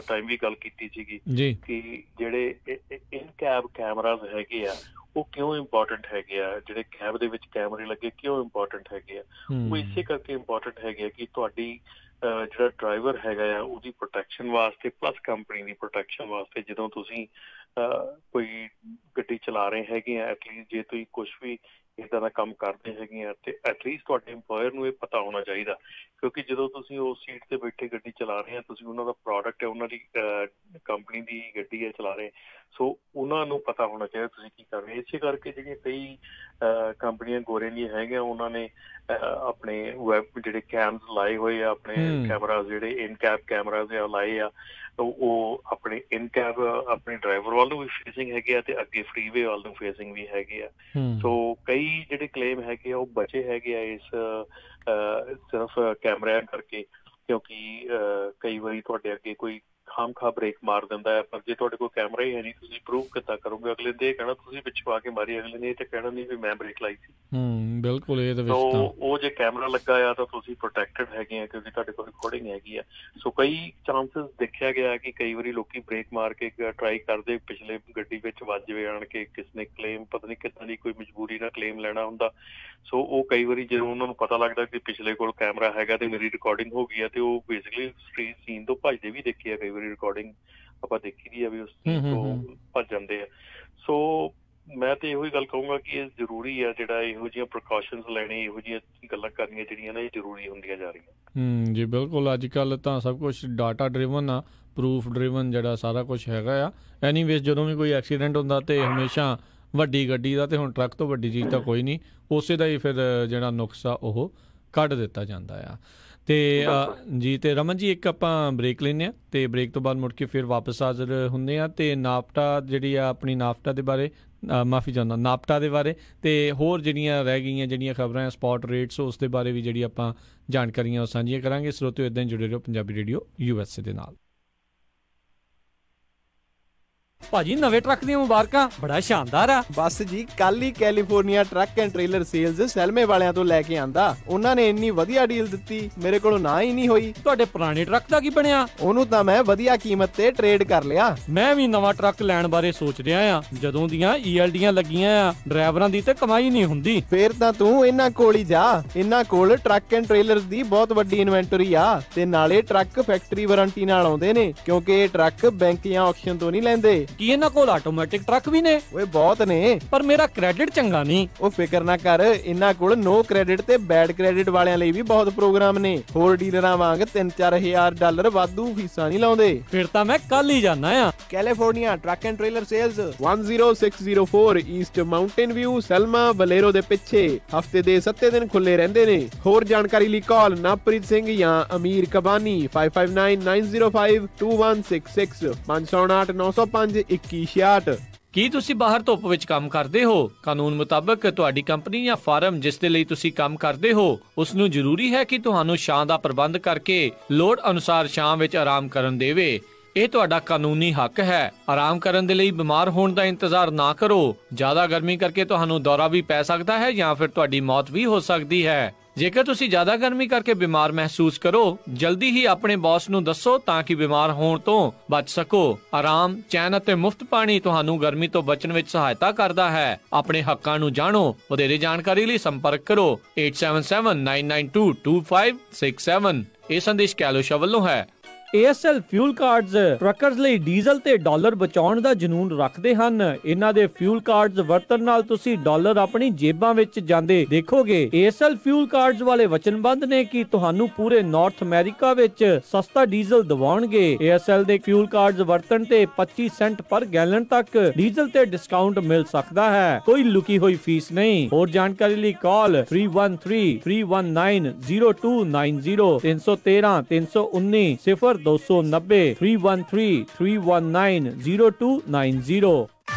ਟਾਈਮ ਵੀ ਗੱਲ ਕੀਤੀ ਸੀਗੀ ਕਿ ਜਿਹੜੇ ਇਨ ਕੈਬ ਕੈਮਰਾਜ਼ ਹੈਗੇ ਆ ਉਹ ਕਿਉਂ ਇੰਪੋਰਟੈਂਟ ਹੈਗੇ ਆ, ਜਿਹੜੇ ਕੈਬ ਦੇ ਵਿੱਚ ਕੈਮਰੇ ਲੱਗੇ ਕਿਉਂ ਇੰਪੋਰਟੈਂਟ ਹੈਗੇ ਆ। ਉਹ ਇਸੇ ਕਰਕੇ ਇੰਪੋਰਟੈਂਟ ਹੈਗੇ ਆ ਕਿ ਤੁਹਾਡੀ ਜਿਹੜਾ ਡਰਾਈਵਰ ਹੈਗਾ ਆ ਉਹਦੀ ਪ੍ਰੋਟੈਕਸ਼ਨ ਵਾਸਤੇ ਪਲੱਸ ਕੰਪਨੀ ਦੀ ਪ੍ਰੋਟੈਕਸ਼ਨ ਵਾਸਤੇ। ਜਦੋਂ ਤੁਸੀਂ ਕੋਈ ਗੱਡੀ ਚਲਾ ਰਹੇ ਹੈਗੇ ਆ, ਐਟਲੀਸਟ ਜੇ ਤੁਸੀਂ ਕੁਛ ਵੀ ਇੱਦਾਂ ਦਾ ਕੰਮ ਕਰਦੇ ਹੈਗੇ ਆ ਤੇ ਐਟਲੀਸਟ ਤੁਹਾਡੇ ਇੰਪਲੋਇਰ ਨੂੰ ਇਹ ਪਤਾ ਹੋਣਾ ਚਾਹੀਦਾ, ਕਿਉਂਕਿ ਜਦੋਂ ਤੁਸੀਂ ਉਸ ਸੀਟ ਤੇ ਬੈਠੇ ਗੱਡੀ ਚਲਾ ਰਹੇ ਆ, ਤੁਸੀਂ ਉਹਨਾਂ ਦਾ ਪ੍ਰੋਡਕਟ ਹੈ, ਉਹਨਾਂ ਦੀ ਕੰਪਨੀ ਦੀ ਗੱਡੀ ਹੈ ਚਲਾ ਰਹੇ, ਸੋ ਉਹਨਾਂ ਨੂੰ ਪਤਾ ਹੋਣਾ ਚਾਹੀਦਾ ਤੁਸੀਂ ਕੀ ਕਰ ਰਹੇ। ਇਸੇ ਕਰਕੇ ਜਿਹੜੀਆਂ ਕਈ ਕੰਪਨੀਆਂ ਗੋਰੇ ਦੀਆਂ ਹੈਗੀਆਂ, ਉਹਨਾਂ ਨੇ ਆਪਣੇ ਵੈਬ ਜਿਹੜੇ ਕੈਮਸ ਲਾਏ ਹੋਏ ਆ, ਆਪਣੇ ਕੈਮਰਾਜ਼ ਜਿਹੜੇ ਇਨ ਕੈਬ ਕੈਮਰਾਜ਼ ਆ ਲਾਏ ਆ, ਉਹ ਆਪਣੇ ਇਨ ਕੈਬ ਆਪਣੇ ਡਰਾਈਵਰ ਵੱਲ ਨੂੰ ਵੀ ਫੇਸਿੰਗ ਹੈਗੇ ਆ ਤੇ ਅੱਗੇ ਫਰੀਵੇ ਵੱਲ ਨੂੰ ਫੇਸਿੰਗ ਵੀ ਹੈਗੇ ਆ। ਸੋ ਕਈ ਜਿਹੜੇ ਕਲੇਮ ਹੈਗੇ ਆ ਉਹ ਬਚੇ ਹੈਗੇ ਆ ਇਸ ਸਿਰਫ ਕੈਮਰਿਆਂ ਕਰਕੇ, ਕਿਉਂਕਿ ਕਈ ਵਾਰੀ ਤੁਹਾਡੇ ਅੱਗੇ ਕੋਈ ਖਾਮਖਾ ਬ੍ਰੇਕ ਮਾਰ ਦਿੰਦਾ ਹੈ, ਪਰ ਜੇ ਤੁਹਾਡੇ ਕੋਲ ਕੈਮਰਾ ਹੀ ਹੈ ਨਹੀਂ ਤੁਸੀਂ ਪ੍ਰੂਵ ਕਿੱਦਾਂ ਕਰੋਗੇ? ਅਗਲੇ ਨੇ ਇਹ ਕਹਿਣਾ ਤੁਸੀਂ ਪਿੱਛੋਂ ਆ ਕੇ ਮਾਰੀ, ਅਗਲੇ ਨੇ ਇਹ ਤਾਂ ਕਹਿਣਾ ਨਹੀਂ ਵੀ ਮੈਂ ਬ੍ਰੇਕ ਲਾਈ ਸੀ। ਬਿਲਕੁਲ। ਉਹ ਜੇ ਕੈਮਰਾ ਲੱਗਾ ਆ ਤਾਂ ਤੁਸੀਂ ਪ੍ਰੋਟੈਕਟਡ ਹੈਗੇ ਆ ਕਿਉਂਕਿ ਤੁਹਾਡੇ ਕੋਲ ਰਿਕਾਰਡਿੰਗ ਹੈਗੀ ਆ। ਸੋ ਕਈ ਚਾਂਸਿਸ ਦੇਖਿਆ ਗਿਆ ਕਿ ਕਈ ਵਾਰੀ ਲੋਕੀ ਬ੍ਰੇਕ ਮਾਰ ਕੇ ਟਰਾਈ ਕਰਦੇ, ਪਿਛਲੇ ਗੱਡੀ ਵਿੱਚ ਵੱਜ ਜਾਵੇ ਆਣ ਕੇ, ਕਿਸ ਨੇ ਕਲੇਮ ਪਤਾ ਨਹੀਂ ਕਿੱਦਾਂ ਦੀ ਕੋਈ ਮਜਬੂਰੀ ਨਾਲ ਕਲੇਮ ਲੈਣਾ ਹੁੰਦਾ। ਸੋ ਉਹ ਕਈ ਵਾਰੀ ਜਦੋਂ ਉਹਨਾਂ ਨੂੰ ਪਤਾ ਲੱਗਦਾ ਕਿ ਪਿਛਲੇ ਕੋਲ ਕੈਮਰਾ ਹੈਗਾ ਤੇ ਮੇਰੀ ਰਿਕਾਰਡਿੰਗ ਹੋ ਗਈ ਆ, ਤੇ ਉਹ ਬੇਸਿਕਲੀ ਸੀਨ ਤੋਂ ਭੱਜਦੇ ਵੀ ਦੇਖੇ ਆ, ਕਈ ਵਾਰੀ ਰਿਕਾਰਡਿੰਗ ਆਪਾਂ ਦੇਖੀ ਦੀ ਆ ਵੀ ਉਸ ਸੀਨ ਤੋਂ ਭੱਜ ਜਾਂਦੇ ਆ। ਸੋ ਮੈਂ ਤੇ ਇਹੋ ਹੀ ਗੱਲ ਕਹੂੰਗਾ ਕਿ ਇਹ ਜ਼ਰੂਰੀ ਆ ਜਿਹੜਾ ਇਹੋ ਜਿਹੀਆਂ ਪ੍ਰੀਕਾਸ਼ਨਸ ਲੈਣੇ, ਇਹੋ ਜਿਹੀਆਂ ਗੱਲਾਂ ਕਰਨੀਆਂ ਜਿਹੜੀਆਂ ਨੇ ਇਹ ਜ਼ਰੂਰੀ ਹੁੰਦੀਆਂ ਜਾ ਰਹੀਆਂ। ਜੀ ਬਿਲਕੁਲ। ਅੱਜ ਕੱਲ੍ਹ ਤਾਂ ਸਭ ਕੁਛ ਡਾਟਾ ਡਰਿਵਨ ਆ, ਪ੍ਰੂਫ ਡਰਿਵਨ ਜਿਹੜਾ ਸਾਰਾ ਕੁਛ ਹੈਗਾ ਆ। ਐਨੀਵੇਜ਼ ਜਦੋਂ ਵੀ ਕੋਈ ਐਕਸੀਡੈਂਟ ਹੁੰਦਾ ਤੇ ਹਮੇਸ਼ਾ ਵੱਡੀ ਗੱਡੀ ਦਾ, ਤੇ ਹੁਣ ਟਰੱਕ ਤੋਂ ਵੱਡੀ ਚੀਜ਼ ਤਾਂ ਕੋਈ ਨਹੀਂ, ਉਸੇ ਦਾ ਹੀ ਫਿਰ ਜਿਹੜਾ ਨੁਕਸ ਆ ਉਹ ਕੱਢ ਦਿੱਤਾ ਜਾਂਦਾ ਆ। ਤੇ ਜੀ ਤੇ ਰਮਨ ਜੀ ਇੱਕ ਆਪਾਂ ਬ੍ਰੇਕ ਲੈਂਦੇ ਹਾਂ ਤੇ ਬ੍ਰੇਕ ਤੋਂ ਬਾਅਦ ਮੁੜ ਕੇ ਫਿਰ ਵਾਪਸ ਹਾਜ਼ਰ ਹੁੰਦੇ ਹਾਂ। ਤੇ ਨਾਪਟਾ ਜਿਹੜੀ ਆ ਆਪਣੀ ਨਾਪਟਾ ਦੇ ਬਾਰੇ ਮਾਫੀ ਚਾਹੁੰਦਾ ਨਾਪਟਾ ਦੇ ਬਾਰੇ ਤੇ ਹੋਰ ਜਿਹੜੀਆਂ ਰਹਿ ਗਈਆਂ ਜਿਹੜੀਆਂ ਖਬਰਾਂ ਸਪੌਟ ਰੇਟਸ ਉਸ ਦੇ ਬਾਰੇ ਵੀ ਜਿਹੜੀ ਆਪਾਂ ਜਾਣਕਾਰੀਆਂ ਉਹ ਸਾਂਝੀਆਂ ਕਰਾਂਗੇ। ਸਰੋਤਿਓ ਇੱਦਾਂ ਹੀ ਜੁੜੇ ਰਹੋ ਪੰਜਾਬੀ ਰੇਡੀਓ USA ਦੇ ਨਾਲ। ਭਾਜੀ ਨਵੇਂ ਟਰੱਕ ਦੀਆਂ ਮੁਬਾਰਕਾਂ, ਬੜਾ ਸ਼ਾਨਦਾਰ ਆ। ਬਸ ਜੀ ਕੱਲ ਹੀ California Truck and Trailer Sales ਸੈਲਮੇ ਵਾਲਿਆਂ ਤੋਂ ਲੈ ਕੇ ਆਂਦਾ। ਉਹਨਾਂ ਨੇ ਇੰਨੀ ਵਧੀਆ ਡੀਲ ਦਿੱਤੀ, ਮੇਰੇ ਕੋਲੋਂ ਨਾ ਹੀ ਨਹੀਂ ਹੋਈ। ਤੁਹਾਡੇ ਪੁਰਾਣੇ ਟਰੱਕ ਦਾ ਕੀ ਬਣਿਆ? ਉਹਨੂੰ ਤਾਂ ਮੈਂ ਵਧੀਆ ਕੀਮਤ ਤੇ ਟ੍ਰੇਡ ਕਰ ਲਿਆ। ਮੈਂ ਵੀ ਨਵਾਂ ਟਰੱਕ ਲੈਣ ਬਾਰੇ ਸੋਚ ਰਿਹਾ ਆ। ਜਦੋਂ ਦੀਆਂ ELDਆਂ ਲੱਗੀਆਂ ਆ, ਡਰਾਈਵਰਾਂ ਦੀ ਤੇ ਕਮਾਈ ਨਹੀਂ ਹੁੰਦੀ। ਫੇਰ ਤਾਂ ਤੂੰ ਇਹਨਾਂ ਕੋਲ ਹੀ ਜਾ। ਇਹਨਾਂ ਕੋਲ ਟਰੱਕ ਐਂਡ ਟ੍ਰੇਲਰਸ ਦੀ ਬਹੁਤ ਵੱਡੀ ਇਨਵੈਂਟਰੀ ਆ ਤੇ ਨਾਲੇ ਟਰੱਕ ਫੈਕਟਰੀ ਵਾਰੰਟੀ ਨਾਲ ਆਉਂਦੇ ਨੇ, ਕਿਉਂਕਿ ਇਹ ਟਰੱਕ ਬੈਂਕ ਜਾਂ ਆਕਸ਼ਨ ਤੋਂ ਨਹੀਂ ਲੈਂਦੇ। ਕੀ ਇਹਨਾਂ ਕੋਲ ਆਟੋਮੈਟਿਕ ਟਰੱਕ ਵੀ ਨੇ? ਓਏ ਬਹੁਤ ਨੇ, ਪਰ ਮੇਰਾ ਕ੍ਰੈਡਿਟ ਚੰਗਾ ਨਹੀਂ। ਉਹ ਫਿਕਰ ਨਾ ਕਰ, ਇਹਨਾਂ ਕੋਲ ਨੋ ਕ੍ਰੈਡਿਟ ਤੇ ਬੈਡ ਕ੍ਰੈਡਿਟ ਵਾਲਿਆਂ ਲਈ ਵੀ ਬਹੁਤ ਪ੍ਰੋਗਰਾਮ ਨੇ। ਹੋਰ ਡੀਲਰਾਂ ਵਾਂਗ $3-4 ਵਾਧੂ ਫੀਸਾਂ ਨਹੀਂ ਲਾਉਂਦੇ। ਫਿਰ ਤਾਂ ਮੈਂ ਕੱਲ ਹੀ ਜਾਣਾ ਆ। California Truck and Trailer Sales 10604 East Mountain View, Selma ਬਲੇਰੋ ਦੇ ਪਿੱਛੇ। ਹਫਤੇ ਦੇ 7 ਦਿਨ ਖੁੱਲੇ ਰਹਿੰਦੇ ਨੇ। ਹੋਰ ਜਾਣਕਾਰੀ ਲਈ ਕਾਲ ਨਵਪ੍ਰੀਤ ਸਿੰਘ ਜਾਂ ਅਮੀਰ ਕਬਾਨੀ 5599052166 559-905-2166। ਕੀ ਤੁਸੀਂ ਬਾਹਰ ਧੁੱਪ ਵਿੱਚ ਕੰਮ ਕਰਦੇ ਹੋ? ਕਾਨੂੰਨ ਮੁਤਾਬਕ ਤੁਹਾਡੀ ਕੰਪਨੀ ਜਾਂ ਫਾਰਮ ਜਿਸ ਦੇ ਲਈ ਤੁਸੀਂ ਕੰਮ ਕਰਦੇ ਹੋ ਉਸ ਨੂੰ ਜ਼ਰੂਰੀ ਹੈ ਕਿ ਤੁਹਾਨੂੰ ਛਾਂ ਦਾ ਪ੍ਰਬੰਧ ਕਰਕੇ ਲੋੜ ਅਨੁਸਾਰ ਛਾਂ ਵਿੱਚ ਆਰਾਮ ਕਰਨ ਦੇਵੇ। ਇਹ ਤੁਹਾਡਾ ਕਾਨੂੰਨੀ ਹੱਕ ਹੈ। ਆਰਾਮ ਕਰਨ ਦੇ ਲਈ ਬਿਮਾਰ ਹੋਣ ਦਾ ਇੰਤਜ਼ਾਰ ਨਾ ਕਰੋ। ਜ਼ਿਆਦਾ ਗਰਮੀ ਕਰਕੇ ਤੁਹਾਨੂੰ ਦੌਰਾ ਵੀ ਪੈ ਸਕਦਾ ਹੈ ਜਾਂ ਫਿਰ ਤੁਹਾਡੀ ਮੌਤ ਵੀ ਹੋ ਸਕਦੀ ਹੈ। ਜੇਕਰ ਤੁਸੀਂ ਜ਼ਿਆਦਾ ਗਰਮੀ ਕਰਕੇ ਬਿਮਾਰ ਮਹਿਸੂਸ ਕਰੋ, ਜਲਦੀ ਹੀ ਆਪਣੇ ਬੌਸ ਨੂੰ ਦੱਸੋ ਤਾਂ ਕਿ ਬਿਮਾਰ ਹੋਣ ਤੋਂ ਬਚ ਸਕੋ। ਆਰਾਮ, ਚੈਨ ਅਤੇ ਮੁਫਤ ਪਾਣੀ ਤੁਹਾਨੂੰ ਗਰਮੀ ਤੋਂ ਬਚਣ ਵਿੱਚ ਸਹਾਇਤਾ ਕਰਦਾ ਹੈ। ਆਪਣੇ ਹੱਕਾਂ ਨੂੰ ਜਾਣੋ। ਵਧੇਰੇ ਜਾਣਕਾਰੀ ਲਈ ਸੰਪਰਕ ਕਰੋ 877-992-2567 ਇਹ ਸੰਦੇਸ਼ ਕੈਲੋਸ਼ਾ ਵੱਲੋਂ ਹੈ। ASL ਫਿਊਲ ਕਾਰਡਸ ਟਰੱਕਰਜ਼ ਲਈ ਡੀਜ਼ਲ ਤੇ ਡਾਲਰ ਬਚਾਉਣ ਦਾ ਜਨੂਨ ਰੱਖਦੇ ਹਨ। ਇਹਨਾਂ ਦੇ ਫਿਊਲ ਕਾਰਡਸ ਵਰਤਣ ਨਾਲ ਤੁਸੀਂ ਡਾਲਰ ਆਪਣੀ ਜੇਬਾਂ ਵਿੱਚ ਜਾਂਦੇ ਦੇਖੋਗੇ। ASL ਫਿਊਲ ਕਾਰਡਸ ਵਾਲੇ ਵਚਨਬੱਧ ਨੇ ਕਿ ਤੁਹਾਨੂੰ ਪੂਰੇ ਨਾਰਥ ਅਮਰੀਕਾ ਵਿੱਚ ਸਸਤਾ ਡੀਜ਼ਲ ਦਿਵਾਉਣਗੇ। ASL ਦੇ ਫਿਊਲ ਕਾਰਡਸ ਵਰਤਣ ਤੇ 25 ਸੈਂਟ ਪਰ ਗੈਲਨ ਤੱਕ ਡੀਜ਼ਲ ਤੇ ਡਿਸਕਾਊਂਟ ਮਿਲ ਸਕਦਾ ਹੈ। ਕੋਈ ਲੁਕੀ ਹੋਈ ਫੀਸ ਨਹੀਂ। ਹੋਰ ਜਾਣਕਾਰੀ ਲਈ ਕਾਲ 313-319-0290 313-319 290 313-319-0290।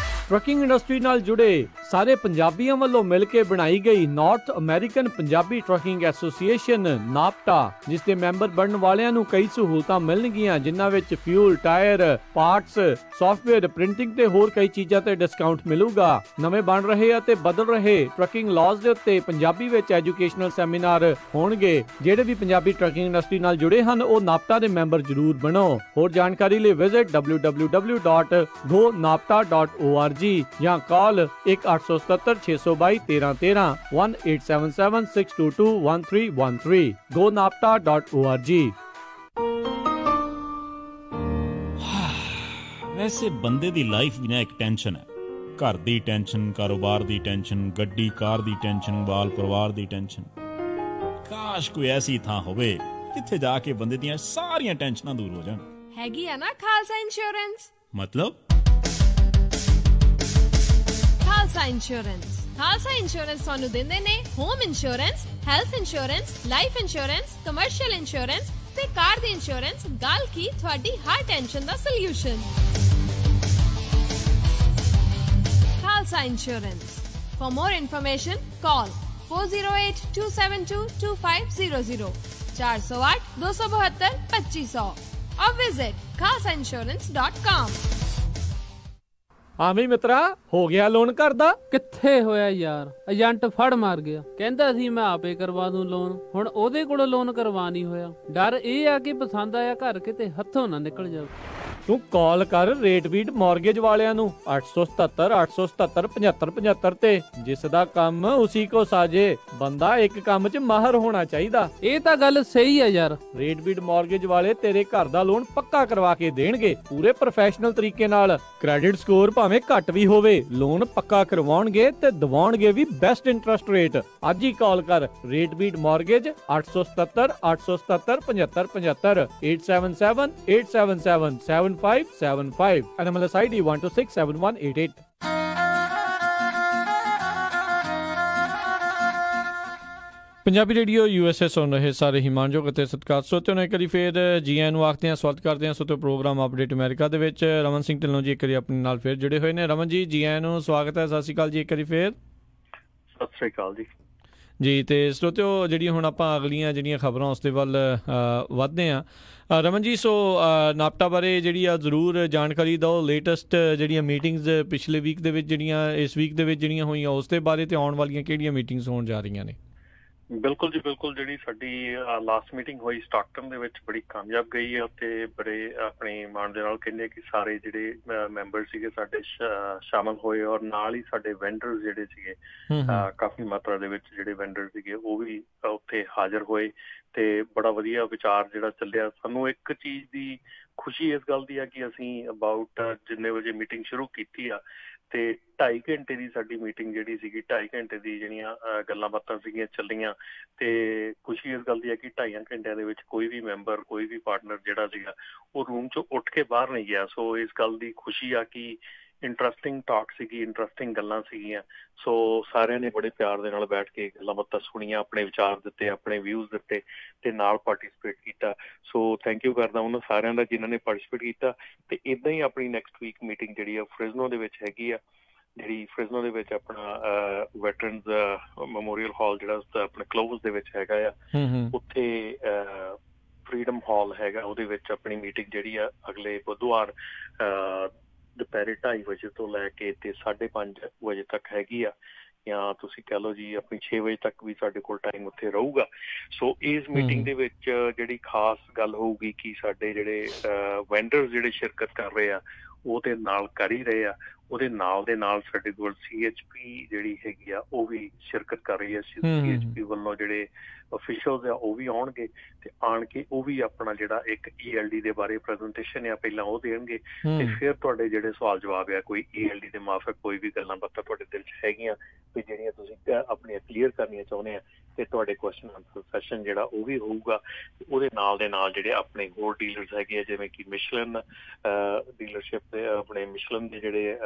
ਟਰੱਕਿੰਗ ਇੰਡਸਟਰੀ ਨਾਲ ਜੁੜੇ ਸਾਰੇ ਪੰਜਾਬੀਆਂ ਵੱਲੋਂ ਮਿਲ ਕੇ ਬਣਾਈ ਗਈ North American Punjabi Trucking Association NAPTA, ਜਿਸ ਦੇ ਮੈਂਬਰ ਬਣਨ ਵਾਲਿਆਂ ਨੂੰ ਕਈ ਸਹੂਲਤਾਂ ਮਿਲਣਗੀਆਂ, ਜਿਨ੍ਹਾਂ ਵਿੱਚ fuel, tyre, parts, software, printing ਤੇ ਹੋਰ ਕਈ ਚੀਜ਼ਾਂ ਤੇ ਡਿਸਕਾਊਂਟ ਮਿਲੂਗਾ। ਨਵੇਂ ਬਣ ਰਹੇ ਅਤੇ ਬਦਲ ਰਹੇ ਟਰੱਕਿੰਗ ਲਾਜ਼ ਦੇ ਉੱਤੇ ਪੰਜਾਬੀ ਵਿੱਚ ਐਜੂਕੇਸ਼ਨਲ ਸੈਮੀਨਾਰ ਹੋਣਗੇ। ਜਿਹੜੇ ਵੀ ਪੰਜਾਬੀ ਟਰੱਕਿੰਗ ਇੰਡਸਟਰੀ ਨਾਲ ਜੁੜੇ ਹਨ ਉਹ ਨਾਪਟਾ ਦੇ ਮੈਂਬਰ ਜ਼ਰੂਰ ਬਣੋ। ਹੋਰ ਜਾਣਕਾਰੀ ਲਈ ਵਿਜ਼ਿਟ www.gonapta.org ਜਾਂ ਕਾਲ 1-877-622-1313 1-877-622-1313 gonapta.org। ਵੈਸੇ ਬੰਦੇ ਦੀ ਲਾਈਫ ਵੀ ਨਾ ਇੱਕ ਟੈਨਸ਼ਨ ਹੈ। ਘਰ ਦੀ ਟੈਨਸ਼ਨ, ਕਾਰੋਬਾਰ ਦੀ ਟੈਨਸ਼ਨ, ਗੱਡੀ ਕਾਰ ਦੀ ਟੈਨਸ਼ਨ, ਬਾਲ ਪਰਿਵਾਰ ਦੀ ਟੈਨਸ਼ਨ। ਕਾਸ਼ ਕੋਈ ਐਸੀ ਥਾਂ ਹੋਵੇ ਜਿੱਥੇ ਜਾ ਕੇ ਬੰਦੇ ਦੀਆਂ ਸਾਰੀਆਂ ਟੈਨਸ਼ਨਾਂ ਦੂਰ ਹੋ ਜਾਣ। ਹੈਗੀ ਆ ਨਾ ਖਾਲਸਾ ਇੰਸ਼ੋਰੈਂਸ। ਮਤਲਬ ਖਾਲਸਾ ਇੰਸ਼ੋਰੈਂਸ ਤੁਹਾਨੂੰ ਦਿੰਦੇ ਨੇ home insurance, health insurance, life insurance, commercial insurance ਤੇ ਕਾਰ ਦੀ ਇੰਸ਼ੋਰੈਂਸ। ਗੱਲ ਕੀ ਤੁਹਾਡੀ ਹਰ ਟੈਨਸ਼ਨ ਦਾ solution. Khalsa insurance. For more information, call 408-272-2500 408-272-2500 or visit khalsainsurance.com। ਹਾਂ ਵੀ ਮਿੱਤਰਾ, ਹੋ ਗਿਆ ਲੋਨ ਘਰ ਦਾ? ਕਿੱਥੇ ਹੋਇਆ ਯਾਰ, ਏਜੰਟ ਫੜ ਮਾਰ ਗਿਆ। ਕਹਿੰਦਾ ਸੀ ਮੈਂ ਆਪੇ ਕਰਵਾ ਦੂੰ ਲੋਨ। ਹੁਣ ਉਹਦੇ ਕੋਲੋਂ ਲੋਨ ਕਰਵਾ ਨਹੀਂ ਹੋਇਆ। ਡਰ ਇਹ ਆ ਕਿ ਪਸੰਦ ਆਇਆ ਘਰ ਕਿਤੇ ਹੱਥੋਂ ਨਾ ਨਿਕਲ ਜਾਵੇ। ਤੂੰ ਕਾਲ ਕਰ ਰੇਟਬੀਟ ਮਾਰਗੇਜ ਵਾਲਿਆਂ ਨੂੰ 877-877-7575 ਤੇ। ਜਿਸ ਦਾ ਕੰਮ ਉਸੀ ਕੋ ਸਾਜੇ। ਬੰਦਾ ਇੱਕ ਕੰਮ 'ਚ ਮਾਹਰ ਹੋਣਾ ਚਾਹੀਦਾ। ਇਹ ਤਾਂ ਗੱਲ ਸਹੀ ਹੈ ਯਾਰ। ਰੇਟਬੀਟ ਮਾਰਗੇਜ ਵਾਲੇ ਤੇਰੇ ਘਰ ਦਾ ਲੋਨ ਪੱਕਾ ਕਰਵਾ ਕੇ ਦੇਣਗੇ ਪੂਰੇ ਪ੍ਰੋਫੈਸ਼ਨਲ ਤਰੀਕੇ ਨਾਲ। ਕ੍ਰੈਡਿਟ ਸਕੋਰ ਭਾਵੇਂ ਘੱਟ ਵੀ ਹੋਵੇ, ਲੋਨ ਪੱਕਾ ਕਰਵਾਉਣਗੇ ਤੇ ਦਿਵਾਉਣਗੇ ਵੀ ਬੈਸਟ ਇੰਟਰਸਟ ਰੇਟ। ਅੱਜ ਹੀ ਕਾਲ ਕਰ RateBeat Mortgage 877-877-7575 877-877-7575 NMLS ID 1267188। Punjabi radio USA ਸੁਣ ਰਹੇ ਸਾਰੇ ਹਿਮਾਨਯੋਗ ਅਤੇ ਸਤਿਕਾਰ ਸਰੋਤਿਆਂ ਨੂੰ ਇੱਕ ਵਾਰੀ ਫੇਰ ਜੀ ਆਇਆਂ ਨੂੰ ਆਖਦੇ ਹਾਂ, ਸਵਾਗਤ ਕਰਦੇ ਹਾਂ ਸੋਤੇ ਪ੍ਰੋਗਰਾਮ ਅਪਡੇਟ ਅਮਰੀਕਾ ਦੇ ਵਿੱਚ। ਰਮਨ ਸਿੰਘ ਢਿੱਲੋਂ ਜੀ ਇੱਕ ਵਾਰੀ ਆਪਣੇ ਨਾਲ ਫੇਰ ਜੁੜੇ ਹੋਏ ਨੇ। ਰਮਨ ਜੀ, ਜੀ ਆਇਆਂ ਨੂੰ ਸਵਾਗਤ ਹੈ। ਸਤਿ ਸ਼੍ਰੀ ਅਕਾਲ ਜੀ ਇੱਕ ਵਾਰੀ ਫੇਰ। ਸਤਿ ਸ਼੍ਰੀ ਅਕਾਲ ਜੀ। ਜੀ, ਤੇ ਸਰੋਤਿਓ ਜਿਹੜੀਆਂ ਹੁਣ ਆਪਾਂ ਅਗਲੀਆਂ ਜਿਹੜੀਆਂ ਖਬਰਾਂ ਉਸ ਦੇ ਵੱਲ ਵੱਧਦੇ ਹਾਂ। ਰਮਨ ਜੀ, ਸੋ ਨਾਪਟਾ ਬਾਰੇ ਜਿਹੜੀ ਆ ਜ਼ਰੂਰ ਜਾਣਕਾਰੀ ਦਿਓ। ਲੇਟੈਸਟ ਜਿਹੜੀਆਂ ਮੀਟਿੰਗਸ ਪਿਛਲੇ ਵੀਕ ਦੇ ਵਿੱਚ ਜਿਹੜੀਆਂ ਇਸ ਵੀਕ ਦੇ ਵਿੱਚ ਜਿਹੜੀਆਂ ਹੋਈਆਂ ਉਸ ਦੇ ਬਾਰੇ ਤੇ ਆਉਣ ਵਾਲੀਆਂ ਕਿਹੜੀਆਂ ਮੀਟਿੰਗਸ ਹੋਣ ਜਾ ਰਹੀਆਂ ਨੇ? ਬਿਲਕੁਲ ਜੀ, ਬਿਲਕੁਲ। ਜਿਹੜੀ ਸਾਡੀ ਲਾਸਟ ਮੀਟਿੰਗ ਹੋਈ ਸਟਾਕਟਨ ਦੇ ਵਿੱਚ ਬੜੀ ਕਾਮਯਾਬ ਗਈ ਹੈ ਤੇ ਬੜੇ ਆਪਣੇ ਮਾਣ ਦੇ ਨਾਲ ਕਹਿੰਦੇ ਕਿ ਸਾਰੇ ਜਿਹੜੇ ਮੈਂਬਰ ਸੀਗੇ ਸਾਡੇ ਸ਼ਾਮਲ ਹੋਏ ਔਰ ਨਾਲ ਹੀ ਸਾਡੇ ਵੈਂਡਰਸ ਜਿਹੜੇ ਸੀਗੇ ਕਾਫੀ ਮਾਤਰਾ ਦੇ ਵਿੱਚ ਜਿਹੜੇ ਵੈਂਡਰ ਸੀਗੇ ਉਹ ਵੀ ਉੱਥੇ ਹਾਜ਼ਰ ਹੋਏ ਤੇ ਬੜਾ ਵਧੀਆ ਵਿਚਾਰ ਜਿਹੜਾ ਚੱਲਿਆ। ਸਾਨੂੰ ਇੱਕ ਚੀਜ਼ ਦੀ ਖੁਸ਼ੀ ਇਸ ਗੱਲ ਦੀ ਆ ਕਿ ਅਸੀਂ ਅਬਾਊਟ ਜਿੰਨੇ ਵਜੇ ਮੀਟਿੰਗ ਸ਼ੁਰੂ ਕੀਤੀ ਆ ਤੇ 2.5 ਘੰਟੇ ਦੀ ਸਾਡੀ ਮੀਟਿੰਗ ਜਿਹੜੀ ਸੀਗੀ 2.5 ਘੰਟੇ ਦੀ ਜਿਹੜੀਆਂ ਗੱਲਾਂ ਬਾਤਾਂ ਸੀਗੀਆਂ ਚੱਲੀਆਂ ਤੇ ਖੁਸ਼ੀ ਇਸ ਗੱਲ ਦੀ ਹੈ ਕਿ 2.5 ਘੰਟਿਆਂ ਦੇ ਵਿੱਚ ਕੋਈ ਵੀ ਮੈਂਬਰ, ਕੋਈ ਵੀ ਪਾਰਟਨਰ ਜਿਹੜਾ ਸੀਗਾ ਉਹ ਰੂਮ ਚੋਂ ਉੱਠ ਕੇ ਬਾਹਰ ਨਹੀਂ ਗਿਆ। ਸੋ ਇਸ ਗੱਲ ਦੀ ਖੁਸ਼ੀ ਆ ਕਿ ਇੰਟਰਸਟਿੰਗ ਟਾਕ ਸੀਗੀ, ਇੰਟਰਸਟਿੰਗ ਗੱਲਾਂ ਸੀਗੀਆਂ। ਸੋ ਸਾਰਿਆਂ ਨੇ ਬੜੇ ਪਿਆਰ ਦੇ ਨਾਲ ਬੈਠ ਕੇ ਗੱਲਾਂ ਬਾਤਾਂ ਸੁਣੀਆਂ, ਆਪਣੇ ਵਿਚਾਰ ਦਿੱਤੇ, ਆਪਣੇ ਵਿਊਜ਼ ਦਿੱਤੇ ਤੇ ਨਾਲ ਪਾਰਟੀਸਪੇਟ ਕੀਤਾ। ਸੋ ਥੈਂਕ ਯੂ ਕਰਦਾ ਉਹਨਾਂ ਸਾਰਿਆਂ ਦਾ ਜਿਨ੍ਹਾਂ ਨੇ ਪਾਰਟੀਸਪੇਟ ਕੀਤਾ। ਤੇ ਇੱਦਾਂ ਹੀ ਆਪਣੀ ਨੈਕਸਟ ਵੀਕ ਮੀਟਿੰਗ ਜਿਹੜੀ ਆ ਫ੍ਰਿਜ਼ਨੋ ਦੇ ਵਿੱਚ ਹੈਗੀ ਆ, ਜਿਹੜੀ ਫ੍ਰਿਜ਼ਨੋ ਦੇ ਵਿੱਚ ਆਪਣਾ ਵੈਟਰਨਸ ਮੈਮੋਰੀਅਲ ਹਾਲ ਜਿਹੜਾ ਆਪਣੇ ਕਲੋਜ਼ ਦੇ ਵਿੱਚ ਹੈਗਾ ਆ, ਉੱਥੇ ਫਰੀਡਮ ਹਾਲ ਹੈਗਾ, ਉਹਦੇ ਵਿੱਚ ਆਪਣੀ ਮੀਟਿੰਗ ਜਿਹੜੀ ਆ ਅਗਲੇ ਬੁੱਧਵਾਰ ਦੁਪਹਿਰੇ 2:30 ਵਜੇ ਤੋਂ ਲੈ ਕੇ ਤੇ 5:30 ਵਜੇ ਤੱਕ ਹੈਗੀ ਆ, ਜਾਂ ਤੁਸੀਂ ਕਹਿ ਲਓ ਜੀ ਆਪਣੀ 6 ਵਜੇ ਤੱਕ ਵੀ ਸਾਡੇ ਕੋਲ ਟਾਈਮ ਉੱਥੇ ਰਹੂਗਾ। ਸੋ ਇਸ ਮੀਟਿੰਗ ਦੇ ਵਿੱਚ ਜਿਹੜੀ ਖਾਸ ਗੱਲ ਹੋਊਗੀ ਕਿ ਸਾਡੇ ਜਿਹੜੇ ਵੈਂਡਰਸ ਜਿਹੜੇ ਸ਼ਿਰਕਤ ਕਰ ਰਹੇ ਆ ਉਹ ਤੇ ਨਾਲ ਕਰ ਹੀ ਰਹੇ ਆ, ਉਹਦੇ ਨਾਲ ਦੇ ਨਾਲ ਸਾਡੇ ਕੋਲ CHP ਜਿਹੜੀ ਹੈਗੀ ਆ ਉਹ ਵੀ ਸ਼ਿਰਕਤ ਕਰ ਰਹੀ ਹੈ। CHP ਵੱਲੋਂ ਜਿਹੜੇ ਅਫੀਸ਼ੀਅਲਸ ਆ ਉਹ ਵੀ ਆਉਣਗੇ ਤੇ ਆਣ ਕੇ ਉਹ ਵੀ ਆਪਣਾ ਜਿਹੜਾ ਇੱਕ ELD ਦੇ ਬਾਰੇ ਪ੍ਰੈਜੈਂਟੇਸ਼ਨ ਆ ਪਹਿਲਾਂ ਉਹ ਦੇਣਗੇ ਤੇ ਫਿਰ ਤੁਹਾਡੇ ਜਿਹੜੇ ਸਵਾਲ ਜਵਾਬ ਆ ਕੋਈ ELD ਦੇ ਮਾਫਕ ਕੋਈ ਵੀ ਗੱਲਾਂ ਬਾਤਾਂ ਤੁਹਾਡੇ ਦਿਲ 'ਚ ਹੈਗੀਆਂ ਵੀ ਜਿਹੜੀਆਂ ਤੁਸੀਂ ਆਪਣੀਆਂ ਕਲੀਅਰ ਕਰਨੀਆਂ ਚਾਹੁੰਦੇ ਆ ਤੇ ਤੁਹਾਡੇ ਕੁਐਸਚਨ ਆਨਸਰ ਸੈਸ਼ਨ ਜਿਹੜਾ ਉਹ ਵੀ ਹੋਊਗਾ। ਉਹਦੇ ਨਾਲ ਦੇ ਨਾਲ ਜਿਹੜੇ ਆਪਣੇ ਹੋਰ ਡੀਲਰਸ ਹੈਗੇ ਆ ਜਿਵੇਂ ਕਿ ਮਿਸ਼ਲਨ ਡੀਲਰਸ਼ਿਪ ਦੇ ਆਪਣੇ ਮਿਸ਼ਲਨ ਦੇ ਜਿਹੜੇ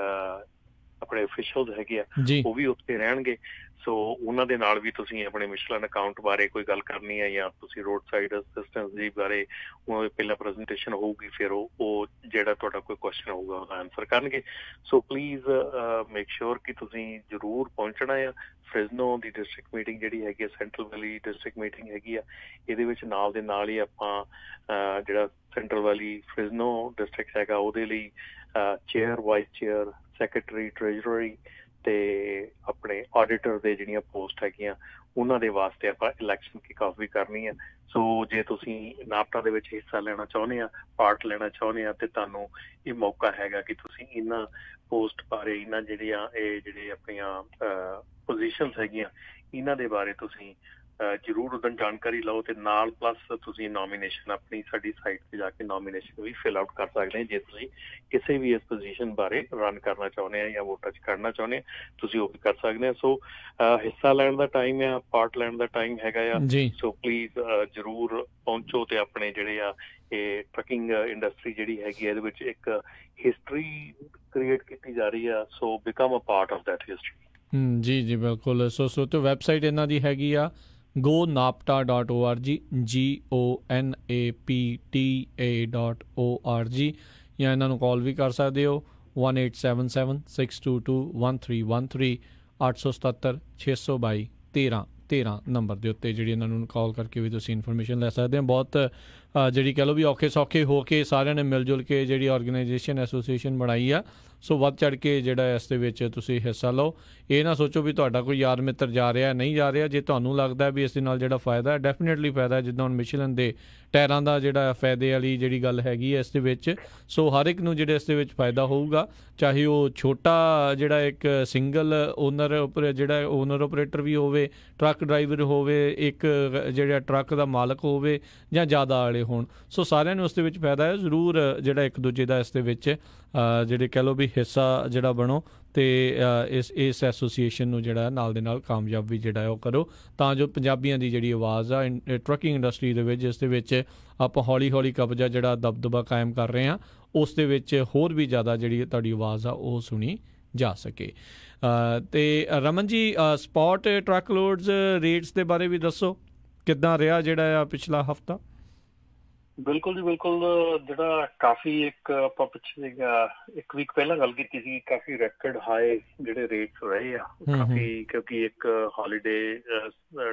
ਆਪਣੇ ਅਫੀਸ਼ੀਅਲਸ ਹੈਗੇ ਆ ਉਹ ਵੀ ਉੱਥੇ ਰਹਿਣਗੇ। ਸੋ ਉਹਨਾਂ ਦੇ ਨਾਲ ਵੀ ਤੁਸੀਂ ਆਪਣੇ ਮਿਸ਼ਲਨ ਅਕਾਊਂਟ ਬਾਰੇ ਕੋਈ ਗੱਲ ਕਰਨੀ ਹੈ ਜਾਂ ਤੁਸੀਂ ਰੋਡ ਸਾਈਡ ਅਸਿਸਟੈਂਸ ਦੇ ਬਾਰੇ ਪਹਿਲਾਂ ਪ੍ਰੈਜੈਂਟੇਸ਼ਨ ਹੋਊਗੀ ਫਿਰ ਉਹ ਜਿਹੜਾ ਤੁਹਾਡਾ ਕੋਈ ਕੁਐਸਚਨ ਹੋਊਗਾ ਉਹਦਾ ਆਨਸਰ ਕਰਨਗੇ। ਸੋ ਪਲੀਜ਼ ਮੇਕ ਸ਼ੋਰ ਕਿ ਤੁਸੀਂ ਜ਼ਰੂਰ ਪਹੁੰਚਣਾ ਆ। ਫ੍ਰਿਜ਼ਨੋ ਦੀ ਡਿਸਟ੍ਰਿਕਟ ਮੀਟਿੰਗ ਜਿਹੜੀ ਹੈਗੀ ਆ ਸੈਂਟਰਲ ਵੈਲੀ ਡਿਸਟ੍ਰਿਕਟ ਮੀਟਿੰਗ ਹੈਗੀ ਆ ਇਹਦੇ ਵਿੱਚ ਨਾਲ ਦੇ ਨਾਲ ਹੀ ਆਪਾਂ ਜਿਹੜਾ ਸੈਂਟਰਲ ਵੈਲੀ ਫ੍ਰਿਜ਼ਨੋ ਡਿਸਟ੍ਰਿਕਟ ਹੈਗਾ ਉਹਦੇ ਲਈ ਚੇਅਰ ਵਾਈਸ ਚੇਅਰ ਸੈਕਟਰੀ ਟ੍ਰੈਜਰਰੀ ਤੇ ਆਪਣੇ ਆਡੀਟਰ ਦੇ ਜਿਹੜੀਆਂ ਪੋਸਟ ਹੈਗੀਆਂ ਉਹਨਾਂ ਦੇ ਵਾਸਤੇ ਆਪਾਂ ਇਲੈਕਸ਼ਨ ਕਿਕ ਆਫ ਵੀ ਕਰਨੀ ਹੈ। ਸੋ ਜੇ ਤੁਸੀਂ ਨਾਪਟਾ ਦੇ ਵਿੱਚ ਹਿੱਸਾ ਲੈਣਾ ਚਾਹੁੰਦੇ ਆ ਪਾਰਟ ਲੈਣਾ ਚਾਹੁੰਦੇ ਆ ਤੇ ਤੁਹਾਨੂੰ ਇਹ ਮੌਕਾ ਹੈਗਾ ਕਿ ਤੁਸੀਂ ਇਹਨਾਂ ਪੋਸਟ ਬਾਰੇ ਇਹਨਾਂ ਜਿਹੜੀਆਂ ਇਹ ਜਿਹੜੇ ਆਪਣੀਆਂ ਪੋਜੀਸ਼ਨਸ ਹੈਗੀਆਂ ਇਹਨਾਂ ਦੇ ਬਾਰੇ ਤੁਸੀਂ ਜ਼ਰੂਰ ਉਦੋਂ ਜਾਣਕਾਰੀ ਲਓ ਤੇ ਨਾਲ ਪਲੱਸ ਤੁਸੀਂ ਨੋਮੀਨੇਸ਼ਨ ਆਪਣੀ ਸਾਡੀ ਸਾਈਟ ਤੇ ਜਾ ਕੇ ਨੋਮੀਨੇਸ਼ਨ ਵੀ ਫਿਲ ਆਊਟ ਕਰ ਸਕਦੇ ਜੇ ਤੁਸੀਂ ਕਿਸੇ ਵੀ ਇਸ ਪੋਜੀਸ਼ਨ ਬਾਰੇ ਰਨ ਕਰਨਾ ਚਾਹੁੰਦੇ ਆ ਜਾਂ ਵੋਟਾਂ 'ਚ ਕਰਨਾ ਚਾਹੁੰਦੇ ਆ ਤੁਸੀਂ ਉਹ ਵੀ ਕਰ ਸਕਦੇ ਆ। ਸੋ ਹਿੱਸਾ ਲੈਣ ਦਾ ਟਾਈਮ ਆ ਪਾਰਟ ਲੈਣ ਦਾ ਟਾਈਮ ਹੈਗਾ ਆ। ਸੋ ਪਲੀਜ਼ ਜ਼ਰੂਰ ਪਹੁੰਚੋ ਤੇ ਆਪਣੇ ਜਿਹੜੇ ਆ ਇਹ ਟਰੱਕਿੰਗ ਇੰਡਸਟਰੀ ਜਿਹੜੀ ਹੈਗੀ ਇਹਦੇ ਵਿੱਚ ਇੱਕ ਹਿਸਟਰੀ ਕ੍ਰੀਏਟ ਕੀਤੀ ਜਾ ਰਹੀ ਆ। So become a part of that history. ਜੀ ਬਿਲਕੁਲ। ਸੋ ਤੇ ਵੈਬਸਾਈਟ ਇਹਨਾਂ ਦੀ ਹੈਗੀ ਆ gonapta.org gonapta.org ਜਾਂ ਇਹਨਾਂ ਨੂੰ ਕਾਲ ਵੀ ਕਰ ਸਕਦੇ ਹੋ 1877-622-1313 877-622-1313 ਨੰਬਰ ਦੇ ਉੱਤੇ ਜਿਹੜੀ ਇਹਨਾਂ ਨੂੰ ਕਾਲ ਕਰਕੇ ਵੀ ਤੁਸੀਂ ਇਨਫੋਰਮੇਸ਼ਨ ਲੈ ਸਕਦੇ ਹੋ। ਬਹੁਤ ਜਿਹੜੀ ਕਹਿ ਲਓ ਵੀ ਔਖੇ ਸੌਖੇ ਹੋ ਕੇ ਸਾਰਿਆਂ ਨੇ ਮਿਲ ਜੁਲ ਕੇ ਜਿਹੜੀ ਆਰਗੇਨਾਈਜੇਸ਼ਨ ਐਸੋਸੀਏਸ਼ਨ ਬਣਾਈ ਆ ਸੋ ਵੱਧ ਚੜ੍ਹ ਕੇ ਜਿਹੜਾ ਇਸ ਦੇ ਵਿੱਚ ਤੁਸੀਂ ਹਿੱਸਾ ਲਓ। ਇਹ ਨਾ ਸੋਚੋ ਵੀ ਤੁਹਾਡਾ ਕੋਈ ਯਾਰ ਮਿੱਤਰ ਜਾ ਰਿਹਾ ਨਹੀਂ ਜਾ ਰਿਹਾ। ਜੇ ਤੁਹਾਨੂੰ ਲੱਗਦਾ ਵੀ ਇਸ ਦੇ ਨਾਲ ਜਿਹੜਾ ਫਾਇਦਾ ਹੈ ਡੈਫੀਨੇਟਲੀ ਫਾਇਦਾ ਜਿੱਦਾਂ ਹੁਣ ਮਿਸ਼ਲਨ ਦੇ ਟਾਇਰਾਂ ਦਾ ਜਿਹੜਾ ਫਾਇਦੇ ਵਾਲੀ ਜਿਹੜੀ ਗੱਲ ਹੈਗੀ ਹੈ ਇਸ ਦੇ ਵਿੱਚ ਸੋ ਹਰ ਇੱਕ ਨੂੰ ਜਿਹੜੇ ਇਸ ਦੇ ਵਿੱਚ ਫਾਇਦਾ ਹੋਊਗਾ ਚਾਹੇ ਉਹ ਛੋਟਾ ਜਿਹੜਾ ਇੱਕ ਸਿੰਗਲ ਓਨਰ ਜਿਹੜਾ ਓਨਰ ਓਪਰੇਟਰ ਵੀ ਹੋਵੇ ਟਰੱਕ ਡਰਾਈਵਰ ਹੋਵੇ ਇੱਕ ਜਿਹੜਾ ਟਰੱਕ ਦਾ ਮਾਲਕ ਹੋਵੇ ਜਾਂ ਜ਼ਿਆਦਾ ਵਾਲੇ ਹੋਣ ਸੋ ਸਾਰਿਆਂ ਨੂੰ ਉਸ ਦੇ ਵਿੱਚ ਫਾਇਦਾ ਹੈ। ਜ਼ਰੂਰ ਜਿਹੜਾ ਇੱਕ ਦੂਜੇ ਦਾ ਇਸ ਦੇ ਵਿੱਚ ਜਿਹੜੇ ਕਹਿ ਲਓ ਵੀ ਹਿੱਸਾ ਜਿਹੜਾ ਬਣੋ ਤੇ ਇਸ ਐਸੋਸੀਏਸ਼ਨ ਨੂੰ ਜਿਹੜਾ ਨਾਲ ਦੇ ਨਾਲ ਕਾਮਯਾਬ ਵੀ ਜਿਹੜਾ ਉਹ ਕਰੋ ਤਾਂ ਜੋ ਪੰਜਾਬੀਆਂ ਦੀ ਜਿਹੜੀ ਆਵਾਜ਼ ਆ ਟਰੱਕਿੰਗ ਇੰਡਸਟਰੀ ਦੇ ਵਿੱਚ ਜਿਸ ਦੇ ਵਿੱਚ ਆਪਾਂ ਹੌਲੀ ਹੌਲੀ ਕਬਜ਼ਾ ਜਿਹੜਾ ਦਬਦਬਾ ਕਾਇਮ ਕਰ ਰਹੇ ਹਾਂ ਉਸ ਦੇ ਵਿੱਚ ਹੋਰ ਵੀ ਜ਼ਿਆਦਾ ਜਿਹੜੀ ਤੁਹਾਡੀ ਆਵਾਜ਼ ਆ ਉਹ ਸੁਣੀ ਜਾ ਸਕੇ। ਤੇ Raman ji spot truck loads rates ਦੇ ਬਾਰੇ ਵੀ ਦੱਸੋ ਕਿੱਦਾਂ ਰਿਹਾ ਜਿਹੜਾ ਆ ਪਿਛਲਾ ਹਫ਼ਤਾ। ਬਿਲਕੁਲ ਜੀ ਬਿਲਕੁਲ ਜਿਹੜਾ ਕਾਫੀ ਇੱਕ ਆਪਾਂ ਪਿੱਛੇ ਇੱਕ ਵੀਕ ਪਹਿਲਾਂ ਗੱਲ ਕੀਤੀ ਸੀ ਕਾਫੀ ਰੈਕਡ ਹਾਈ ਜਿਹੜੇ ਰੇਟਸ ਰਹੇ ਆ ਕਾਫੀ ਕਿਉਂਕਿ ਇੱਕ ਹੌਲੀਡੇ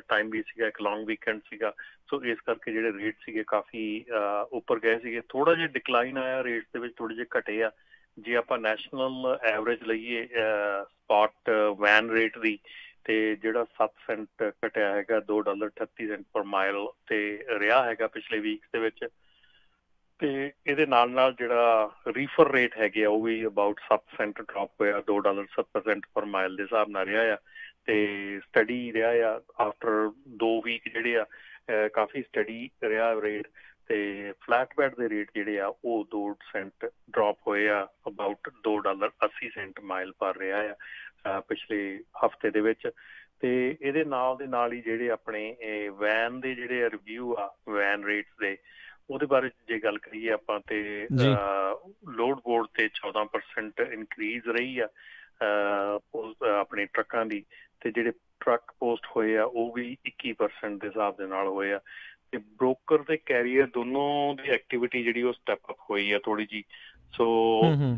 ਟਾਈਮ ਵੀ ਸੀਗਾ ਇੱਕ ਲੌਂਗ ਵੀਕਐਂਡ ਸੀਗਾ ਸੋ ਇਸ ਕਰਕੇ ਜਿਹੜੇ ਰੇਟ ਸੀਗੇ ਕਾਫੀ ਉੱਪਰ ਗਏ ਸੀਗੇ। ਥੋੜਾ ਜਿਹਾ ਡਿਕਲਾਈਨ ਆਇਆ ਰੇਟਸ ਦੇ ਵਿੱਚ ਥੋੜੇ ਜਿਹੇ ਘਟੇ ਆ। ਜੇ ਆਪਾਂ ਨੈਸ਼ਨਲ ਐਵਰੇਜ ਲਈਏ ਸਪੌਟ ਵੈਨ ਰੇਟ ਦੀ ਤੇ ਜਿਹੜਾ 7 ਸੈਂਟ ਘਟਿਆ ਹੈਗਾ $2.38 ਪਰ ਮਾਈਲ ਤੇ ਰਿਹਾ ਹੈਗਾ ਪਿਛਲੇ ਵੀਕ ਦੇ ਵਿੱਚ। ਤੇ ਇਹਦੇ ਨਾਲ ਜਿਹੜਾ ਰੀਫਰ ਰੇਟ ਹੈਗੇ ਆ ਉਹ ਵੀ ਅਬਾਊਟ 7 ਸੈਂਟ ਡਰੋਪ ਹੋਇਆ $2.70 ਪਰ ਮਾਈਲ ਦੇ ਹਿਸਾਬ ਨਾਲ ਰਿਹਾ ਆ। ਤੇ ਸਟੱਡੀ ਰਿਹਾ ਆ ਆਫਟਰ 2 ਵੀਕ ਜਿਹੜੇ ਆ ਕਾਫੀ ਸਟੱਡੀ ਰਿਹਾ ਰੇਟ ਤੇ ਫਲੈਟ ਬੈਡ ਦੇ ਰੇਟ ਜਿਹੜੇ ਆ ਉਹ 2 ਸੈਂਟ ਡਰੋਪ ਹੋਏ ਆ ਅਬਾਊਟ $2.80 ਮਾਈਲ ਪਰ ਰਿਹਾ ਆ ਪਿਛਲੇ ਹਫ਼ਤੇ ਦੇ ਵਿੱਚ। ਤੇ ਇਹਦੇ ਨਾਲ ਦੇ ਨਾਲ ਹੀ ਜਿਹੜੇ ਆਪਣੇ ਵੈਨ ਦੇ ਜਿਹੜੇ ਰਿਵਿਊ ਆ ਵੈਨ ਰੇਟਸ ਦੇ ਉਹਦੇ ਬਾਰੇ ਜੇ ਗੱਲ ਕਰੀਏ ਆਪਾਂ ਤੇ ਲੋਡ ਬੋਰਡ ਤੇ 14% ਇਨਕਰੀਜ਼ ਰਹੀ ਆ ਆਪਣੇ ਟਰੱਕਾਂ ਦੀ ਤੇ ਜਿਹੜੇ ਟਰੱਕ ਪੋਸਟ ਹੋਏ ਆ ਉਹ ਵੀ 21% ਦੇ ਹਿਸਾਬ ਦੇ ਨਾਲ ਹੋਏ ਆ। ਤੇ ਬ੍ਰੋਕਰ ਤੇ ਕੈਰੀਅਰ ਦੋਨੋਂ ਦੀ ਐਕਟੀਵਿਟੀ ਜਿਹੜੀ ਉਹ ਸਟੈਪ ਅਪ ਹੋਈ ਆ ਥੋੜੀ ਜੀ। ਸੋ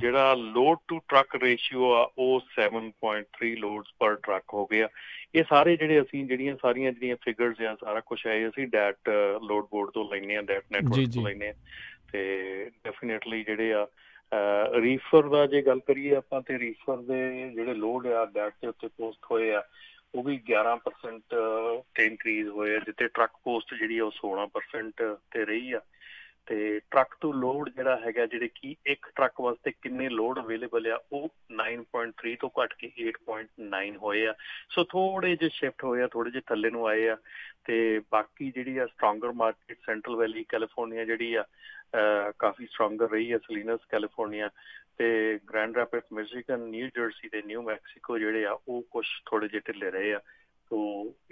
ਜਿਹੜਾ ਲੋਡ ਟੂ ਟਰੱਕ ਰੇਸ਼ੀਓ ਆ ਉਹ 7.3 ਲੋਡਸ ਪਰ ਟਰੱਕ ਹੋ ਗਿਆ। ਇਹ ਸਾਰੇ ਜਿਹੜੇ ਅਸੀਂ ਸਾਰੀਆਂ ਫਿਗਰਸ ਆ ਸਾਰਾ ਕੁਛ ਹੈ ਅਸੀਂ ਡੈਟ ਲੋਡ ਬੋਰਡ ਤੋਂ ਲੈਂਦੇ ਹਾਂ ਡੈਟ ਨੈਟਵਰਕ ਤੋਂ ਲੈਂਦੇ ਹਾਂ। ਤੇ ਡੈਫੀਨੇਟਲੀ ਜਿਹੜੇ ਆ ਰੀਫਰ ਦਾ ਜੇ ਗੱਲ ਕਰੀਏ ਆਪਾਂ ਤੇ ਰੀਫਰ ਦੇ ਜਿਹੜੇ ਲੋਡ ਆ ਡੈਟ ਦੇ ਉੱਤੇ ਪੋਸਟ ਹੋਏ ਆ ਉਹ ਵੀ 11% ਤੇ ਇਨਕਰੀਜ਼ ਹੋਏ ਆ ਜਿੱਥੇ ਟਰੱਕ ਪੋਸਟ ਜਿਹੜੀ ਉਹ 16% ਤੇ ਰਹੀ ਆ। ਤੇ ਟਰੱਕ ਟੂ ਲੋਡ ਜਿਹੜਾ ਹੈਗਾ, ਜਿਹੜੇ ਕਿ ਇੱਕ ਟਰੱਕ ਵਾਸਤੇ ਕਿੰਨੇ ਲੋਡ ਅਵੇਲੇਬਲ ਆ, ਉਹ 9.3 ਤੋਂ ਘੱਟ ਕੇ 8.9 ਹੋਏ ਆ। ਸੋ ਥੋੜੇ ਜਿਹੇ ਸ਼ਿਫਟ ਹੋਏ ਆ, ਥੋੜੇ ਜਿਹੇ ਥੱਲੇ ਨੂੰ ਆਏ ਆ। ਤੇ ਬਾਕੀ ਜਿਹੜੀ ਆ stronger market Central Valley California ਜਿਹੜੀ ਆ ਕਾਫੀ ਸਟਰੋਂਗਰ ਰਹੀ ਆ। ਸਲੀਨਸ ਕੈਲੀਫੋਰਨੀਆ ਤੇ Grand Rapid Michigan, New Jersey ਤੇ ਨਿਊ ਮੈਕਸੀਕੋ ਜਿਹੜੇ ਆ ਉਹ ਕੁਛ ਥੋੜੇ ਜਿਹੇ ਢਿੱਲੇ ਰਹੇ ਆ। ਸੋ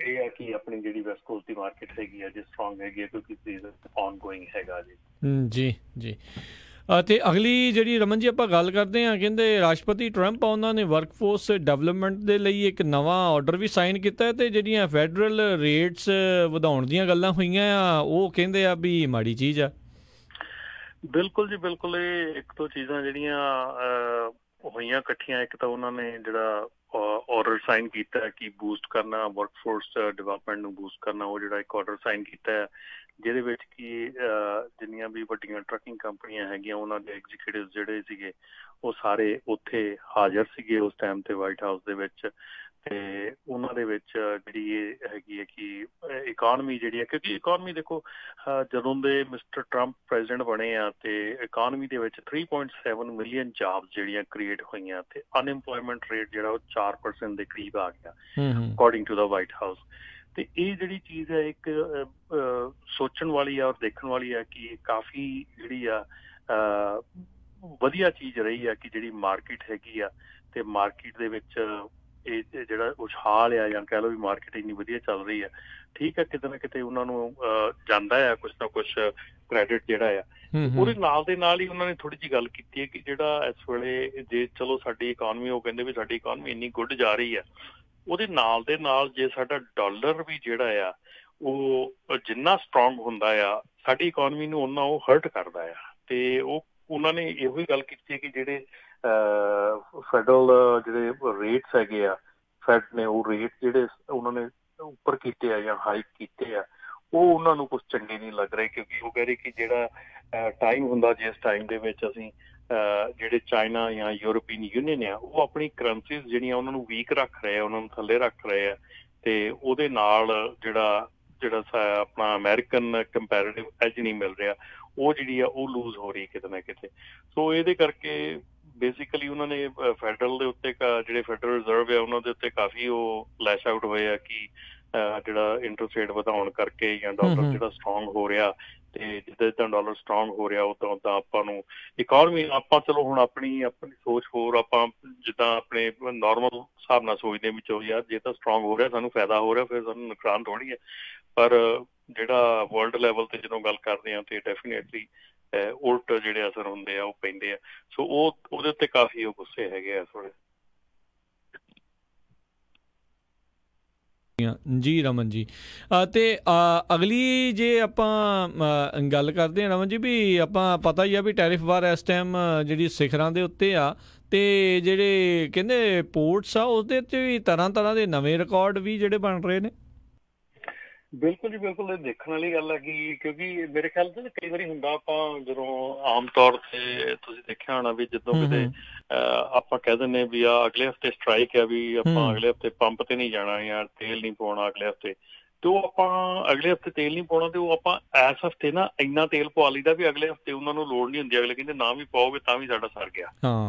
ਇਹ ਹੈ ਕਿ ਆਪਣੀ ਜਿਹੜੀ ਵੈਸਟ ਕੋਸਟ ਦੀ ਮਾਰਕੀਟ ਹੈਗੀ ਆ ਜੀ ਸਟਰੋਂਗ ਹੈਗੀ ਆ, ਕਿਉਂਕਿ ਸੀਜ਼ਨ ਆਨਗੋਇੰਗ ਹੈਗਾ ਜੀ। ਜੀ ਜੀ। ਅਤੇ ਅਗਲੀ ਜਿਹੜੀ ਰਮਨ ਜੀ ਆਪਾਂ ਗੱਲ ਕਰਦੇ ਹਾਂ, ਕਹਿੰਦੇ ਰਾਸ਼ਟਰਪਤੀ ਟਰੰਪ ਉਹਨਾਂ ਨੇ ਵਰਕਫੋਰਸ ਡਿਵੈਲਪਮੈਂਟ ਦੇ ਲਈ ਇੱਕ ਨਵਾਂ ਆਰਡਰ ਵੀ ਸਾਈਨ ਕੀਤਾ ਅਤੇ ਜਿਹੜੀਆਂ ਫੈਡਰਲ ਰੇਟਸ ਵਧਾਉਣ ਦੀਆਂ ਗੱਲਾਂ ਹੋਈਆਂ ਆ, ਉਹ ਕਹਿੰਦੇ ਆ ਵੀ ਮਾੜੀ ਚੀਜ਼ ਆ। ਬਿਲਕੁਲ ਜੀ ਬਿਲਕੁਲ। ਇਹ ਇੱਕ ਦੋ ਚੀਜ਼ਾਂ ਜਿਹੜੀਆਂ ਹੋਈਆਂ ਇਕੱਠੀਆਂ। ਇੱਕ ਤਾਂ ਉਹਨਾਂ ਨੇ ਜਿਹੜਾ ਆਰਡਰ ਸਾਈਨ ਕੀਤਾ ਕਿ ਬੂਸਟ ਕਰਨਾ, ਵਰਕਫੋਰਸ ਡਿਵੈਲਪਮੈਂਟ ਨੂੰ ਬੂਸਟ ਕਰਨਾ, ਉਹ ਜਿਹੜਾ ਇੱਕ ਆਰਡਰ ਸਾਈਨ ਕੀਤਾ ਹੈ, ਜਿਹਦੇ ਵਿੱਚ ਕਿ ਜਿੰਨੀਆਂ ਵੀ ਵੱਡੀਆਂ ਟਰੱਕਿੰਗ ਕੰਪਨੀਆਂ ਹੈਗੀਆਂ ਉਹਨਾਂ ਦੇ ਐਗਜ਼ੀਕਿਊਟਿਵ ਜਿਹੜੇ ਸੀਗੇ ਉਹ ਸਾਰੇ ਉੱਥੇ ਹਾਜ਼ਰ ਸੀਗੇ ਉਸ ਟਾਈਮ 'ਤੇ ਵਾਈਟ ਹਾਊਸ ਦੇ ਵਿੱਚ। ਤੇ ਉਹਨਾਂ ਦੇ ਵਿੱਚ ਜਿਹੜੀ ਇਹ ਹੈਗੀ ਹੈ ਕਿ ਇਕੋਨਮੀ ਜਿਹੜੀ ਹੈ, ਕਿਉਂਕਿ ਇਕੋਨਮੀ ਦੇਖੋ ਜਦੋਂ ਦੇ ਮਿਸਟਰ ਟਰੰਪ ਪ੍ਰੈਜ਼ੀਡੈਂਟ ਬਣੇ ਆ ਤੇ ਇਕੋਨਮੀ ਦੇ ਵਿੱਚ 3.7 ਮਿਲੀਅਨ ਜੌਬਸ ਜਿਹੜੀਆਂ ਕ੍ਰੀਏਟ ਹੋਈਆਂ ਤੇ ਅਨਇੰਪਲੋਇਮੈਂਟ ਰੇਟ ਜਿਹੜਾ ਉਹ 4% ਦੇ ਕਰੀਬ ਆ ਗਿਆ according to the White House. ਤੇ ਇਹ ਜਿਹੜੀ ਚੀਜ਼ ਹੈ ਇੱਕ ਸੋਚਣ ਵਾਲੀ ਆ ਔਰ ਦੇਖਣ ਵਾਲੀ ਆ ਕਿ ਕਾਫੀ ਜਿਹੜੀ ਆ ਵਧੀਆ ਚੀਜ਼ ਰਹੀ ਆ ਕਿ ਜਿਹੜੀ ਮਾਰਕੀਟ ਹੈਗੀ ਆ ਤੇ ਮਾਰਕੀਟ ਦੇ ਵਿੱਚ ਇਹ ਜਿਹੜਾ ਉਛਾਲ ਆ ਜਾਂ ਕਹਿ ਲਓ ਵੀ ਮਾਰਕੀਟ ਇੰਨੀ ਵਧੀਆ ਚੱਲ ਰਹੀ ਆ। ਠੀਕ ਆ, ਕਿਤੇ ਨਾ ਕਿਤੇ ਉਹਨਾਂ ਨੂੰ ਜਾਂਦਾ ਆ ਕੁਛ ਨਾ ਕੁਛ ਕ੍ਰੈਡਿਟ ਜਿਹੜਾ ਆ। ਉਹਦੇ ਨਾਲ ਦੇ ਨਾਲ ਹੀ ਉਹਨਾਂ ਨੇ ਥੋੜੀ ਜਿਹੀ ਗੱਲ ਕੀਤੀ ਹੈ ਕਿ ਜਿਹੜਾ ਇਸ ਵੇਲੇ ਜੇ ਚਲੋ ਸਾਡੀ ਇਕੋਨਮੀ, ਉਹ ਕਹਿੰਦੇ ਵੀ ਸਾਡੀ ਇਕੋਨਮੀ ਇੰਨੀ ਗੁੱਡ ਜਾ ਰਹੀ ਆ, ਉਹਦੇ ਨਾਲ ਦੇ ਨਾਲ ਜੇ ਸਾਡਾ ਡਾਲਰ ਵੀ ਜਿਹੜਾ ਆ ਉਹ ਜਿੰਨਾ ਸਟਰੋਂਗ ਹੁੰਦਾ ਆ ਸਾਡੀ ਇਕੋਨਮੀ ਨੂੰ ਓਨਾ ਉਹ ਹਰਟ ਕਰਦਾ ਆ। ਤੇ ਉਹਨਾਂ ਨੇ ਇਹੋ ਹੀ ਗੱਲ ਕੀਤੀ ਹੈ ਕਿ ਜਿਹੜੇ ਫੈਡਰਲ ਜਿਹੜੇ ਰੇਟਸ ਹੈਗੇ ਆ, ਫੈਡ ਨੇ ਉਹ ਰੇਟ ਜਿਹੜੇ ਉਹਨਾਂ ਨੇ ਉੱਪਰ ਕੀਤੇ ਆ ਜਾਂ ਹਾਈਕ ਕੀਤੇ ਆ, ਉਹ ਉਹਨਾਂ ਨੂੰ ਕੁਛ ਚੰਗੇ ਨਹੀਂ ਲੱਗ ਰਹੇ। ਕਿਉਂਕਿ ਉਹ ਕਹਿ ਰਹੇ ਕਿ ਜਿਹੜਾ ਟਾਈਮ ਹੁੰਦਾ ਜਿਸ ਟਾਈਮ ਦੇ ਵਿੱਚ ਅਸੀਂ ਜਿਹੜੇ ਚਾਈਨਾ ਜਾਂ ਯੂਰਪੀਅਨ ਯੂਨੀਅਨ ਆ ਉਹ ਆਪਣੀ ਕਰੰਸੀਜ਼ ਜਿਹੜੀਆਂ ਉਹਨਾਂ ਨੂੰ ਵੀਕ ਰੱਖ ਰਹੇ ਆ, ਉਹਨਾਂ ਨੂੰ ਥੱਲੇ ਰੱਖ ਰਹੇ ਆ, ਤੇ ਉਹਦੇ ਨਾਲ ਜਿਹੜਾ ਆਪਣਾ ਅਮਰੀਕਨ ਕੰਪੈਰੇਟਿਵ ਐਜ ਨਹੀਂ ਮਿਲ ਰਿਹਾ, ਉਹ ਜਿਹੜੀ ਆ ਉਹ ਲੂਜ਼ ਹੋ ਰਹੀ ਕਿਤੇ ਨਾ ਕਿਤੇ। ਸੋ ਇਹਦੇ ਕਰਕੇ ਬੇਸਿਕਲੀ ਉਹਨਾਂ ਨੇ ਫੈਡਰਲ ਦੇ ਉੱਤੇ ਜਿਹੜੇ ਫੈਡਰਲ ਰਿਜ਼ਰਵ ਆ ਉਹਨਾਂ ਦੇ ਉੱਤੇ ਕਾਫੀ ਉਹ ਲੈਸ਼ ਆਊਟ ਹੋਏ ਆ ਕਿ ਜਿਹੜਾ ਇੰਟਰਸਟ ਰੇਟ ਵਧਾਉਣ ਕਰਕੇ ਜਾਂ ਡਾਲਰ ਜਿਹੜਾ ਸਟਰੋਂਗ ਹੋ ਰਿਹਾ, ਤੇ ਜਿੱਦਾਂ ਜਿੱਦਾਂ ਡਾਲਰ ਸਟਰੋਂਗ ਹੋ ਰਿਹਾ ਉਦਾਂ ਉਦਾਂ ਆਪਾਂ ਨੂੰ ਇਕੋਨਮੀ ਆਪਾਂ ਚਲੋ ਹੁਣ ਆਪਣੀ ਸੋਚ ਹੋਰ ਆਪਾਂ ਜਿੱਦਾਂ ਆਪਣੇ ਨੋਰਮਲ ਹਿਸਾਬ ਨਾਲ ਸੋਚਦੇ ਵੀ ਚਲੋ ਯਾਰ ਜੇ ਤਾਂ ਸਟਰੋਂਗ ਹੋ ਰਿਹਾ ਸਾਨੂੰ ਫਾਇਦਾ ਹੋ ਰਿਹਾ, ਫਿਰ ਸਾਨੂੰ ਨੁਕਸਾਨ ਥੋੜ੍ਹੀ ਹੈ। ਪਰ ਜਿਹੜਾ ਵਰਲਡ ਲੈਵਲ ਤੇ ਜਦੋਂ ਗੱਲ ਕਰਦੇ ਹਾਂ ਤੇ ਡੈਫੀਨੇਟਲੀ ਉਲਟ ਜਿਹੜੇ ਅਸਰ ਹੁੰਦੇ ਆ ਉਹ ਪੈਂਦੇ ਆ। ਸੋ ਉਹਦੇ ਉੱਤੇ ਕਾਫੀ ਉਹ ਗੁੱਸੇ ਹੈਗੇ ਆ ਥੋੜੇ। ਜੀ ਰਮਨ ਜੀ, ਅਤੇ ਅਗਲੀ ਜੇ ਆਪਾਂ ਗੱਲ ਕਰਦੇ ਹਾਂ ਰਮਨ ਜੀ, ਵੀ ਆਪਾਂ ਪਤਾ ਹੀ ਆ ਵੀ ਟੈਰਿਫ ਵਾਰ ਇਸ ਟਾਈਮ ਜਿਹੜੀ ਸਿਖਰਾਂ ਦੇ ਉੱਤੇ ਆ, ਤੇ ਜਿਹੜੇ ਕਹਿੰਦੇ ਪੋਰਟਸ ਆ ਉਹਦੇ 'ਚ ਵੀ ਤਰ੍ਹਾਂ ਦੇ ਨਵੇਂ ਰਿਕਾਰਡ ਵੀ ਜਿਹੜੇ ਬਣ ਰਹੇ ਨੇ। ਬਿਲਕੁਲ ਜੀ ਬਿਲਕੁਲ, ਇਹ ਦੇਖਣ ਵਾਲੀ ਗੱਲ ਹੈਗੀ, ਕਿਉਂਕਿ ਮੇਰੇ ਖਿਆਲ ਤੇ ਕਈ ਵਾਰੀ ਹੁੰਦਾ ਆਪਾਂ ਜਦੋਂ ਆਮ ਤੌਰ ਤੇ ਤੁਸੀਂ ਦੇਖਿਆ ਹੋਣਾ ਵੀ ਜਦੋਂ ਕਿਤੇ ਆਪਾਂ ਕਹਿ ਦਿੰਦੇ ਵੀ ਆ ਅਗਲੇ ਹਫ਼ਤੇ ਸਟ੍ਰਾਈਕ ਆ, ਵੀ ਆਪਾਂ ਅਗਲੇ ਹਫ਼ਤੇ ਪੰਪ ਤੇ ਨਹੀਂ ਜਾਣਾ ਜਾਂ ਤੇਲ ਨਹੀਂ ਪਾਉਣਾ ਅਗਲੇ ਹਫ਼ਤੇ, ਤੇ ਉਹ ਆਪਾਂ ਅਗਲੇ ਹਫ਼ਤੇ ਤੇਲ ਨਹੀਂ ਪਾਉਣਾ ਤੇ ਉਹ ਆਪਾਂ ਇਸ ਹਫ਼ਤੇ ਨਾ ਇੰਨਾ ਤੇਲ ਪਵਾ ਲਈਦਾ ਵੀ ਅਗਲੇ ਹਫ਼ਤੇ ਉਹਨਾਂ ਨੂੰ ਲੋੜ ਨਹੀਂ ਹੁੰਦੀ, ਅਗਲੇ ਕਹਿੰਦੇ ਨਾ ਵੀ ਪਾਓਗੇ ਤਾਂ ਵੀ ਸਾਡਾ ਸਰ ਗਿਆ।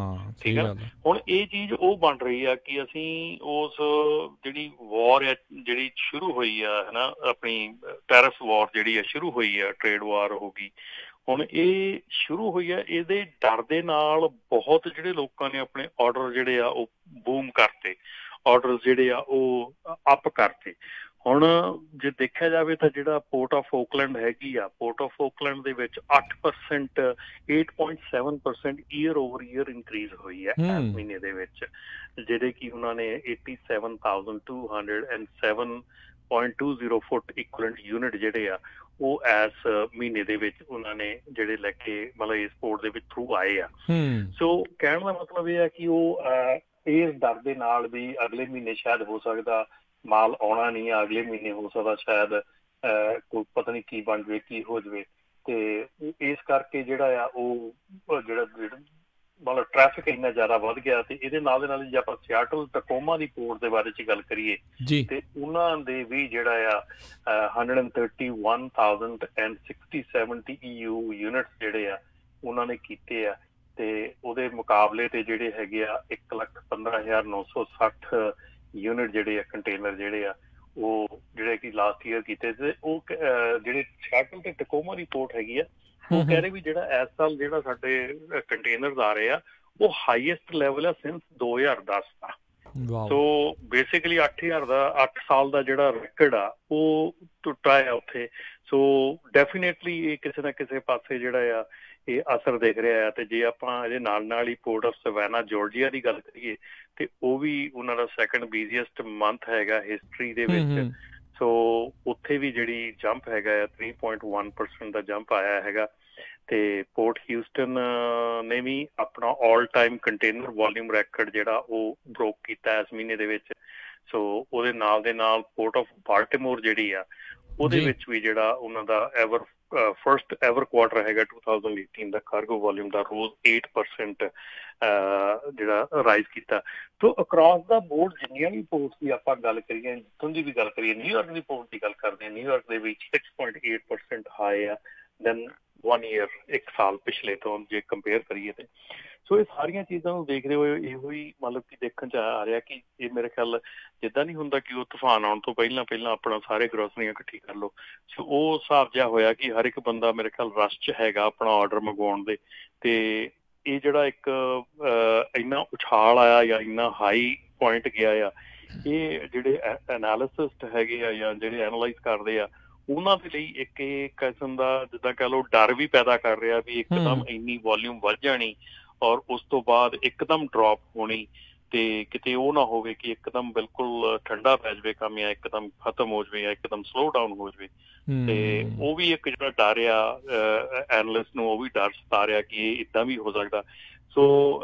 ਠੀਕ ਹੈ, ਹੁਣ ਇਹ ਚੀਜ਼ ਉਹ ਬਣ ਰਹੀ ਆ ਕਿ ਅਸੀਂ ਉਸ ਜਿਹੜੀ ਵਾਰ ਆ ਜਿਹੜੀ ਸ਼ੁਰੂ ਹੋਈ ਆ ਹੈ ਨਾ, ਆਪਣੀ ਟੈਰਿਫ ਵਾਰ ਜਿਹੜੀ ਆ ਸ਼ੁਰੂ ਹੋਈ ਆ, ਟ੍ਰੇਡ ਵਾਰ ਹੋ ਗਈ, ਹੁਣ ਇਹ ਸ਼ੁਰੂ ਹੋਈ ਆ, ਇਹਦੇ ਡਰ ਦੇ ਨਾਲ ਬਹੁਤ ਜਿਹੜੇ ਲੋਕਾਂ ਨੇ ਆਪਣੇ ਆਰਡਰ ਜਿਹੜੇ ਆ ਉਹ ਬੂਮ ਕਰਤੇ, ਆਰਡਰ ਜਿਹੜੇ ਆ ਉਹ ਅਪ ਕਰਤੇ। ਹੁਣ ਜੇ ਦੇਖਿਆ ਜਾਵੇ ਤਾਂ ਜਿਹੜਾ ਪੋਰਟ ਆਫ ਓਕਲੈਂਡ ਹੈਗੀ ਆ, ਪੋਰਟ ਆਫ ਓਕਲੈਂਡ ਦੇ ਵਿੱਚ 8% 8.7% ਈਅਰ ਓਵਰ ਈਅਰ ਇਨਕਰੀਜ਼ ਹੋਈ ਹੈ ਇਸ ਮਹੀਨੇ ਦੇ ਵਿੱਚ, ਜਿਹੜੇ ਕਿ ਉਹਨਾਂ ਨੇ 87,207.20 ਫੁੱਟ ਇਕੁਇਵਲੈਂਟ ਯੂਨਿਟ ਜਿਹੜੇ ਆ ਉਹ ਇਸ ਮਹੀਨੇ ਦੇ ਵਿੱਚ ਉਹਨਾਂ ਨੇ ਜਿਹੜੇ ਲੈ ਕੇ ਮਤਲਬ ਇਸ ਪੋਰਟ ਦੇ ਵਿੱਚ ਥਰੂ ਆਏ ਆ। ਸੋ ਕਹਿਣ ਦਾ ਮਤਲਬ ਇਹ ਹੈ ਕਿ ਉਹ ਇਸ ਡਰ ਦੇ ਨਾਲ ਵੀ ਅਗਲੇ ਮਹੀਨੇ ਸ਼ਾਇਦ ਹੋ ਸਕਦਾ ਮਾਲ ਆਉਣਾ ਨਹੀਂ ਆ, ਅਗਲੇ ਮਹੀਨੇ ਹੋ ਸਕਦਾ ਸ਼ਾਇਦ ਕੋਈ ਪਤਾ ਨਹੀਂ ਕੀ ਬਣ ਜਾਵੇ ਕੀ ਹੋ ਜਾਵੇ, ਤੇ ਇਸ ਕਰਕੇ ਜਿਹੜਾ ਆ ਉਹ ਜਿਹੜਾ ਮਤਲਬ ਟ੍ਰੈਫਿਕ ਇੰਨਾ ਜ਼ਿਆਦਾ ਵੱਧ ਗਿਆ ਤੇ ਇਹਦੇ ਨਾਲ ਦੇ ਨਾਲ ਜੇ ਆਪਾਂ ਸਿਆਟਲ ਟਕੋਮਾ ਦੀ ਪੋਰਟ ਦੇ ਬਾਰੇ 'ਚ ਗੱਲ ਕਰੀਏ ਤੇ ਉਹਨਾਂ ਦੇ ਵੀ ਜਿਹੜਾ ਆ 131,067 EU ਯੂਨਿਟਸ ਜਿਹੜੇ ਆ ਉਹਨਾਂ ਨੇ ਕੀਤੇ ਆ ਤੇ ਉਹਦੇ ਮੁਕਾਬਲੇ ਤੇ ਜਿਹੜੇ ਹੈਗੇ ਆ 1,15,960 ਯੂਨਿਟ ਜਿਹੜੇ ਆ ਕੰਟੇਨਰ ਜਿਹੜੇ ਆ ਉਹ ਜਿਹੜੇ ਕਿ ਲਾਸਟ ਈਅਰ ਕੀਤੇ ਤੇ ਉਹ ਜਿਹੜੇ ਸਿਆਟਲ ਤੇ ਟਕੋਮਾ ਦੀ ਪੋਰਟ ਹੈਗੀ ਆ ਉਹ ਕਹਿ ਰਹੇ ਵੀ ਜਿਹੜਾ ਇਸ ਸਾਲ ਜਿਹੜਾ ਸਾਡੇ ਕੰਟੇਨਰਸ ਆ ਰਹੇ ਆ ਉਹ ਹਾਈਐਸਟ ਲੈਵਲ ਆ ਸਿੰਸ 2010 ਦਾ। ਸੋ ਬੇਸਿਕਲੀ 8 ਸਾਲ ਦਾ ਜਿਹੜਾ ਰੈਕਡ ਆ ਉਹ ਟੁੱਟਾ ਆ ਉੱਥੇ। ਸੋ ਡੈਫੀਨੇਟਲੀ ਇਹ ਕਿਸੇ ਨਾ ਕਿਸੇ ਪਾਸੇ ਜਿਹੜਾ ਆ ਇਹ ਅਸਰ ਦਿਖ ਰਿਹਾ ਆ। ਤੇ ਜੇ ਆਪਾਂ ਇਹਦੇ ਨਾਲ ਹੀ ਪੋਰਟ ਆਫ ਸਵੈਨਾ ਜਾਰਜੀਆ ਦੀ ਗੱਲ ਕਰੀਏ ਤੇ ਉਹ ਵੀ ਉਹਨਾਂ ਦਾ ਸੈਕੰਡ ਬਿਜ਼ੀਐਸਟ ਮੰਥ ਹੈਗਾ ਹਿਸਟਰੀ ਦੇ ਵਿੱਚ। ਸੋ ਉੱਥੇ ਵੀ ਜਿਹੜੀ ਜੰਪ ਹੈਗਾ ਆ 3.1% ਦਾ ਜੰਪ ਆਇਆ ਹੈਗਾ। ਤੇ ਪੋਰਟ ਹਿਊਸਟਨ ਨੇ ਵੀ ਆਪਣਾ ਆਲ ਟਾਈਮ ਕੰਟੇਨਰ ਵੋਲਿਊਮ ਰੈਕਡ ਜਿਹੜਾ ਉਹ ਬ੍ਰੋਕ ਕੀਤਾ ਇਸ ਮਹੀਨੇ ਦੇ ਵਿੱਚ। ਸੋ ਉਹਦੇ ਨਾਲ ਦੇ ਨਾਲ ਪੋਰਟ ਆਫ ਬਾਲਟਿਮੋਰ ਜਿਹੜੀ ਆ ਉਹਦੇ ਵਿੱਚ ਵੀ ਜਿਹੜਾ ਉਹਨਾਂ ਦਾ ਫਰਸਟ ਐਵਰ ਕੁਆਰਟਰ ਹੈਗਾ 2018 ਦਾ ਕਾਰਗੋ ਵੋਲਿਊਮ ਦਾ ਰੋਜ਼ 8% ਜਿਹੜਾ ਰਾਈਜ਼ ਕੀਤਾ। ਸੋ ਅਕ੍ਰੋਸ ਦਾ ਬੋਰਡ ਜਿੰਨੀਆਂ ਵੀ ਪੋਰਟਸ ਦੀ ਆਪਾਂ ਗੱਲ ਕਰੀਏ, ਜਿੱਥੋਂ ਦੀ ਵੀ ਗੱਲ ਕਰੀਏ, ਨਿਊਯਾਰਕ ਦੀ ਪੋਰਟ ਦੀ ਗੱਲ ਕਰਦੇ ਹਾਂ, ਨਿਊਯਾਰਕ ਦੇ ਵਿੱਚ 6.8% ਹਾਈ ਆ ਦੈਨ 1 ਈਅਰ, 1 ਸਾਲ ਪਿਛਲੇ ਤੋਂ ਜੇ ਕੰਪੇਅਰ ਕਰੀਏ ਤੇ। ਸੋ ਇਹ ਸਾਰੀਆਂ ਚੀਜ਼ਾਂ ਨੂੰ ਦੇਖਦੇ ਹੋਏ ਇਹੋ ਹੀ ਮਤਲਬ ਕਿ ਦੇਖਣ 'ਚ ਆ ਰਿਹਾ ਕਿ ਇਹ ਮੇਰੇ ਖਿਆਲ ਜਿੱਦਾਂ ਨਹੀਂ ਹੁੰਦਾ ਕਿ ਉਹ ਤੂਫਾਨ ਆਉਣ ਤੋਂ ਪਹਿਲਾਂ ਆਪਣਾ ਸਾਰੇ ਗਰੋਸਰੀਆਂ ਇਕੱਠੀ ਕਰ ਲਓ। ਸੋ ਉਹ ਹਿਸਾਬ ਜਿਹਾ ਹੋਇਆ ਕਿ ਹਰ ਇੱਕ ਬੰਦਾ ਮੇਰੇ ਖਿਆਲ ਰਸ਼ 'ਚ ਹੈਗਾ ਆਪਣਾ ਆਰਡਰ ਮੰਗਵਾਉਣ ਦੇ। ਤੇ ਇਹ ਜਿਹੜਾ ਇੱਕ ਇੰਨਾ ਉਛਾਲ ਆਇਆ ਜਾਂ ਇੰਨਾ ਹਾਈ ਪੁਆਇੰਟ ਗਿਆ ਆ, ਇਹ ਜਿਹੜੇ ਐਨਾਲਿਸਿਸਟ ਹੈਗੇ ਆ ਜਾਂ ਜਿਹੜੇ ਐਨਾਲਾਈਜ਼ ਕਰਦੇ ਆ ਉਹਨਾਂ ਦੇ ਲਈ ਇੱਕ ਕਿਸਮ ਦਾ ਜਿੱਦਾਂ ਕਹਿ ਲਓ ਡਰ ਵੀ ਪੈਦਾ ਕਰ ਰਿਹਾ ਵੀ ਇੱਕਦਮ ਇੰਨੀ ਵੋਲਿਊਮ ਵੱਧ ਜਾਣੀ ਔਰ ਉਸ ਤੋਂ ਬਾਅਦ ਇੱਕਦਮ ਡਰੋਪ ਹੋਣੀ ਤੇ ਕਿਤੇ ਉਹ ਨਾ ਹੋਵੇ ਕਿ ਇੱਕਦਮ ਬਿਲਕੁਲ ਠੰਡਾ ਪੈ ਜਾਵੇ ਕੰਮ ਜਾਂ ਇੱਕਦਮ ਖਤਮ ਹੋ ਜਾਵੇ ਜਾਂ ਇੱਕਦਮ ਸਲੋ ਡਾਊਨ ਹੋ ਜਾਵੇ। ਤੇ ਉਹ ਵੀ ਇੱਕ ਜਿਹੜਾ ਡਰ ਆ ਐਨਾਲਿਸਟ ਨੂੰ, ਉਹ ਵੀ ਡਰ ਸਤਾ ਰਿਹਾ ਕਿ ਇਹ ਇੱਦਾਂ ਵੀ ਹੋ ਸਕਦਾ। ਸੋ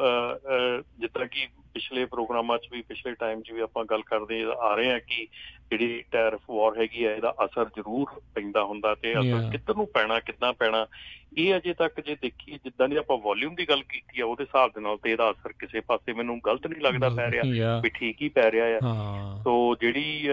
ਜਿਸ ਤਰ੍ਹਾਂ ਕਿ ਪਿਛਲੇ ਪ੍ਰੋਗਰਾਮਾਂ 'ਚ ਵੀ ਪਿਛਲੇ ਟਾਈਮ 'ਚ ਵੀ ਆਪਾਂ ਗੱਲ ਕਰਦੇ ਆ ਰਹੇ ਹਾਂ ਕਿ ਜਿਹੜੀ ਟੈਰਿਫ ਵਾਰ ਹੈਗੀ ਆ ਇਹਦਾ ਅਸਰ ਜ਼ਰੂਰ ਪੈਂਦਾ ਹੁੰਦਾ ਤੇ ਅਸਰ ਕਿੱਧਰ ਨੂੰ ਪੈਣਾ ਕਿੱਦਾਂ ਪੈਣਾ ਇਹ ਅਜੇ ਤੱਕ ਜੇ ਦੇਖੀਏ ਜਿੱਦਾਂ ਦੀ ਆਪਾਂ ਵੋਲਿਊਮ ਦੀ ਗੱਲ ਕੀਤੀ ਆ ਉਹਦੇ ਹਿਸਾਬ ਦੇ ਨਾਲ ਤੇ ਇਹਦਾ ਅਸਰ ਕਿਸੇ ਪਾਸੇ ਮੈਨੂੰ ਗਲਤ ਨਹੀਂ ਲੱਗਦਾ ਪੈ ਰਿਹਾ ਵੀ ਠੀਕ ਹੀ ਪੈ ਰਿਹਾ ਆ। ਸੋ ਜਿਹੜੀ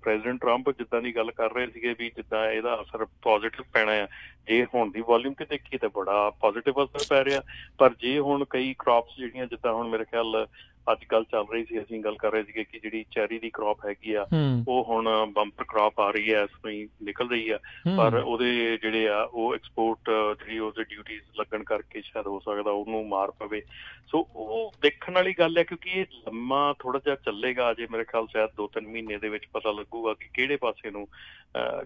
ਪ੍ਰੈਜ਼ੀਡੈਂਟ ਟਰੰਪ ਜਿੱਦਾਂ ਦੀ ਗੱਲ ਕਰ ਰਹੇ ਸੀਗੇ ਵੀ ਜਿੱਦਾਂ ਇਹਦਾ ਅਸਰ ਪੋਜ਼ਿਟਿਵ ਪੈਣਾ ਆ, ਜੇ ਹੁਣ ਦੀ ਵੋਲਿਊਮ ਤੇ ਦੇਖੀਏ ਤਾਂ ਬੜਾ ਪੋਜ਼ਿਟਿਵ ਅਸਰ ਪੈ ਰਿਹਾ। ਪਰ ਜੇ ਹੁਣ ਕਈ ਕ੍ਰੌਪਸ ਜਿਹੜੀਆਂ ਜਿੱਦਾਂ ਹੁਣ ਮੇਰੇ ਖਿਆਲ ਅੱਜ ਗੱਲ ਚੱਲ ਰਹੀ ਸੀ, ਅਸੀਂ ਗੱਲ ਕਰ ਰਹੇ ਸੀਗੇ ਕਿ ਜਿਹੜੀ ਚੈਰੀ ਦੀ ਕ੍ਰੌਪ ਹੈਗੀ ਆ ਉਹ ਹੁਣ ਬੰਪਰ ਕ੍ਰੌਪ ਆ ਰਹੀ ਹੈ, ਇਸ ਤੋਂ ਹੀ ਨਿਕਲ ਰਹੀ ਆ। ਪਰ ਉਹਦੇ ਜਿਹੜੇ ਆ ਉਹ ਐਕਸਪੋਰਟ ਜਿਹੜੀ ਉਹਦੇ ਡਿਊਟੀਜ਼ ਲੱਗਣ ਕਰਕੇ ਸ਼ਾਇਦ ਹੋ ਸਕਦਾ ਉਹਨੂੰ ਮਾਰ ਪਵੇ। ਸੋ ਉਹ ਦੇਖਣ ਵਾਲੀ ਗੱਲ ਹੈ ਕਿਉਂਕਿ ਇਹ ਲੰਮਾ ਥੋੜਾ ਜਿਹਾ ਚੱਲੇਗਾ। ਅਜੇ ਮੇਰੇ ਖਿਆਲ ਸ਼ਾਇਦ 2-3 ਮਹੀਨੇ ਦੇ ਵਿੱਚ ਪਤਾ ਲੱਗੂਗਾ ਕਿ ਕਿਹੜੇ ਪਾਸੇ ਨੂੰ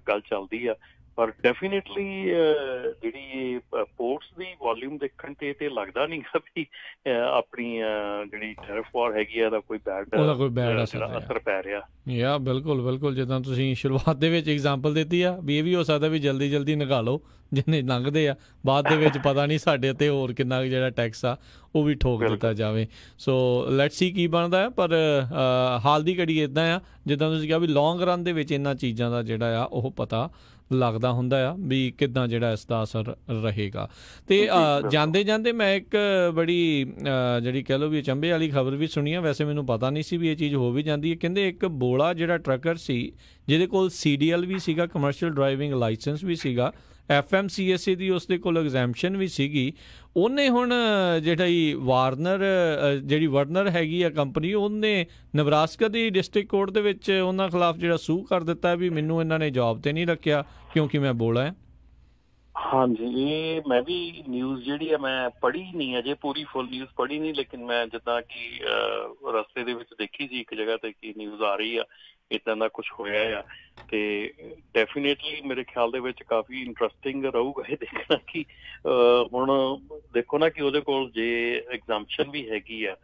ਗੱਲ ਚੱਲਦੀ ਆ। ਪਰ ਡੈਫੀਨੇਟਲੀ ਜਿਹੜੀ ਪੋਰਟਸ ਦੀ ਵੋਲਿਊਮ ਦੇਖਣ ਤੇ ਲੱਗਦਾ ਨਹੀਂ ਵੀ ਆਪਣੀ ਜਿਹੜੀ ਟੈਰਿਫ ਵਾਰ ਹੈਗੀ ਆ ਇਹਦਾ ਕੋਈ ਬੈਡ ਅਸਰ ਪੈ ਰਿਹਾ। ਬਿਲਕੁਲ ਜਿੱਦਾਂ ਤੁਸੀਂ ਸ਼ੁਰੂਆਤ ਦੇ ਵਿੱਚ ਐਗਜ਼ਾਮਪਲ ਦਿੱਤੀ ਆ ਵੀ ਇਹ ਵੀ ਹੋ ਸਕਦਾ ਵੀ ਜਲਦੀ ਨਿਕਾਲ ਲਓ ਜਿੰਨੇ ਲੰਘਦੇ ਆ, ਬਾਅਦ ਦੇ ਵਿੱਚ ਪਤਾ ਨਹੀਂ ਸਾਡੇ ਤੇ ਹੋਰ ਕਿੰਨਾ ਜਿਹੜਾ ਟੈਕਸ ਆ ਉਹ ਵੀ ਠੋਕ ਦਿੱਤਾ ਜਾਵੇ। ਸੋ ਲੈਟਸ ਸੀ ਕੀ ਬਣਦਾ ਆ। ਪਰ ਹਾਲ ਦੀ ਘੜੀ ਇੱਦਾਂ ਆ ਜਿੱਦਾਂ ਤੁਸੀਂ ਕਿਹਾ ਵੀ ਲੌਂਗ ਰਨ ਦੇ ਵਿੱਚ ਇਹਨਾਂ ਚੀਜ਼ਾਂ ਦਾ ਜਿਹੜਾ ਆ ਉਹ ਪਤਾ ਲੱਗਦਾ ਹੁੰਦਾ ਆ ਵੀ ਕਿੱਦਾਂ ਜਿਹੜਾ ਇਸ ਦਾ ਅਸਰ ਰਹੇਗਾ। ਤੇ ਜਾਂਦੇ ਮੈਂ ਇੱਕ ਬੜੀ ਜਿਹੜੀ ਕਹਿ ਲਓ ਵੀ ਅਚੰਭੇ ਵਾਲੀ ਖਬਰ ਵੀ ਸੁਣੀ ਆ। ਵੈਸੇ ਮੈਨੂੰ ਪਤਾ ਨਹੀਂ ਸੀ ਵੀ ਇਹ ਚੀਜ਼ ਹੋ ਵੀ ਜਾਂਦੀ ਹੈ। ਕਹਿੰਦੇ ਇੱਕ ਬੋਲਾ ਜਿਹੜਾ ਟਰੱਕਰ ਸੀ ਜਿਹਦੇ ਕੋਲ CDL ਵੀ ਸੀਗਾ, ਕਮਰਸ਼ੀਅਲ ਡਰਾਈਵਿੰਗ ਲਾਇਸੈਂਸ ਵੀ ਸੀਗਾ, FMCSA ਦੀ ਉਸਦੇ ਕੋਲ ਐਗਜ਼ੈਂਪਸ਼ਨ ਵੀ ਸੀਗੀ, ਉਹਨੇ ਹੁਣ ਜਿਹੜੀ ਵਰਨਰ ਹੈਗੀ ਆ ਕੰਪਨੀ, ਉਹਨੇ ਨਬਰਾਸਕਾ ਦੀ ਡਿਸਟ੍ਰਿਕਟ ਕੋਰਟ ਦੇ ਵਿੱਚ ਉਹਨਾਂ ਖਿਲਾਫ ਜਿਹੜਾ ਸੂ ਕਰ ਦਿੱਤਾ ਵੀ ਮੈਨੂੰ ਇਹਨਾਂ ਨੇ ਜੌਬ ਤੇ ਨਹੀਂ ਰੱਖਿਆ ਕਿਉਂਕਿ ਮੈਂ ਬੋਲਾ ਹੈ। ਹਾਂਜੀ, ਇਹ ਮੈਂ ਵੀ ਨਿਊਜ਼ ਜਿਹੜੀ ਆ ਮੈਂ ਪੜ੍ਹੀ ਨਹੀਂ ਅਜੇ, ਪੂਰੀ ਫੁੱਲ ਨਿਊਜ਼ ਪੜ੍ਹੀ ਨਹੀਂ, ਲੇਕਿਨ ਮੈਂ ਜਿੱਦਾਂ ਕਿ ਰਸਤੇ ਦੇ ਵਿੱਚ ਦੇਖੀ ਸੀ ਇੱਕ ਜਗ੍ਹਾ ਤੇ ਕਿ ਨਿਊਜ਼ ਆ ਰਹੀ ਆ ਇੱਦਾਂ ਦਾ ਕੁਛ ਹੋਇਆ ਆ। ਤੇ ਡੈਫੀਨੇਟਲੀ ਮੇਰੇ ਖਿਆਲ ਦੇ ਵਿੱਚ ਕਾਫੀ ਇੰਟਰਸਟਿੰਗ ਰਹੂਗਾ ਇਹ ਦੇਖਣਾ ਕਿ ਹੁਣ ਦੇਖੋ ਨਾ ਕਿ ਉਹਦੇ ਕੋਲ ਜੇ ਐਗਜ਼ਾਮਪਸ਼ਨ ਵੀ ਹੈਗੀ ਆ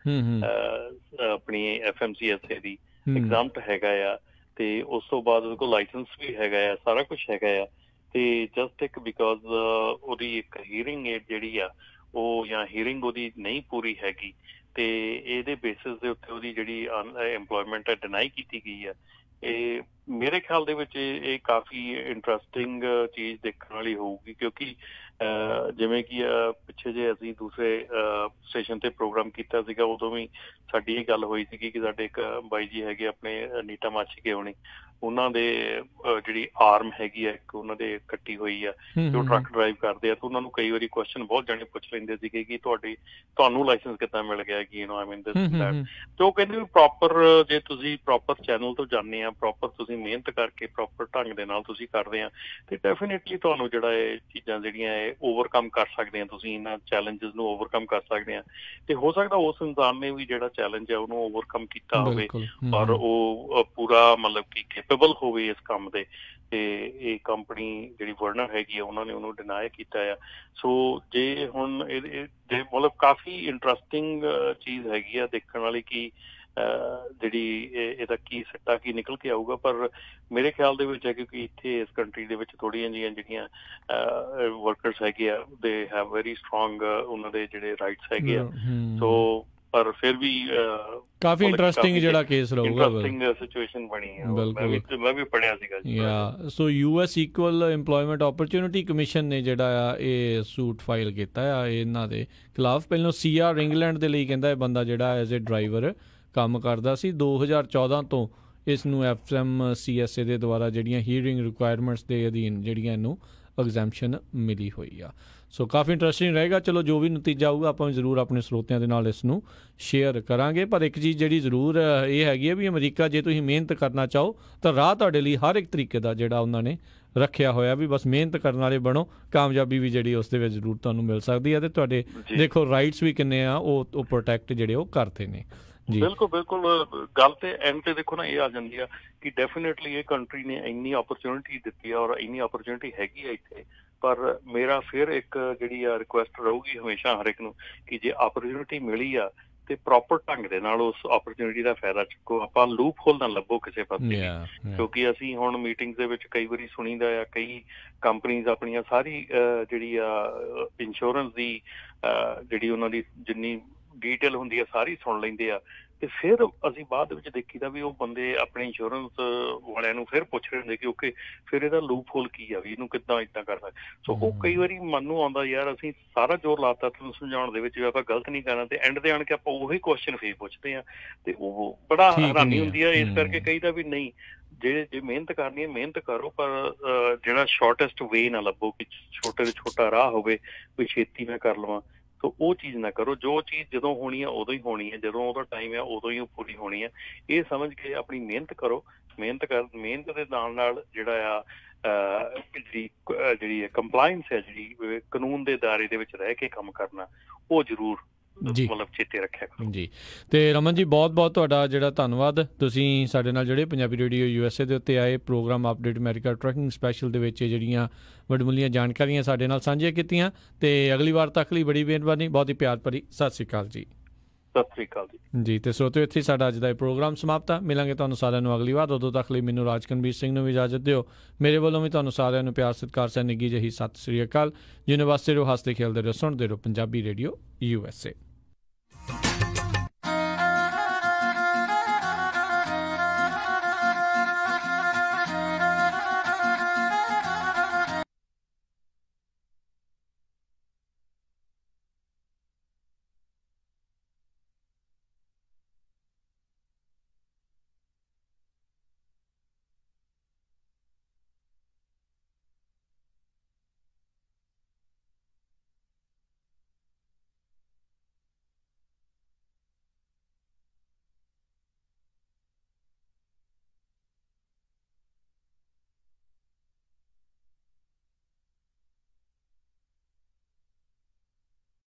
ਆਪਣੀ FMCSA ਦੀ ਐਗਜ਼ਾਮਟ ਹੈਗਾ ਆ ਤੇ ਉਸ ਤੋਂ ਬਾਅਦ ਉਹਦੇ ਕੋਲ ਲਾਇਸੈਂਸ ਵੀ ਹੈਗਾ ਆ, ਸਾਰਾ ਕੁਛ ਹੈਗਾ ਆ। ਤੇ ਜਸਟ ਇੱਕ ਬਿਕੋਜ਼ ਉਹਦੀ ਇੱਕ ਹੀਅਰਿੰਗ ਏਡ ਜਿਹੜੀ ਆ ਉਹ ਜਾਂ ਹੀਅਰਿੰਗ ਉਹਦੀ ਨਹੀਂ ਪੂਰੀ ਹੈਗੀ ਤੇ ਇਹਦੇ ਬੇਸਿਸ ਦੇ ਉੱਤੇ ਉਹਦੀ ਜਿਹੜੀ ਐਮਪਲੋਇਮੈਂਟ ਹੈ ਡਿਨਾਈ ਕੀਤੀ ਗਈ ਆ। ਇਹ ਮੇਰੇ ਖਿਆਲ ਦੇ ਵਿੱਚ ਇਹ ਕਾਫੀ ਇੰਟਰਸਟਿੰਗ ਚੀਜ਼ ਦੇਖਣ ਵਾਲੀ ਹੋਊਗੀ ਕਿਉਂਕਿ ਜਿਵੇਂ ਕਿ ਪਿੱਛੇ ਜੇ ਅਸੀਂ ਦੂਸਰੇ ਸਟੇਸ਼ਨ ਤੇ ਪ੍ਰੋਗਰਾਮ ਕੀਤਾ ਸੀਗਾ, ਉਦੋਂ ਵੀ ਸਾਡੀ ਇਹ ਗੱਲ ਹੋਈ ਸੀਗੀ ਕਿ ਸਾਡੇ ਇੱਕ ਬਾਈ ਜੀ ਹੈਗੇ ਆਪਣੇ ਨੀਟਾ ਮਾਛੀਕੇ ਹੋਣੀ, ਉਹਨਾਂ ਦੇ ਜਿਹੜੀ ਆਰਮ ਹੈਗੀ ਆ ਇੱਕ ਉਹਨਾਂ ਦੇ ਕੱਟੀ ਹੋਈ ਆ, ਜੋ ਟਰੱਕ ਡਰਾਈਵ ਕਰਦੇ ਆ, ਤਾਂ ਉਹਨਾਂ ਨੂੰ ਕਈ ਵਾਰੀ ਕੁਐਸਚਨ ਬਹੁਤ ਜਾਣੇ ਪੁੱਛ ਲੈਂਦੇ ਸੀਗੇ ਕਿ ਤੁਹਾਨੂੰ ਲਾਇਸੈਂਸ ਕਿੱਦਾਂ ਮਿਲ ਗਿਆ, ਕਿ ਆਈ ਮੀਨ ਦਿਸ ਦੈਟ। ਤੇ ਉਹ ਕਹਿੰਦੇ ਵੀ ਪ੍ਰੋਪਰ ਜੇ ਤੁਸੀਂ ਪ੍ਰੋਪਰ ਚੈਨਲ ਤੋਂ ਜਾਂਦੇ ਆ, ਪ੍ਰੋਪਰ ਤੁਸੀਂ ਮਿਹਨਤ ਕਰਕੇ ਪ੍ਰੋਪਰ ਢੰਗ ਦੇ ਨਾਲ ਤੁਸੀਂ ਕਰਦੇ ਆ, ਤੇ ਡੈਫੀਨੇਟਲੀ ਤੁਹਾਨੂੰ ਜਿਹੜਾ ਇਹ ਚੀਜ਼ਾਂ ਜਿਹੜੀਆਂ ਇਹ ਓਵਰਕਮ ਕਰ ਸਕਦੇ ਆ, ਤੁਸੀਂ ਇਹਨਾਂ ਚੈਲੰਜਸ ਨੂੰ ਓਵਰਕਮ ਕਰ ਸਕਦੇ ਆ। ਤੇ ਹੋ ਸਕਦਾ ਉਸ ਇਨਸਾਨ ਨੇ ਵੀ ਜਿਹੜਾ ਚੈਲੰਜ ਹੈ ਉਹਨੂੰ ਓਵਰਕਮ ਕੀਤਾ ਹੋਵੇ, ਔਰ ਉਹ ਪੂਰਾ ਮਤਲਬ ਕਿ ਕੇਪੇਬਲ ਹੋਵੇ ਇਸ ਕੰਮ ਦੇ। ਤੇ ਇਹ ਕੰਪਨੀ ਜਿਹੜੀ ਵਰਨਰ ਹੈਗੀ ਆ ਉਹਨਾਂ ਨੇ ਉਹਨੂੰ ਡਿਨਾਈ ਕੀਤਾ ਆ। ਸੋ ਜੇ ਹੁਣ ਇਹ ਮਤਲਬ ਕਾਫੀ ਇੰਟਰਸਟਿੰਗ ਚੀਜ਼ ਹੈਗੀ ਆ ਦੇਖਣ ਵਾਲੀ ਕਿ ਜਿਹੜੀ ਇਹਦਾ ਕੀ ਸਿੱਟਾ ਕੀ ਨਿਕਲ ਕੇ ਆਊਗਾ। ਪਰ ਮੇਰੇ ਖਿਆਲ ਦੇ ਵਿੱਚ ਹੈ ਕਿਉਂਕਿ ਇੱਥੇ ਇਸ ਕੰਟਰੀ ਦੇ ਵਿੱਚ ਥੋੜ੍ਹੀਆਂ ਜਿਹੀਆਂ ਜਿਹੜੀਆਂ ਵਰਕਰਸ ਹੈਗੇ ਆ, ਦੇ ਹੈਵ ਵੈਰੀ ਸਟਰੋਂਗ ਉਹਨਾਂ ਦੇ ਜਿਹੜੇ ਰਾਈਟਸ ਹੈਗੇ ਆ। ਸੋ ਪਰ ਫਿਰ ਵੀ ਕਾਫੀ ਇੰਟਰਸਟਿੰਗ ਜਿਹੜਾ ਕੇਸ ਰਹੂਗਾ, ਇੰਟਰਸਟਿੰਗ ਸਿਚੁਏਸ਼ਨ ਬਣੀ ਹੈ। ਮੈਂ ਵੀ ਪੜ੍ਹਿਆ ਸੀਗਾ ਜੀ। ਸੋ US equal employment opportunity commission ਨੇ ਜਿਹੜਾ ਆ ਇਹ ਸੂਟ ਫਾਈਲ ਕੀਤਾ ਆ ਇਹਨਾਂ ਦੇ ਖਿਲਾਫ। ਪਹਿਲਾਂ CR ਇੰਗਲੈਂਡ ਦੇ ਲਈ ਕਹਿੰਦਾ ਇਹ ਬੰਦਾ ਜਿਹੜਾ ਐਜ਼ ਏ ਡਰਾਈਵਰ ਕੰਮ ਕਰਦਾ ਸੀ। 2014 ਤੋਂ ਇਸ ਨੂੰ FMCSA ਦੇ ਦੁਆਰਾ ਜਿਹੜੀਆਂ ਹੀਅਰਿੰਗ ਰਿਕੁਆਇਰਮੈਂਟਸ ਦੇ ਅਧੀਨ ਜਿਹੜੀਆਂ ਇਹਨੂੰ ਐਗਜ਼ੈਂਪਸ਼ਨ ਮਿਲੀ ਹੋਈ ਆ। ਸੋ ਕਾਫੀ ਇੰਟਰਸਟਿੰਗ ਰਹੇਗਾ। ਚਲੋ ਜੋ ਵੀ ਨਤੀਜਾ ਆਊਗਾ ਆਪਾਂ ਜ਼ਰੂਰ ਆਪਣੇ ਸਰੋਤਿਆਂ ਦੇ ਨਾਲ ਇਸ ਨੂੰ ਸ਼ੇਅਰ ਕਰਾਂਗੇ। ਪਰ ਇੱਕ ਚੀਜ਼ ਜਿਹੜੀ ਜ਼ਰੂਰ ਇਹ ਹੈਗੀ ਹੈ ਵੀ ਅਮਰੀਕਾ ਜੇ ਤੁਸੀਂ ਮਿਹਨਤ ਕਰਨਾ ਚਾਹੋ ਤਾਂ ਰਾਹ ਤੁਹਾਡੇ ਲਈ ਹਰ ਇੱਕ ਤਰੀਕੇ ਦਾ ਜਿਹੜਾ ਉਹਨਾਂ ਨੇ ਰੱਖਿਆ ਹੋਇਆ ਵੀ ਬਸ ਮਿਹਨਤ ਕਰਨ ਵਾਲੇ ਬਣੋ, ਕਾਮਯਾਬੀ ਵੀ ਜਿਹੜੀ ਉਸ ਦੇ ਵਿੱਚ ਜ਼ਰੂਰ ਤੁਹਾਨੂੰ ਮਿਲ ਸਕਦੀ ਹੈ। ਤੇ ਤੁਹਾਡੇ ਦੇਖੋ ਰਾਈਟਸ ਵੀ ਕਿੰਨੇ ਆ ਉਹ ਪ੍ਰੋਟੈਕਟ ਜਿਹੜੇ ਉਹ ਕਰਦੇ ਨੇ। ਬਿਲਕੁਲ ਬਿਲਕੁਲ। ਗੱਲ ਤੇ ਐਂਡ ਤੇ ਦੇਖੋ ਨਾ ਇਹ ਆ ਜਾਂਦੀ ਆ ਕਿ ਡੈਫੀਨੇਟਲੀ ਇਹ ਕੰਟਰੀ ਨੇ ਇੰਨੀ ਓਪਰਚੁਨਿਟੀ ਦਿੱਤੀ ਆ ਔਰ ਇੰਨੀ ਓਪਰਚੁਨਿਟੀ ਹੈਗੀ ਆ ਇੱਥੇ। ਪਰ ਮੇਰਾ ਫਿਰ ਇੱਕ ਜਿਹੜੀ ਆ ਰਿਕੁਐਸਟ ਰਹੂਗੀ ਹਮੇਸ਼ਾ ਹਰ ਇੱਕ ਨੂੰ ਕਿ ਜੇ ਓਪਰਚੁਨਿਟੀ ਮਿਲੀ ਆ ਤੇ ਪ੍ਰੋਪਰ ਢੰਗ ਦੇ ਨਾਲ ਉਸ ਓਪਰਚੁਨਿਟੀ ਦਾ ਫਾਇਦਾ ਚੁੱਕੋ। ਆਪਾਂ ਲੂਪ ਹੋਲ ਨਾ ਲੱਭੋ ਕਿਸੇ ਪਾਸੇ, ਕਿਉਂਕਿ ਅਸੀਂ ਹੁਣ ਮੀਟਿੰਗਸ ਦੇ ਵਿੱਚ ਕਈ ਵਾਰੀ ਸੁਣੀਦਾ ਆ ਕਈ ਕੰਪਨੀਜ਼ ਆਪਣੀਆਂ ਸਾਰੀ ਜਿਹੜੀ ਆ ਇੰਸ਼ੋਰੈਂਸ ਦੀ ਜਿਹੜੀ ਉਹਨਾਂ ਦੀ ਜਿੰਨੀ ਡੀਟੇਲ ਹੁੰਦੀ ਆ ਸਾਰੀ ਸੁਣ ਲੈਂਦੇ ਆ, ਤੇ ਫਿਰ ਅਸੀਂ ਬਾਅਦ ਵਿੱਚ ਦੇਖੀਦਾ ਵੀ ਉਹ ਬੰਦੇ ਆਪਣੇ ਇੰਸ਼ੋਰੈਂਸ ਵਾਲਿਆਂ ਨੂੰ ਫਿਰ ਪੁੱਛ ਰਹੇ ਹੁੰਦੇ ਕਿ ਓਕੇ ਫਿਰ ਇਹਦਾ ਲੂਪ ਹੋਲ ਕੀ ਆ ਵੀ ਇਹਨੂੰ ਕਿੱਦਾਂ ਇੱਦਾਂ ਕਰ ਸਕਦੇ। ਸੋ ਉਹ ਕਈ ਵਾਰੀ ਮਨ ਨੂੰ ਆਉਂਦਾ ਯਾਰ ਅਸੀਂ ਸਾਰਾ ਜ਼ੋਰ ਲਾਤਾ ਤੁਹਾਨੂੰ ਸਮਝਾਉਣ ਦੇ ਵਿੱਚ ਵੀ ਆਪਾਂ ਗਲਤ ਨਹੀਂ ਕਰਨਾ, ਤੇ ਐਂਡ ਤੇ ਆਣ ਕੇ ਆਪਾਂ ਉਹੀ ਕੁਐਸਚਨ ਫੇਰ ਪੁੱਛਦੇ ਆ, ਤੇ ਉਹ ਬੜਾ ਹੈਰਾਨੀ ਹੁੰਦੀ ਆ। ਇਸ ਕਰਕੇ ਕਹੀਦਾ ਵੀ ਨਹੀਂ, ਜੇ ਮਿਹਨਤ ਕਰਨੀ ਹੈ ਮਿਹਨਤ ਕਰੋ, ਪਰ ਜਿਹੜਾ ਸ਼ਾਰਟੈਸਟ ਵੇ ਨਾ ਲੱਭੋ ਕਿ ਛੋਟੇ ਤੋਂ ਛੋਟਾ ਰਾਹ ਹੋਵੇ ਵੀ ਛੇਤੀ ਮੈਂ ਕਰ ਲਵਾਂ। ਸੋ ਉਹ ਚੀਜ਼ ਨਾ ਕਰੋ। ਜੋ ਚੀਜ਼ ਜਦੋਂ ਹੋਣੀ ਆ ਉਦੋਂ ਹੀ ਹੋਣੀ ਹੈ, ਜਦੋਂ ਉਹਦਾ ਟਾਈਮ ਆ ਉਦੋਂ ਹੀ ਉਹ ਪੂਰੀ ਹੋਣੀ ਹੈ। ਇਹ ਸਮਝ ਕੇ ਆਪਣੀ ਮਿਹਨਤ ਕਰੋ। ਮਿਹਨਤ ਦੇ ਨਾਲ ਜਿਹੜਾ ਆ ਜਿਹੜੀ ਕੰਪਲਾਇੰਸ ਹੈ, ਜਿਹੜੀ ਕਾਨੂੰਨ ਦੇ ਦਾਇਰੇ ਦੇ ਵਿੱਚ ਰਹਿ ਕੇ ਕੰਮ ਕਰਨਾ, ਉਹ ਜ਼ਰੂਰ ਮਤਲਬ ਚੇਤੇ ਰੱਖਿਆ ਕਰੋ ਜੀ। ਤੇ ਰਮਨ ਜੀ ਬਹੁਤ ਬਹੁਤ ਤੁਹਾਡਾ ਜਿਹੜਾ ਧੰਨਵਾਦ, ਤੁਸੀਂ ਸਾਡੇ ਨਾਲ ਜਿਹੜੇ ਪੰਜਾਬੀ ਰੇਡੀਓ USA ਦੇ ਉੱਤੇ ਆਏ program update America trucking special ਦੇ ਵਿੱਚ ਜਿਹੜੀਆਂ ਵੱਡਮੁੱਲੀਆਂ ਜਾਣਕਾਰੀਆਂ ਸਾਡੇ ਨਾਲ ਸਾਂਝੀਆਂ ਕੀਤੀਆਂ। ਤੇ ਅਗਲੀ ਵਾਰ ਤੱਕ ਲਈ ਬੜੀ ਮਿਹਰਬਾਨੀ, ਬਹੁਤ ਹੀ ਪਿਆਰ ਭਰੀ ਸਤਿ ਸ਼੍ਰੀ ਅਕਾਲ ਜੀ। ਸਤਿ ਸ਼੍ਰੀ ਅਕਾਲ ਜੀ। ਤੇ ਸਰੋਤਿਓ ਇੱਥੇ ਸਾਡਾ ਅੱਜ ਦਾ ਇਹ ਪ੍ਰੋਗਰਾਮ ਸਮਾਪਤ ਆ। ਮਿਲਾਂਗੇ ਤੁਹਾਨੂੰ ਸਾਰਿਆਂ ਨੂੰ ਅਗਲੀ ਵਾਰ। ਉਦੋਂ ਤੱਕ ਲਈ ਮੈਨੂੰ ਰਾਜਕਨਵੀਰ ਸਿੰਘ ਨੂੰ ਵੀ ਇਜਾਜ਼ਤ ਦਿਓ। ਮੇਰੇ ਵੱਲੋਂ ਵੀ ਤੁਹਾਨੂੰ ਸਾਰਿਆਂ ਨੂੰ ਪਿਆਰ ਸਤਿਕਾਰ ਸਹਿ ਨਿੱਘੀ ਜਿਹੀ ਸਤਿ ਸ਼੍ਰੀ ਅਕਾਲ। ਯੂਨੀਵਰਸਿਟੀ ਰਹੋ, ਹੱਸਦੇ ਖੇਲਦੇ ਰਹੋ, ਸੁਣਦੇ ਰਹੋ ਪੰਜਾਬੀ ਰੇਡੀਓ USA।